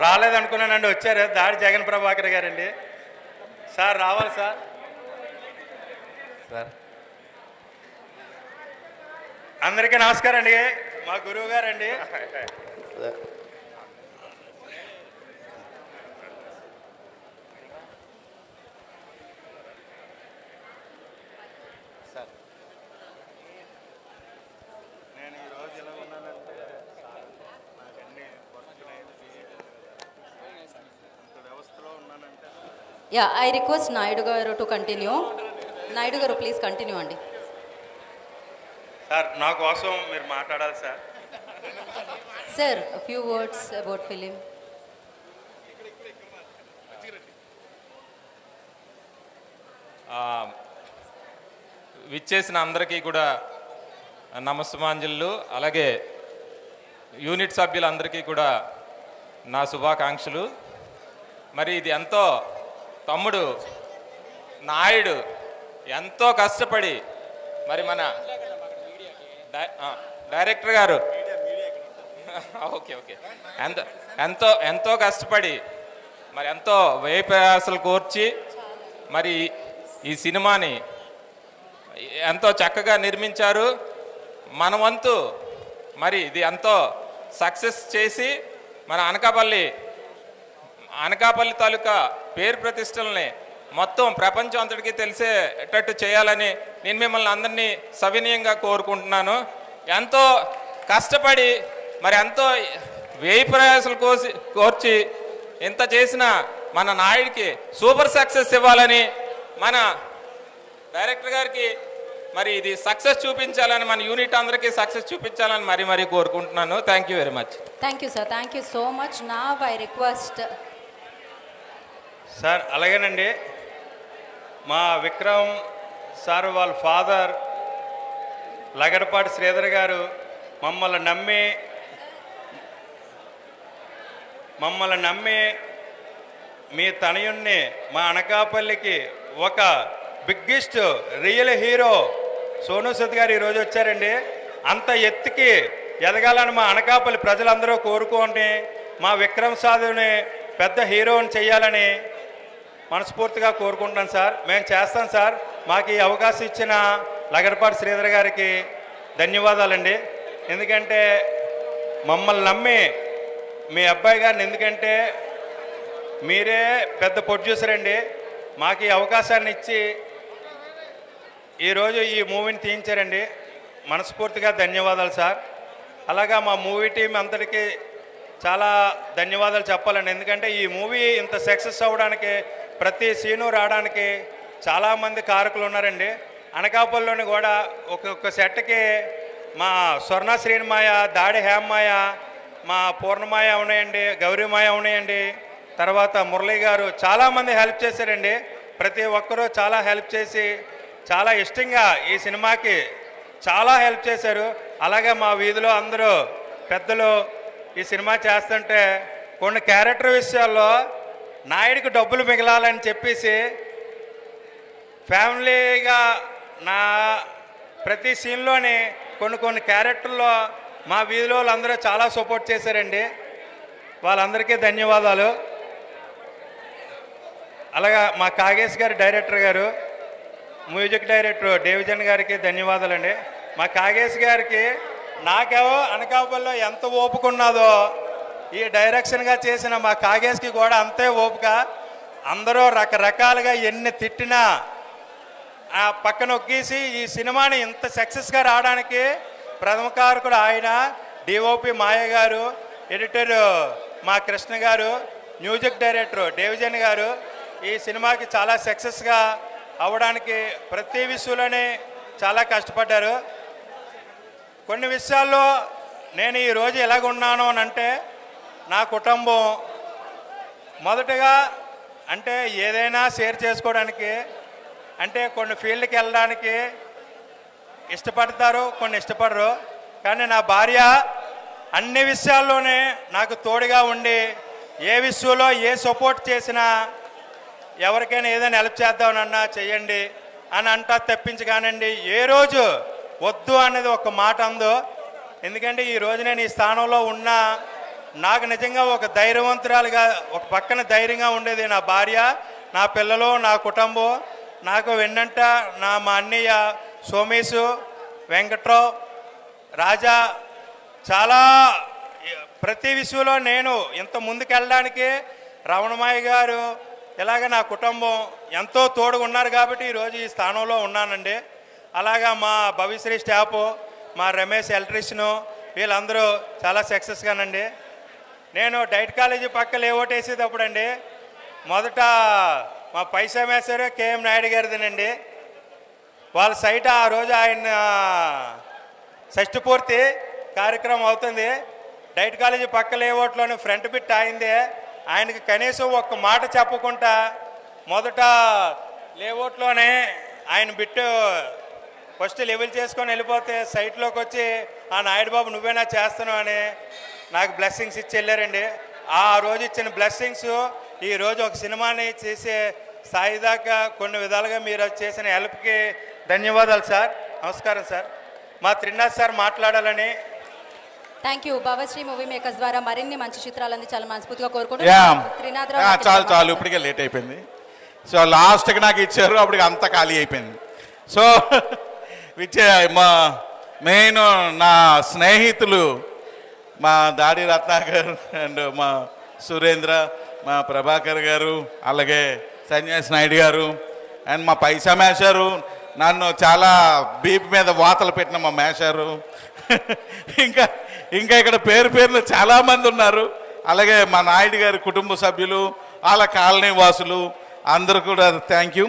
రాలేదనుకున్నానండి, వచ్చారు దాడి జగన్ ప్రభాకర్ గారండి. సార్ రావాలి సార్. అందరికీ నమస్కారం అండి. మా గురువు గారండి. సార్ నేను ఈరోజు ఇలా ఉన్నానంటే నాకు అన్ని అంత వ్యవస్థలో ఉన్నానంటే యా ఐ రిక్వెస్ట్ నాయుడు గారు టు కంటిన్యూ. నాయుడు గారు ప్లీజ్ కంటిన్యూ అండి. సార్ నా కోసం మీరు మాట్లాడాలి sir. Sir few words about film. విచ్చేసిన అందరికీ కూడా నమస్సుమాంజలు. అలాగే యూనిట్ సభ్యులందరికీ కూడా నా శుభాకాంక్షలు. మరి ఇది ఎంతో తమ్ముడు నాయుడు ఎంతో కష్టపడి మరి మన డైరెక్టర్ గారు ఓకే ఓకే ఎంతో ఎంతో ఎంతో కష్టపడి మరి ఎంతో వ్యయ ప్రయాసాలు కోర్చి మరి ఈ సినిమాని ఎంతో చక్కగా నిర్మించారు. మన వంతు మరి ఇది ఎంతో సక్సెస్ చేసి మన అనకాపల్లి తాలూకా పేరు ప్రతిష్టలని మొత్తం ప్రపంచం అంతటికీ తెలిసేటట్టు చేయాలని నేను మిమ్మల్ని అందరినీ సవినయంగా కోరుకుంటున్నాను. ఎంతో కష్టపడి మరి ఎంతో వ్యయ ప్రయాసాలు కోర్చి ఇంత చేసిన మన నాయుడికి సూపర్ సక్సెస్ ఇవ్వాలని మన డైరెక్టర్ గారికి మరి ఇది సక్సెస్ చూపించాలని మన యూనిట్ అందరికీ సక్సెస్ చూపించాలని మరీ కోరుకుంటున్నాను. Thank you very much. Thank you sir, thank you so much. నా ఐ రిక్వెస్ట్ సార్ అలాగేనండి. మా విక్రమ్ సార్ వాళ్ళ ఫాదర్ లగడపాటి శ్రీధర్ గారు మమ్మల్ని నమ్మి మీ తనయుణ్ణి మా అనకాపల్లికి ఒక biggest real hero Sonu Sood గారు ఈరోజు వచ్చారండి. అంత ఎత్తుకి ఎదగాలని మా అనకాపల్లి ప్రజలందరూ కోరుకోండి. మా విక్రమ్ సాధుని పెద్ద హీరోని చేయాలని మనస్ఫూర్తిగా కోరుకుంటున్నాను సార్. మేము చేస్తాం సార్. మాకు ఈ అవకాశం ఇచ్చిన లగడపాటి శ్రీధర్ గారికి ధన్యవాదాలండి. ఎందుకంటే మమ్మల్ని నమ్మి మీ అబ్బాయి గారిని, ఎందుకంటే మీరే పెద్ద ప్రొడ్యూసర్ అండి, మాకు ఈ అవకాశాన్ని ఇచ్చి ఈరోజు ఈ మూవీని తీయించారండి. మనస్ఫూర్తిగా ధన్యవాదాలు సార్. అలాగా మా మూవీ టీం అందరికీ చాలా ధన్యవాదాలు చెప్పాలండి. ఎందుకంటే ఈ మూవీ ఇంత సక్సెస్ అవ్వడానికి ప్రతి సీను రావడానికి చాలామంది కారకులు ఉన్నారండి. అనకాపల్లిలోని కూడా ఒక్కొక్క సెట్కి మా స్వర్ణ శ్రీనిమాయ, దాడి హేమ్మాయ, మా పూర్ణమాయ ఉన్నాయండి, గౌరీమాయ ఉన్నాయండి, తర్వాత మురళీ గారు చాలామంది హెల్ప్ చేశారండి. ప్రతి ఒక్కరూ చాలా హెల్ప్ చేసి చాలా ఇష్టంగా ఈ సినిమాకి చాలా హెల్ప్ చేశారు. అలాగే మా వీధిలో అందరూ పెద్దలు ఈ సినిమా చేస్తుంటే కొన్ని క్యారెక్టర్ విషయాల్లో నాయుడికి డబ్బులు మిగలాలని చెప్పేసి ఫ్యామిలీగా నా ప్రతి సీన్లోని కొన్ని క్యారెక్టర్లో మా వీధిలో వాళ్ళందరూ చాలా సపోర్ట్ చేశారండి. వాళ్ళందరికీ ధన్యవాదాలు. అలాగా మా కాగేష్ గారు డైరెక్టర్ గారు, మ్యూజిక్ డైరెక్టర్ డేవిజన్ గారికి ధన్యవాదాలండి. మా కాగేష్ గారికి నాకేమో అనకాపల్లిలో ఎంత ఓపుకున్నదో ఈ డైరెక్షన్గా చేసిన మా కాగేష్కి కూడా అంతే ఓపిక. అందరూ రకరకాలుగా ఎన్ని తిట్టినా ఆ పక్కన ఒగ్గేసి ఈ సినిమాని ఇంత సక్సెస్గా రావడానికి ప్రథమ కారకుడు ఆయన, డిఓపి మాయ గారు, ఎడిటర్ మా కృష్ణ గారు, మ్యూజిక్ డైరెక్టర్ డేవిజన్ గారు ఈ సినిమాకి చాలా సక్సెస్గా అవ్వడానికి ప్రతి విషయంలోనే చాలా కష్టపడ్డారు. కొన్ని విషయాల్లో నేను ఈరోజు ఎలాగున్నాను అని అంటే నా కుటుంబం మొదటగా అంటే ఏదైనా షేర్ చేసుకోవడానికి అంటే కొన్ని ఫీల్డ్కి వెళ్ళడానికి ఇష్టపడతారు, కొన్ని ఇష్టపడరు. కానీ నా భార్య అన్ని విషయాల్లోనే నాకు తోడుగా ఉండి ఏ విషయంలో ఏ సపోర్ట్ చేసినా ఎవరికైనా ఏదైనా హెల్ప్ చేద్దామనన్నా చెయ్యండి అని అంటా తెప్పించి కానండి ఏ రోజు వద్దు అనేది ఒక మాట అందో. ఎందుకంటే ఈరోజు నేను ఈ స్థానంలో ఉన్నా నాకు నిజంగా ఒక ధైర్యవంతురాలుగా ఒక పక్కన ధైర్యంగా ఉండేది నా భార్య, నా పిల్లలు, నా కుటుంబం. నాకు వెన్నంట మా అన్నయ్య సోమేశు, వెంకట్రావు, రాజా చాలా ప్రతి విషయంలో నేను ఇంత ముందుకెళ్ళడానికి రమణమాయ గారు ఇలాగ నా కుటుంబం ఎంతో తోడుగా ఉన్నారు కాబట్టి ఈరోజు ఈ స్థానంలో ఉన్నానండి. అలాగా మా భవిశ్రీ స్టాఫ్, మా రమేష్ ఎలక్ట్రీషియను వీళ్ళందరూ చాలా సక్సెస్గానండి. నేను డైట్ కాలేజీ పక్క లేఅవుట్ వేసేటప్పుడు అండి మొదట మా పైసా మేసారు కేఎం నాయుడు గారిదేనండి. వాళ్ళ సైట్ ఆ రోజు ఆయన షష్ఠపూర్తి కార్యక్రమం అవుతుంది. డైట్ కాలేజీ పక్క లేఅవుట్లోని ఫ్రంట్ బిట్ అయిందే. ఆయనకి కనీసం ఒక్క మాట చెప్పకుండా మొదట లేఅవుట్లోనే ఆయన బిట్టు ఫస్ట్ లెవెల్ చేసుకొని వెళ్ళిపోతే సైట్లోకి వచ్చి ఆ నాయుడు బాబు నువ్వేనా చేస్తున్నావు అని నాకు బ్లెస్సింగ్స్ ఇచ్చి వెళ్ళారండి. ఆ రోజు ఇచ్చిన బ్లెస్సింగ్స్ ఈరోజు ఒక సినిమాని చేసే స్థాయి దాకా కొన్ని విధాలుగా మీరు చేసిన హెల్ప్కి ధన్యవాదాలు సార్. నమస్కారం సార్. మా త్రినాథ్ సార్ మాట్లాడాలని. Thank you. Bhavasri movie makers ద్వారా మరిన్ని మంచి చిత్రాలు చాలా మనస్ఫూర్తిగా యా కోరుకుంటున్నాను. త్రినాథరావు చాలు చాలు, ఇప్పటికే లేట్ అయిపోయింది. సో లాస్ట్కి నాకు ఇచ్చారు, అప్పటికి అంతా ఖాళీ అయిపోయింది. సో ఇచ్చే మా మెయిన్ నా స్నేహితులు మా దాడి రత్నాకర్ అండ్ మా సురేంద్ర, మా ప్రభాకర్ గారు, అలాగే సన్యాసి నాయుడు గారు అండ్ మా పైసా మేషారు, నన్ను చాలా బీపీ మీద వాతలు పెట్టిన మా మేషారు, ఇంకా ఇంకా ఇక్కడ పేరున చాలామంది ఉన్నారు. అలాగే మా నాయుడు గారి కుటుంబ సభ్యులు, వాళ్ళ కాలనీ వాసులు అందరూ కూడా థ్యాంక్ యూ.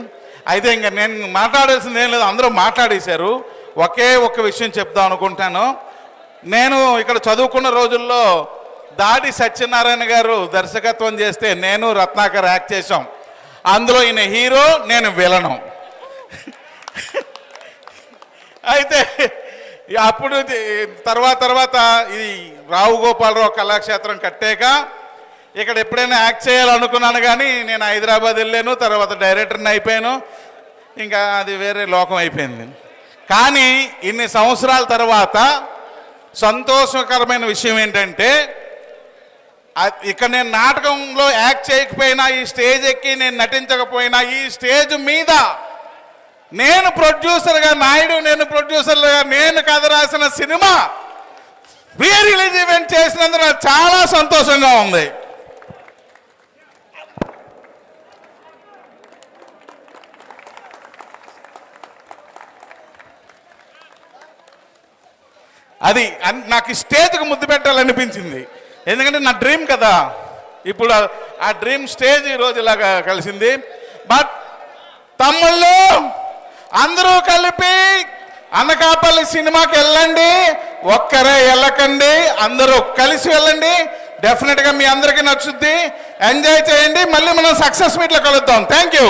అయితే ఇంకా నేను మాట్లాడాల్సింది ఏం లేదు, అందరూ మాట్లాడేశారు. ఒకే ఒక్క విషయం చెప్దాం అనుకుంటాను. నేను ఇక్కడ చదువుకున్న రోజుల్లో దాడి సత్యనారాయణ గారు దర్శకత్వం చేస్తే నేను రత్నాకర్ యాక్ట్ చేసాం. అందులో ఈయన హీరో, నేను విలను. అయితే అప్పుడు తర్వాత ఇది రావు గోపాలరావు కళాక్షేత్రం కట్టాక ఇక్కడ ఎప్పుడైనా యాక్ట్ చేయాలనుకున్నాను, కానీ నేను హైదరాబాద్ వెళ్ళాను, తర్వాత డైరెక్టర్ని అయిపోయాను, ఇంకా అది వేరే లోకం అయిపోయింది. కానీ ఇన్ని సంవత్సరాల తర్వాత సంతోషకరమైన విషయం ఏంటంటే, ఇక్కడ నేను నాటకంలో యాక్ట్ చేయకపోయినా, ఈ స్టేజ్ ఎక్కి నేను నటించకపోయినా, ఈ స్టేజ్ మీద నేను ప్రొడ్యూసర్గా నాయుడు, నేను ప్రొడ్యూసర్గా నేను కథ రాసిన సినిమా ప్రీ రిలీజ్ ఈవెంట్ చేసినందుకు నాకు చాలా సంతోషంగా ఉంది. అది నాకు స్టేజ్కి ముద్దు పెట్టాలనిపించింది, ఎందుకంటే నా డ్రీమ్ కదా. ఇప్పుడు ఆ డ్రీమ్ స్టేజ్ ఈరోజు ఇలాగా కలిసింది. బట్ తమ్ముళ్ళు అందరూ కలిపి అనకాపల్లి సినిమాకి వెళ్ళండి, ఒక్కరే వెళ్ళకండి, అందరూ కలిసి వెళ్ళండి. డెఫినెట్గా మీ అందరికీ నచ్చుద్ది, ఎంజాయ్ చేయండి. మళ్ళీ మనం సక్సెస్ మీట్లో కలుద్దాం. Thank you.